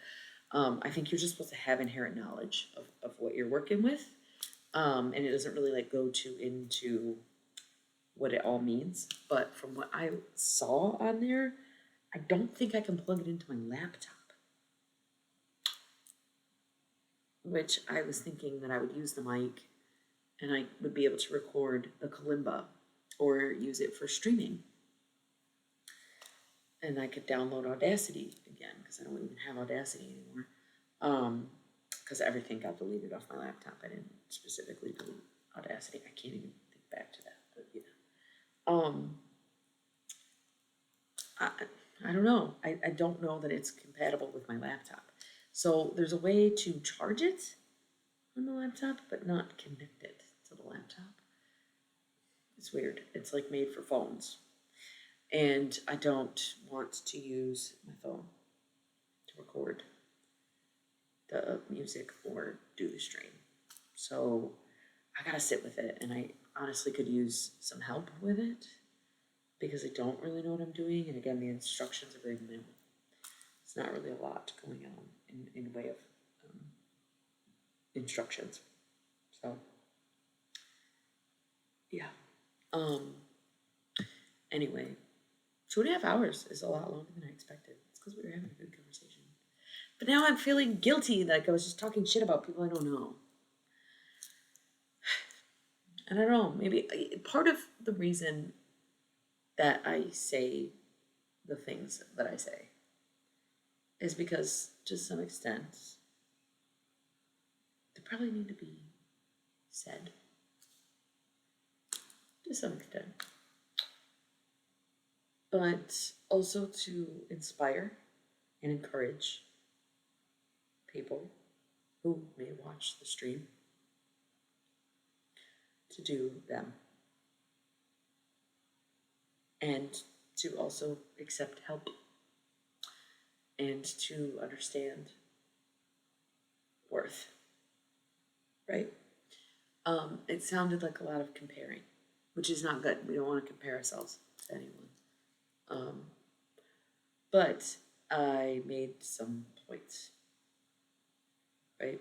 I think you're just supposed to have inherent knowledge of what you're working with. And it doesn't really like go too into what it all means. But from what I saw on there, I don't think I can plug it into my laptop. Which I was thinking that I would use the mic and I would be able to record the kalimba or use it for streaming. And I could download Audacity again because I don't even have Audacity anymore. Because everything got deleted off my laptop. I didn't specifically delete Audacity. I can't even think back to that. But yeah. I, I don't know. I don't know that it's compatible with my laptop. So there's a way to charge it on the laptop, but not connect it to the laptop. It's weird. It's like made for phones. And I don't want to use my phone to record the music or do the stream. So I gotta sit with it, and I honestly could use some help with it because I don't really know what I'm doing. And again, the instructions are very minimal. It's not really a lot going on in way of instructions. So yeah. Anyway, 2.5 hours is a lot longer than I expected. It's because we were having a good conversation. But now I'm feeling guilty, like I was just talking shit about people I don't know. And I don't know, maybe part of the reason that I say the things that I say is because, to some extent, they probably need to be said. To some extent. But also to inspire and encourage people who may watch the stream to do them. And to also accept help and to understand worth, right? It sounded like a lot of comparing, which is not good. We don't want to compare ourselves to anyone. But I made some points, right?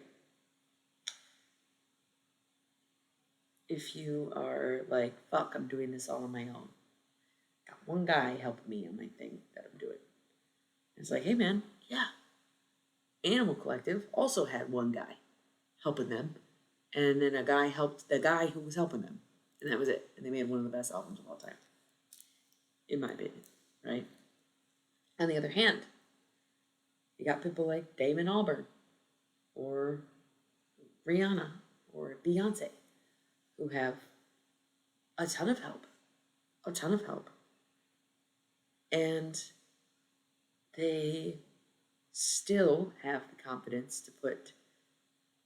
If you are like, fuck, I'm doing this all on my own. Got one guy helping me on my thing that I'm doing. It's like, hey man, yeah. Animal Collective also had one guy helping them. And then a guy helped the guy who was helping them. And that was it. And they made one of the best albums of all time. In my opinion, right? On the other hand, you got people like Damon Albarn or Rihanna or Beyonce who have a ton of help. A ton of help. And they still have the confidence to put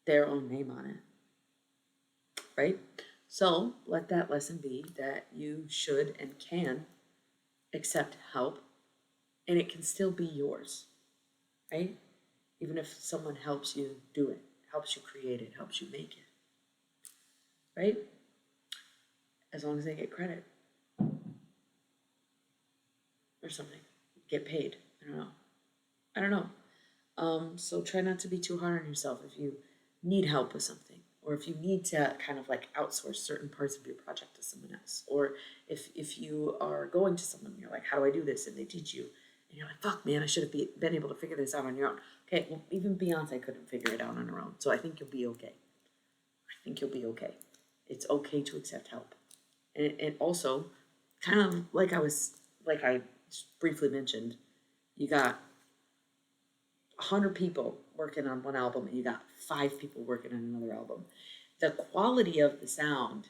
their own name on it. Right? So let that lesson be that you should and can accept help, and it can still be yours, right? Even if someone helps you do it, helps you create it, helps you make it, right? As long as they get credit or something, get paid. I don't know. So try not to be too hard on yourself if you need help with something, or if you need to kind of like outsource certain parts of your project to someone else, or if you are going to someone and you're like, how do I do this? And they teach you, and you're like, fuck man, I should have been able to figure this out on your own. Okay, well, even Beyonce couldn't figure it out on her own, so I think you'll be okay. It's okay to accept help. And also, kind of like I briefly mentioned, you got 100 people working on one album and you got 5 people working on another album. The quality of the sound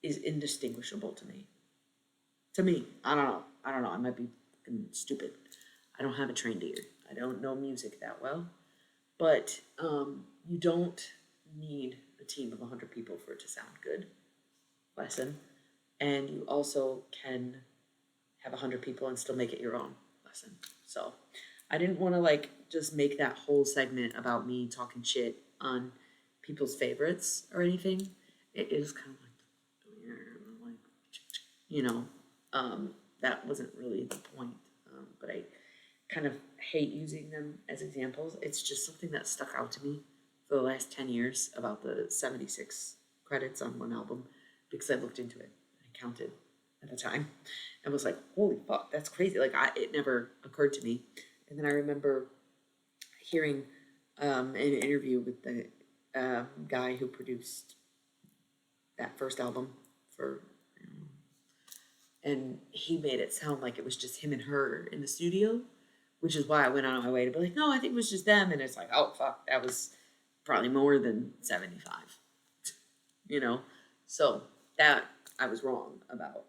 is indistinguishable to me. I don't know. I might be stupid. I don't have a trained ear. I don't know music that well. But you don't need a team of 100 people for it to sound good. Lesson. And you also can have 100 people and still make it your own. Lesson. So I didn't want to like just make that whole segment about me talking shit on people's favorites or anything. It is kind of like, you know, that wasn't really the point. But I kind of hate using them as examples. It's just something that stuck out to me for the last 10 years about the 76 credits on one album because I looked into it. I counted at the time and was like, holy fuck, that's crazy. Like, it never occurred to me. And then I remember hearing an interview with the guy who produced that first album for, and he made it sound like it was just him and her in the studio, which is why I went on my way to be like, no, I think it was just them. And it's like, oh, fuck, that was probably more than 75, you know? So that I was wrong about.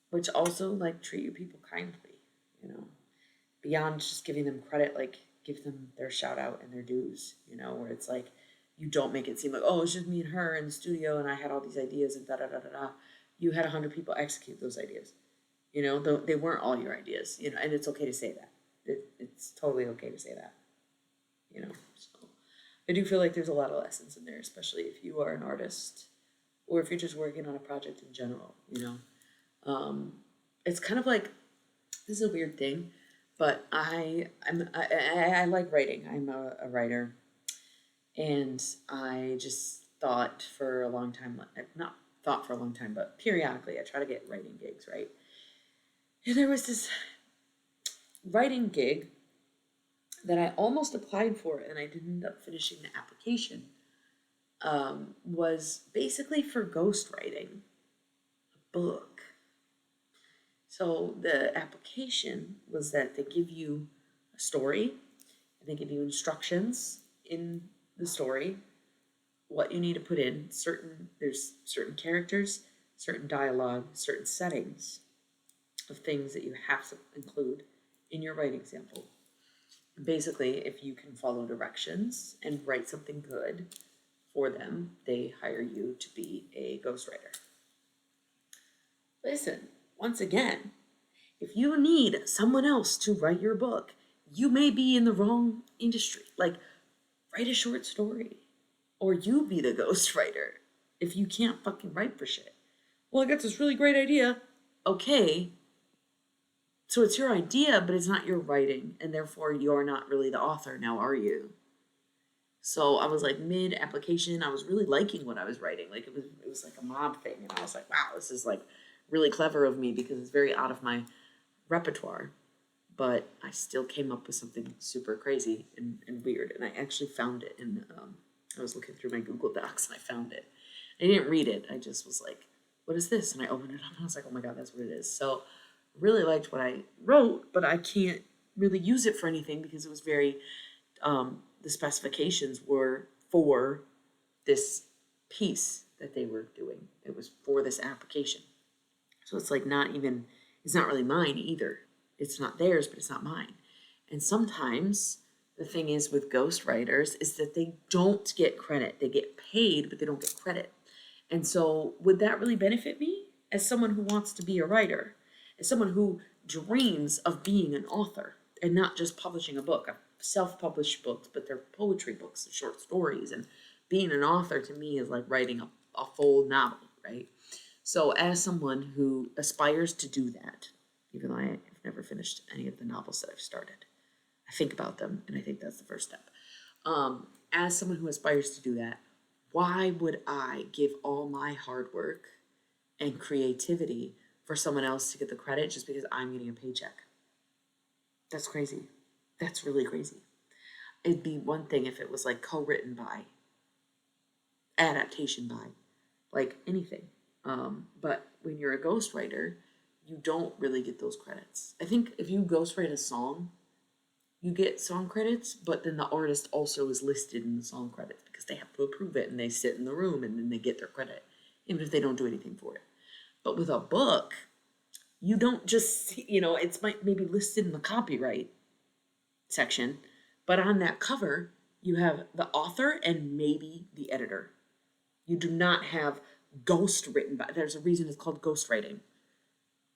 Which also, like, treat your people kindly, you know? Beyond just giving them credit, like, give them their shout out and their dues, you know, where it's like, you don't make it seem like, oh, it's just me and her in the studio and I had all these ideas and da da da da da. You had 100 people execute those ideas. You know, they weren't all your ideas, you know, and it's okay to say that. It's totally okay to say that, you know. So I do feel like there's a lot of lessons in there, especially if you are an artist or if you're just working on a project in general, you know. It's kind of like, this is a weird thing, but I like writing. I'm a writer, and I just thought for a long time, not thought for a long time, but periodically I try to get writing gigs, right? And there was this writing gig that I almost applied for, and I didn't end up finishing the application. Was basically for ghostwriting a book. So the application was that they give you a story, and they give you instructions in the story, what you need to put in. There's certain characters, certain dialogue, certain settings of things that you have to include in your writing sample. Basically, if you can follow directions and write something good for them, they hire you to be a ghostwriter. Listen, once again, if you need someone else to write your book, you may be in the wrong industry. Like, write a short story, or you be the ghostwriter if you can't fucking write for shit. Well, I got this really great idea. Okay, so it's your idea, but it's not your writing, and therefore you're not really the author now, are you? So I was like mid-application, I was really liking what I was writing. Like, it was like a mob thing, and I was like, wow, this is like really clever of me because it's very out of my repertoire. But I still came up with something super crazy and weird, and I actually found it in I was looking through my Google Docs and I found it. I didn't read it. I just was like, what is this? And I opened it up and I was like, oh my God, that's what it is. So really liked what I wrote, but I can't really use it for anything because it was very, the specifications were for this piece that they were doing. It was for this application. So it's like it's not really mine either. It's not theirs, but it's not mine. And sometimes the thing is with ghostwriters is that they don't get credit. They get paid, but they don't get credit. And so would that really benefit me as someone who wants to be a writer, as someone who dreams of being an author and not just publishing a book? I've self-published books, but they're poetry books and short stories. And being an author to me is like writing a full novel, right? So as someone who aspires to do that, even though I've never finished any of the novels that I've started, I think about them and I think that's the first step. As someone who aspires to do that, why would I give all my hard work and creativity for someone else to get the credit just because I'm getting a paycheck? That's crazy. That's really crazy. It'd be one thing if it was like co-written by, adaptation by, like anything. But when you're a ghostwriter, you don't really get those credits. I think if you ghostwrite a song, you get song credits, but then the artist also is listed in the song credits because they have to approve it and they sit in the room and then they get their credit, even if they don't do anything for it. But with a book, you don't just, it's maybe listed in the copyright section, but on that cover, you have the author and maybe the editor. You do not have ghost written by, there's a reason it's called ghostwriting.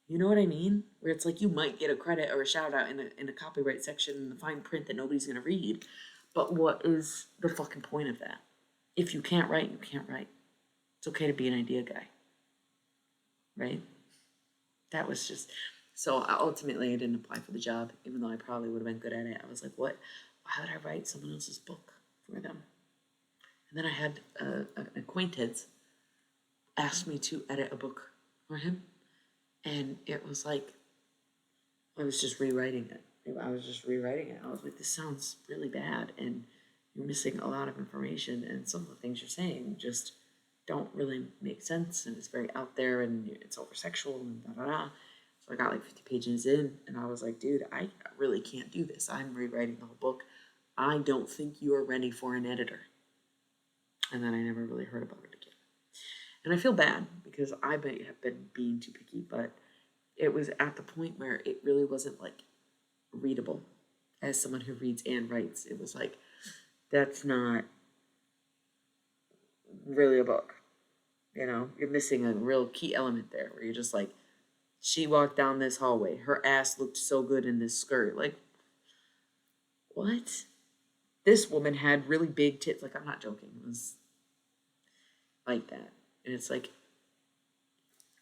You know what I mean? Where it's like you might get a credit or a shout out in a copyright section in the fine print that nobody's gonna read. But what is the fucking point of that? If you can't write, you can't write. It's okay to be an idea guy. Right? That was just, so ultimately I didn't apply for the job, even though I probably would have been good at it. I was like, what? why would I write someone else's book for them? And then I had an acquaintance ask me to edit a book for him. And it was like, I was just rewriting it. I was just rewriting it. I was like, this sounds really bad. And you're missing a lot of information. And some of the things you're saying just don't really make sense. And it's very out there and it's over sexual and da da da. So I got like 50 pages in and I was like, dude, I really can't do this. I'm rewriting the whole book. I don't think you are ready for an editor. And then I never really heard about it again. And I feel bad because I might have been being too picky, but it was at the point where it really wasn't like readable as someone who reads and writes. It was like, that's not really a book. You know, you're missing a real key element there where you're just like, she walked down this hallway. Her ass looked so good in this skirt. Like, what? This woman had really big tits. Like, I'm not joking. It was like that. And it's like,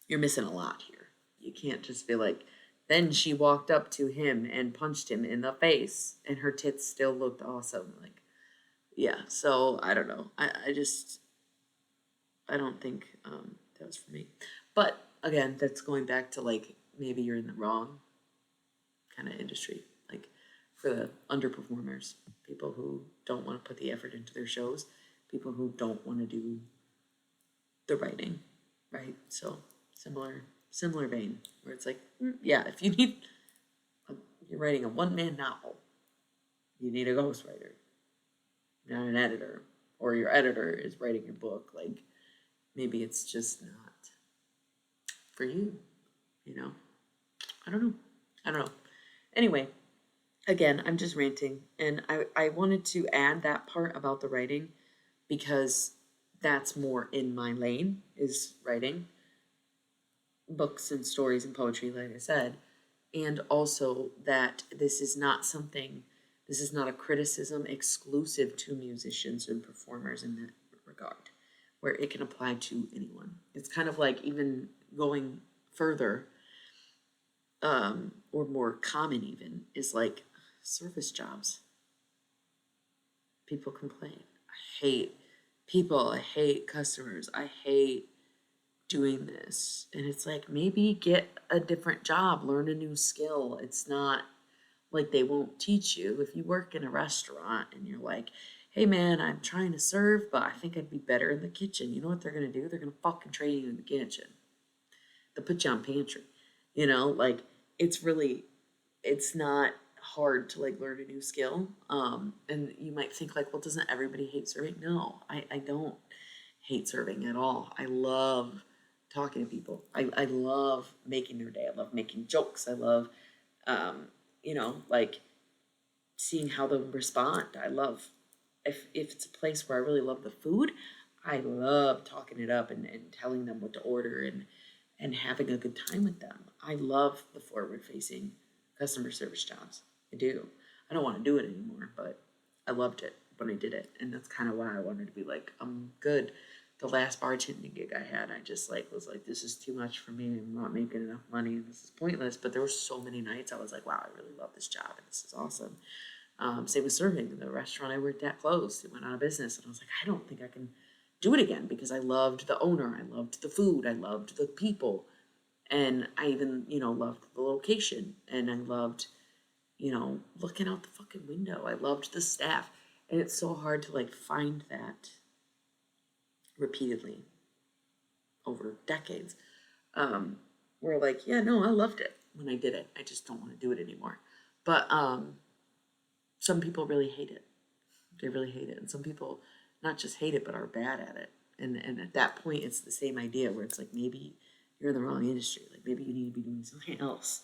you're missing a lot here. You can't just be like, then she walked up to him and punched him in the face and her tits still looked awesome. Like, yeah, so I don't know. I don't think that was for me. But again, that's going back to like, maybe you're in the wrong kind of industry. Like, for the underperformers, people who don't want to put the effort into their shows, people who don't want to do the writing, right? So similar vein where it's like, yeah, if you need, you're writing a one-man novel, you need a ghostwriter, not an editor, or your editor is writing your book. Like, maybe it's just not for you, you know? I don't know. Anyway, again, I'm just ranting, and I wanted to add that part about the writing because that's more in my lane, is writing books and stories and poetry, like I said, and also that this is not a criticism exclusive to musicians and performers in that regard, where it can apply to anyone. It's kind of like even going further, or more common even, is like service jobs. People complain. I hate people. I hate customers. I hate doing this. And it's like, maybe get a different job, learn a new skill. It's not like they won't teach you. If you work in a restaurant and you're like, hey man, I'm trying to serve, but I think I'd be better in the kitchen. You know what they're going to do? They're going to fucking train you in the kitchen. They'll put you on pantry. You know, like, it's not hard to like learn a new skill. And you might think like, well, doesn't everybody hate serving? No, I don't hate serving at all. I love talking to people. I love making their day. I love making jokes. I love, like seeing how they'll respond. I love, if it's a place where I really love the food, I love talking it up and telling them what to order and having a good time with them. I love the forward facing customer service jobs. I do. I don't want to do it anymore, but I loved it when I did it. And that's kind of why I wanted to be like, I'm good. The last bartending gig I had, I just like was like, this is too much for me. I'm not making enough money and this is pointless. But there were so many nights I was like, wow, I really love this job and this is awesome. Same with serving. The restaurant I worked at closed. It went out of business. And I was like, I don't think I can do it again because I loved the owner. I loved the food. I loved the people. And I even, loved the location. And I loved, looking out the fucking window. I loved the staff. And it's so hard to like find that repeatedly over decades. Where like, yeah, no, I loved it when I did it. I just don't want to do it anymore. But some people really hate it. They really hate it. And some people not just hate it, but are bad at it. And at that point, it's the same idea where it's like, maybe you're in the wrong industry. Like, maybe you need to be doing something else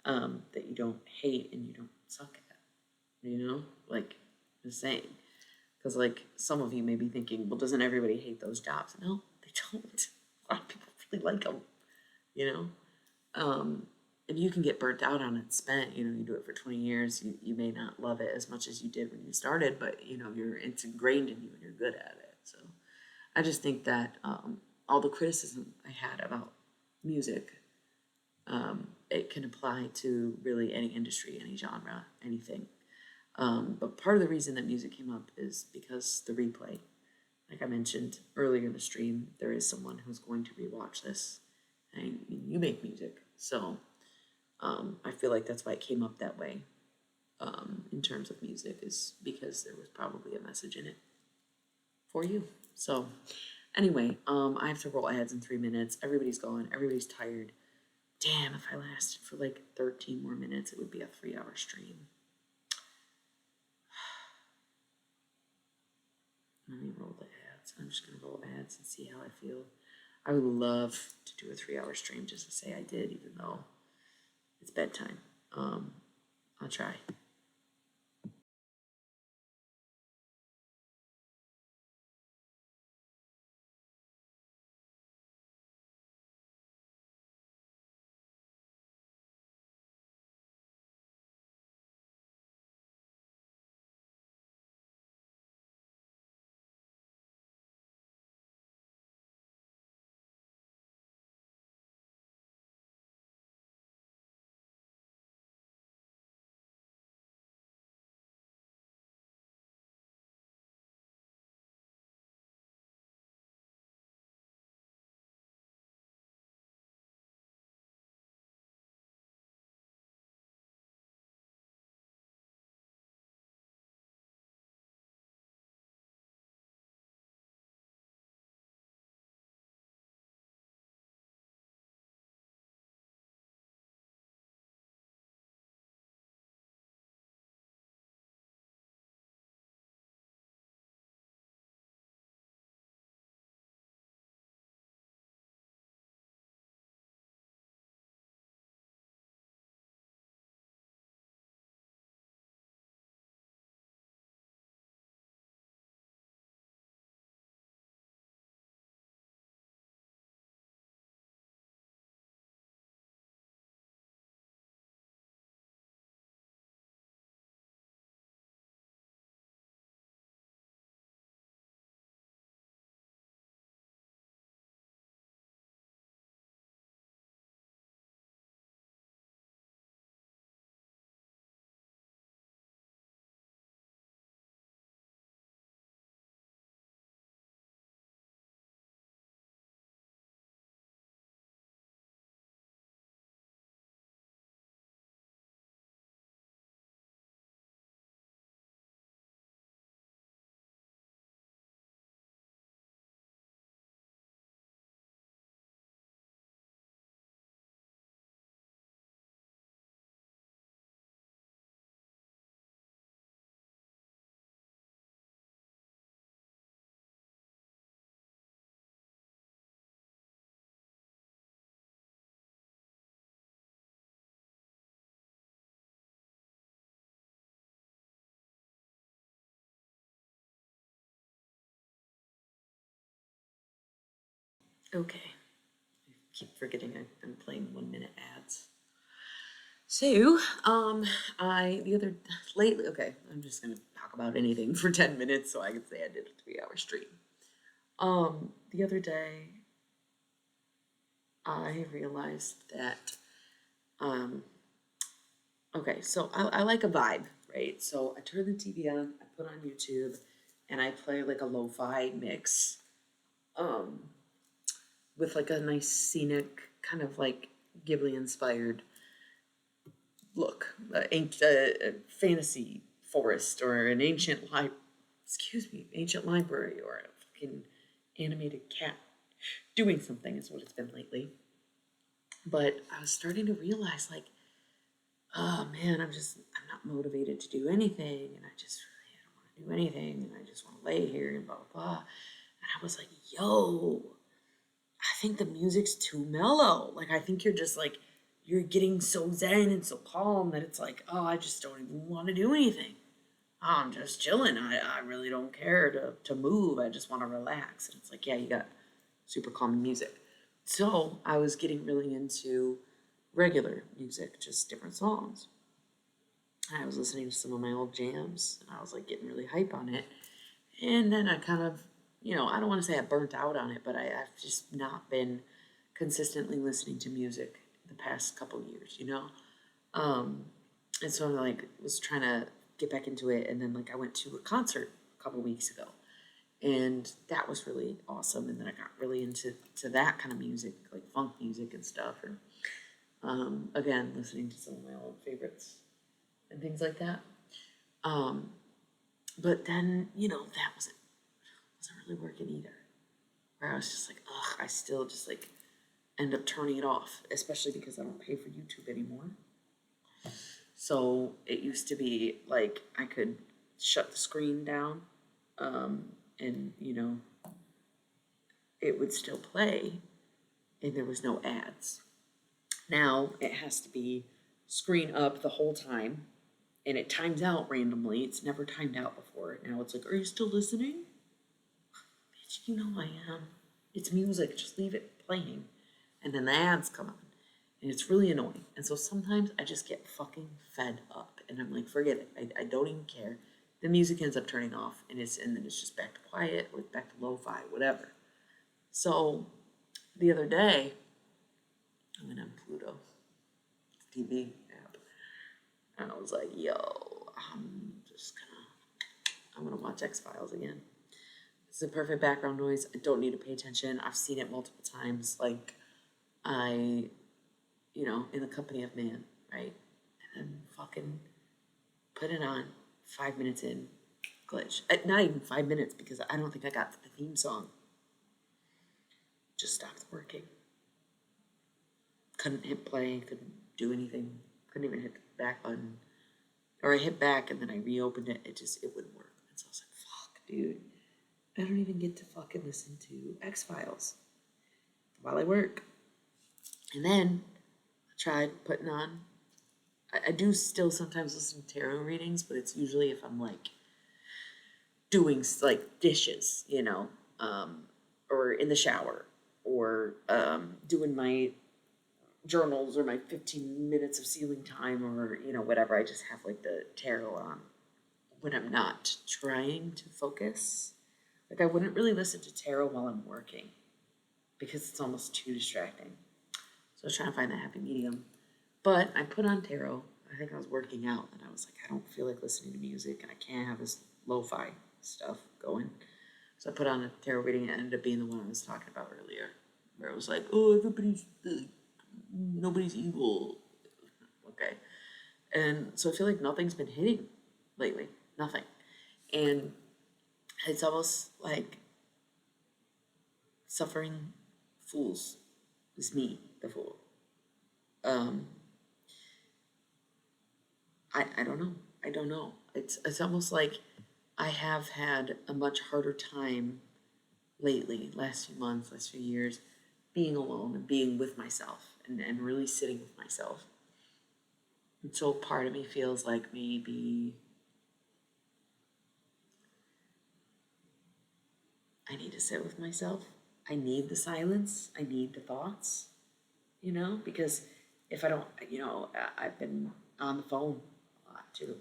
that you don't hate and you don't suck at. Like the saying. Because, like, some of you may be thinking, well, doesn't everybody hate those jobs? No, they don't. A lot of people really like them, you know? And you can get burnt out on it, spent, you do it for 20 years. You may not love it as much as you did when you started, but, it's ingrained in you and you're good at it. So I just think that all the criticism I had about music, it can apply to really any industry, any genre, anything. But part of the reason that music came up is because the replay. Like I mentioned earlier in the stream, there is someone who's going to rewatch this, and you make music, so I feel like that's why it came up that way. In terms of music, is because there was probably a message in it for you. So anyway, I have to roll ads in 3 minutes. Everybody's gone. Everybody's tired. Damn, if I lasted for like 13 more minutes, it would be a 3-hour stream. Let me roll the ads. I'm just gonna roll ads and see how I feel. I would love to do a 3-hour stream just to say I did, even though it's bedtime. I'll try. Okay. I keep forgetting I'm playing 1 minute ads. So, I the other lately. Okay, I'm just gonna talk about anything for 10 minutes, so I can say I did a 3-hour stream. The other day, I realized that. Um, okay, so I like a vibe, right? So I turn the TV on, I put on YouTube, and I play like a lo-fi mix. Um, with like a nice scenic kind of like Ghibli inspired look, fantasy forest or an ancient library or a fucking animated cat doing something is what it's been lately. But I was starting to realize like, oh man, I'm not motivated to do anything, and I just really don't want to do anything, and I just want to lay here and blah blah blah. And I was like, yo, I think the music's too mellow. Like I think you're just like you're getting so zen and so calm that it's like, oh, I just don't even want to do anything. Oh, I'm just chilling. I really don't care to move. I just want to relax. And it's like, yeah, you got super calming music. So I was getting really into regular music, just different songs. And I was listening to some of my old jams and I was like getting really hype on it. And then I kind of, I don't want to say I burnt out on it, but I've just not been consistently listening to music the past couple years, you know? And so I like was trying to get back into it. And then like I went to a concert a couple weeks ago, and that was really awesome. And then I got really into that kind of music, like funk music and stuff. And again, listening to some of my old favorites and things like that. Um, but then, that wasn't really working either. Where I was just like, ugh, I still just like end up turning it off, especially because I don't pay for YouTube anymore. So it used to be like I could shut the screen down, and it would still play, and there was no ads. Now it has to be screen up the whole time, and it times out randomly. It's never timed out before. Now it's like, are you still listening? Bitch, you know I am. It's music. Just leave it playing. And then the ads come on. And it's really annoying. And so sometimes I just get fucking fed up. And I'm like, forget it. I don't even care. The music ends up turning off. And then it's just back to quiet or back to lo-fi, whatever. So the other day, I went on Pluto TV app. And I was like, yo, I'm gonna watch X-Files again. It's the perfect background noise. I don't need to pay attention. I've seen it multiple times. Like, in the company of man, right? And then fucking put it on 5 minutes in, glitch. Not even 5 minutes, because I don't think I got to the theme song. Just stopped working. Couldn't hit play, couldn't do anything. Couldn't even hit the back button. Or I hit back and then I reopened it. It wouldn't work. And so I was like, fuck, dude. I don't even get to fucking listen to X-Files while I work. And then I tried putting on, I do still sometimes listen to tarot readings, but it's usually if I'm like doing like dishes, or in the shower, or doing my journals or my 15 minutes of ceiling time, or whatever. I just have like the tarot on when I'm not trying to focus. Like I wouldn't really listen to tarot while I'm working because it's almost too distracting. So I was trying to find that happy medium. But I put on tarot. I think I was working out and I was like, I don't feel like listening to music and I can't have this lo-fi stuff going. So I put on a tarot reading and it ended up being the one I was talking about earlier, where it was like, oh, nobody's evil. Okay. And so I feel like nothing's been hitting lately. Nothing. And it's almost like suffering fools is me, the fool. I don't know. I don't know. It's almost like I have had a much harder time lately, last few months, last few years, being alone and being with myself and really sitting with myself. And so part of me feels like maybe I need to sit with myself. I need the silence. I need the thoughts, because if I don't, I've been on the phone a lot too,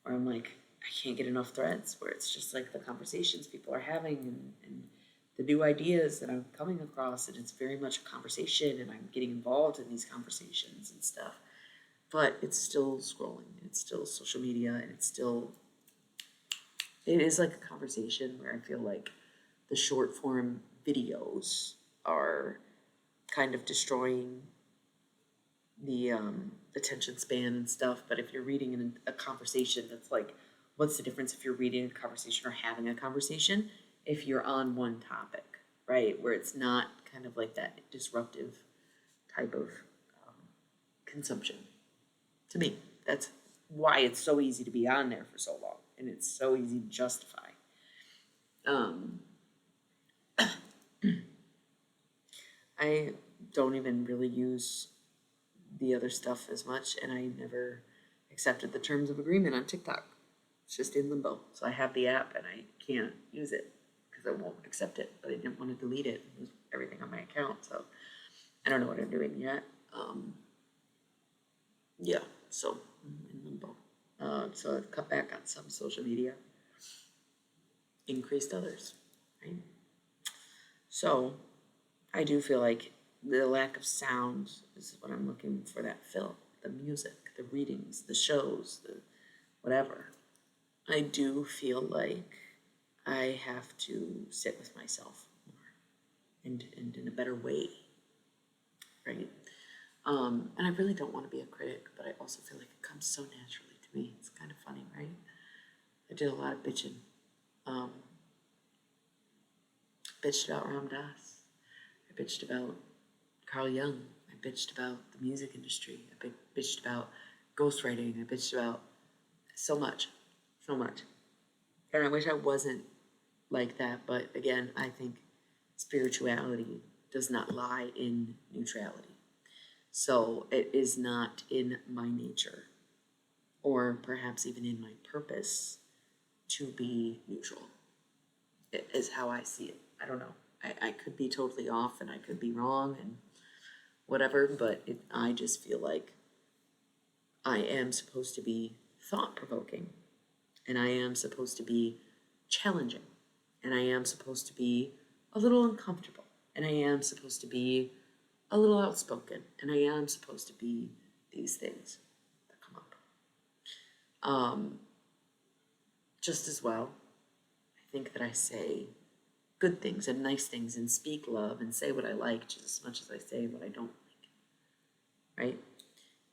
where I'm like, I can't get enough threads where it's just like the conversations people are having and the new ideas that I'm coming across, and it's very much a conversation and I'm getting involved in these conversations and stuff. But it's still scrolling, it's still social media, and it is like a conversation where I feel like the short form videos are kind of destroying the attention span and stuff. But if you're reading in a conversation, that's like, what's the difference if you're reading a conversation or having a conversation if you're on one topic, right? Where it's not kind of like that disruptive type of consumption. To me, that's why it's so easy to be on there for so long, and it's so easy to justify. I don't even really use the other stuff as much, and I never accepted the terms of agreement on TikTok. It's just in limbo. So I have the app and I can't use it because I won't accept it, but I didn't want to delete it. It was everything on my account, so I don't know what I'm doing yet. Yeah, so I'm in limbo. So I've cut back on some social media, increased others, right? So I do feel like the lack of sound is what I'm looking for, that fill. The music, the readings, the shows, whatever. I do feel like I have to sit with myself more and in a better way, right? And I really don't want to be a critic, but I also feel like it comes so naturally to me. It's kind of funny, right? I did a lot of bitching. Um, bitched about Ram Dass. I bitched about Carl Jung. I bitched about the music industry. I bitched about ghostwriting. I bitched about so much, so much. And I wish I wasn't like that, but again, I think spirituality does not lie in neutrality. So it is not in my nature, or perhaps even in my purpose, to be neutral. It is how I see it. I don't know. I could be totally off and I could be wrong and whatever, but I just feel like I am supposed to be thought provoking, and I am supposed to be challenging, and I am supposed to be a little uncomfortable, and I am supposed to be a little outspoken, and I am supposed to be these things that come up. Just as well, I think that I say good things and nice things and speak love and say what I like just as much as I say what I don't like, right?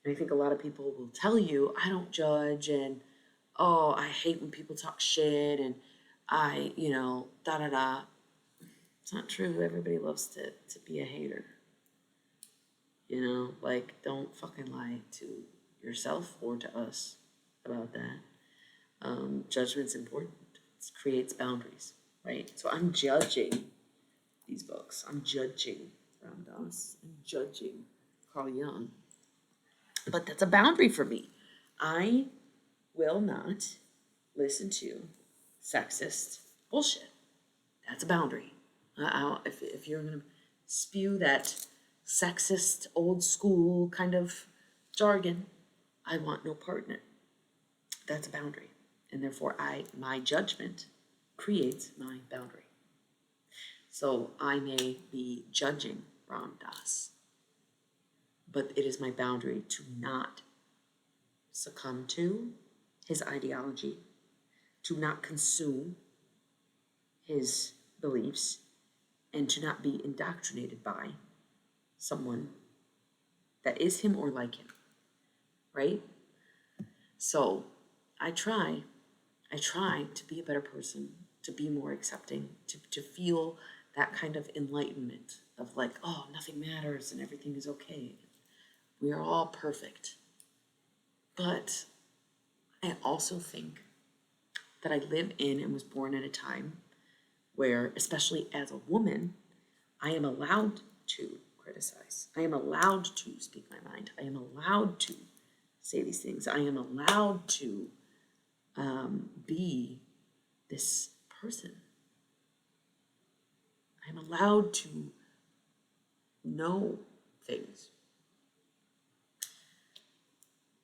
And I think a lot of people will tell you, I don't judge, and oh, I hate when people talk shit, and I, da da da. It's not true. Everybody loves to be a hater. Like, don't fucking lie to yourself or to us about that. Judgment's important. It creates boundaries, right? So I'm judging these books. I'm judging Ram Dass. I'm judging Carl Jung. But that's a boundary for me. I will not listen to sexist bullshit. That's a boundary. If you're going to spew that sexist, old school kind of jargon, I want no part in it. That's a boundary. And therefore, my judgment creates my boundary. So I may be judging Ram Dass, but it is my boundary to not succumb to his ideology, to not consume his beliefs, and to not be indoctrinated by someone that is him or like him, right? So I try to be a better person, to be more accepting, to feel that kind of enlightenment of like, oh, nothing matters and everything is okay. We are all perfect. But I also think that I live in and was born at a time where, especially as a woman, I am allowed to criticize. I am allowed to speak my mind. I am allowed to say these things. I am allowed to be this person. I'm allowed to know things.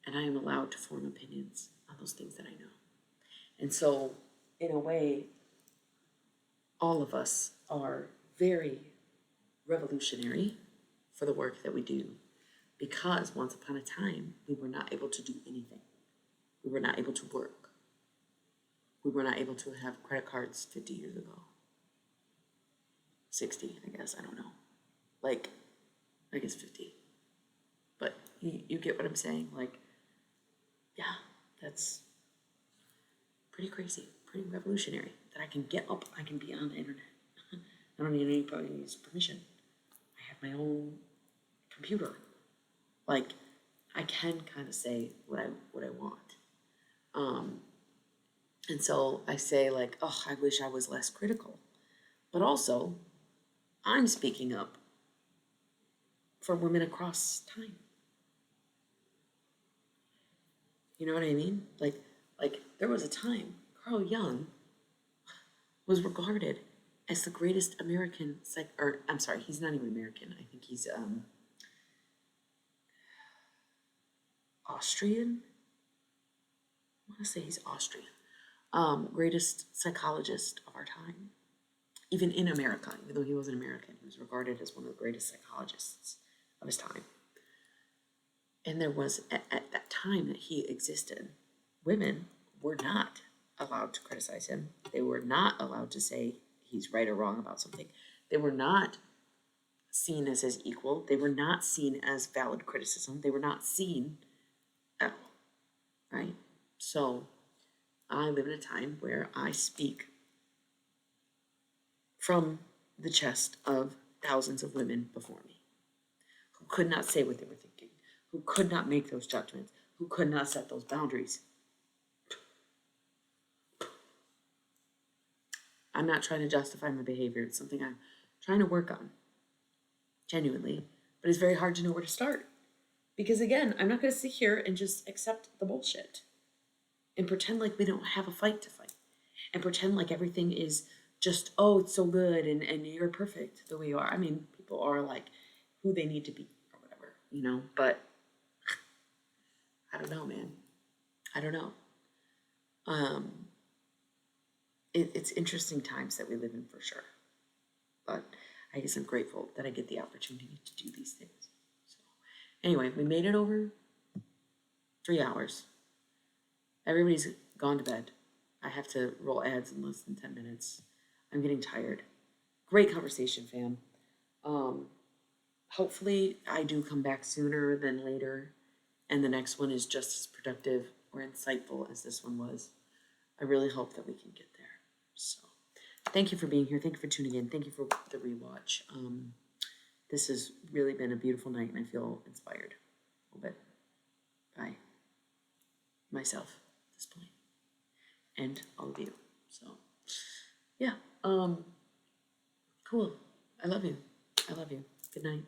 And I am allowed to form opinions on those things that I know. And so, in a way, all of us are very revolutionary for the work that we do, because once upon a time, we were not able to do anything. We were not able to work. We were not able to have credit cards 50 years ago. 60, I guess, I don't know. Like, I guess 50. But you get what I'm saying? Like, yeah, that's pretty crazy, pretty revolutionary, that I can get up, I can be on the internet. I don't need anybody's permission. I have my own computer. Like, I can kind of say what I want. And so I say, like, oh, I wish I was less critical. But also, I'm speaking up for women across time. You know what I mean? Like there was a time Carl Jung was regarded as the greatest American he's not even American. I think he's Austrian. I want to say he's Austrian. Greatest psychologist of our time. Even in America, even though he wasn't American, he was regarded as one of the greatest psychologists of his time. And there was, at that time that he existed, women were not allowed to criticize him. They were not allowed to say he's right or wrong about something. They were not seen as his equal. They were not seen as valid criticism. They were not seen at all, right? So I live in a time where I speak from the chest of thousands of women before me who could not say what they were thinking, who could not make those judgments, who could not set those boundaries. I'm not trying to justify my behavior. It's something I'm trying to work on, genuinely. But it's very hard to know where to start. Because again, I'm not going to sit here and just accept the bullshit and pretend like we don't have a fight to fight and pretend like everything is just, oh, it's so good and you're perfect the way you are. I mean, people are like who they need to be or whatever, you know, but I don't know, man. I don't know. It's interesting times that we live in for sure. But I guess I'm grateful that I get the opportunity to do these things. So anyway, we made it over 3 hours. Everybody's gone to bed. I have to roll ads in less than 10 minutes. I'm getting tired. Great conversation, fam. Hopefully I do come back sooner than later, and the next one is just as productive or insightful as this one was. I really hope that we can get there. So thank you for being here. Thank you for tuning in. Thank you for the rewatch. This has really been a beautiful night, and I feel inspired a little bit by myself at this point and all of you. So yeah, cool. I love you. I love you. Good night.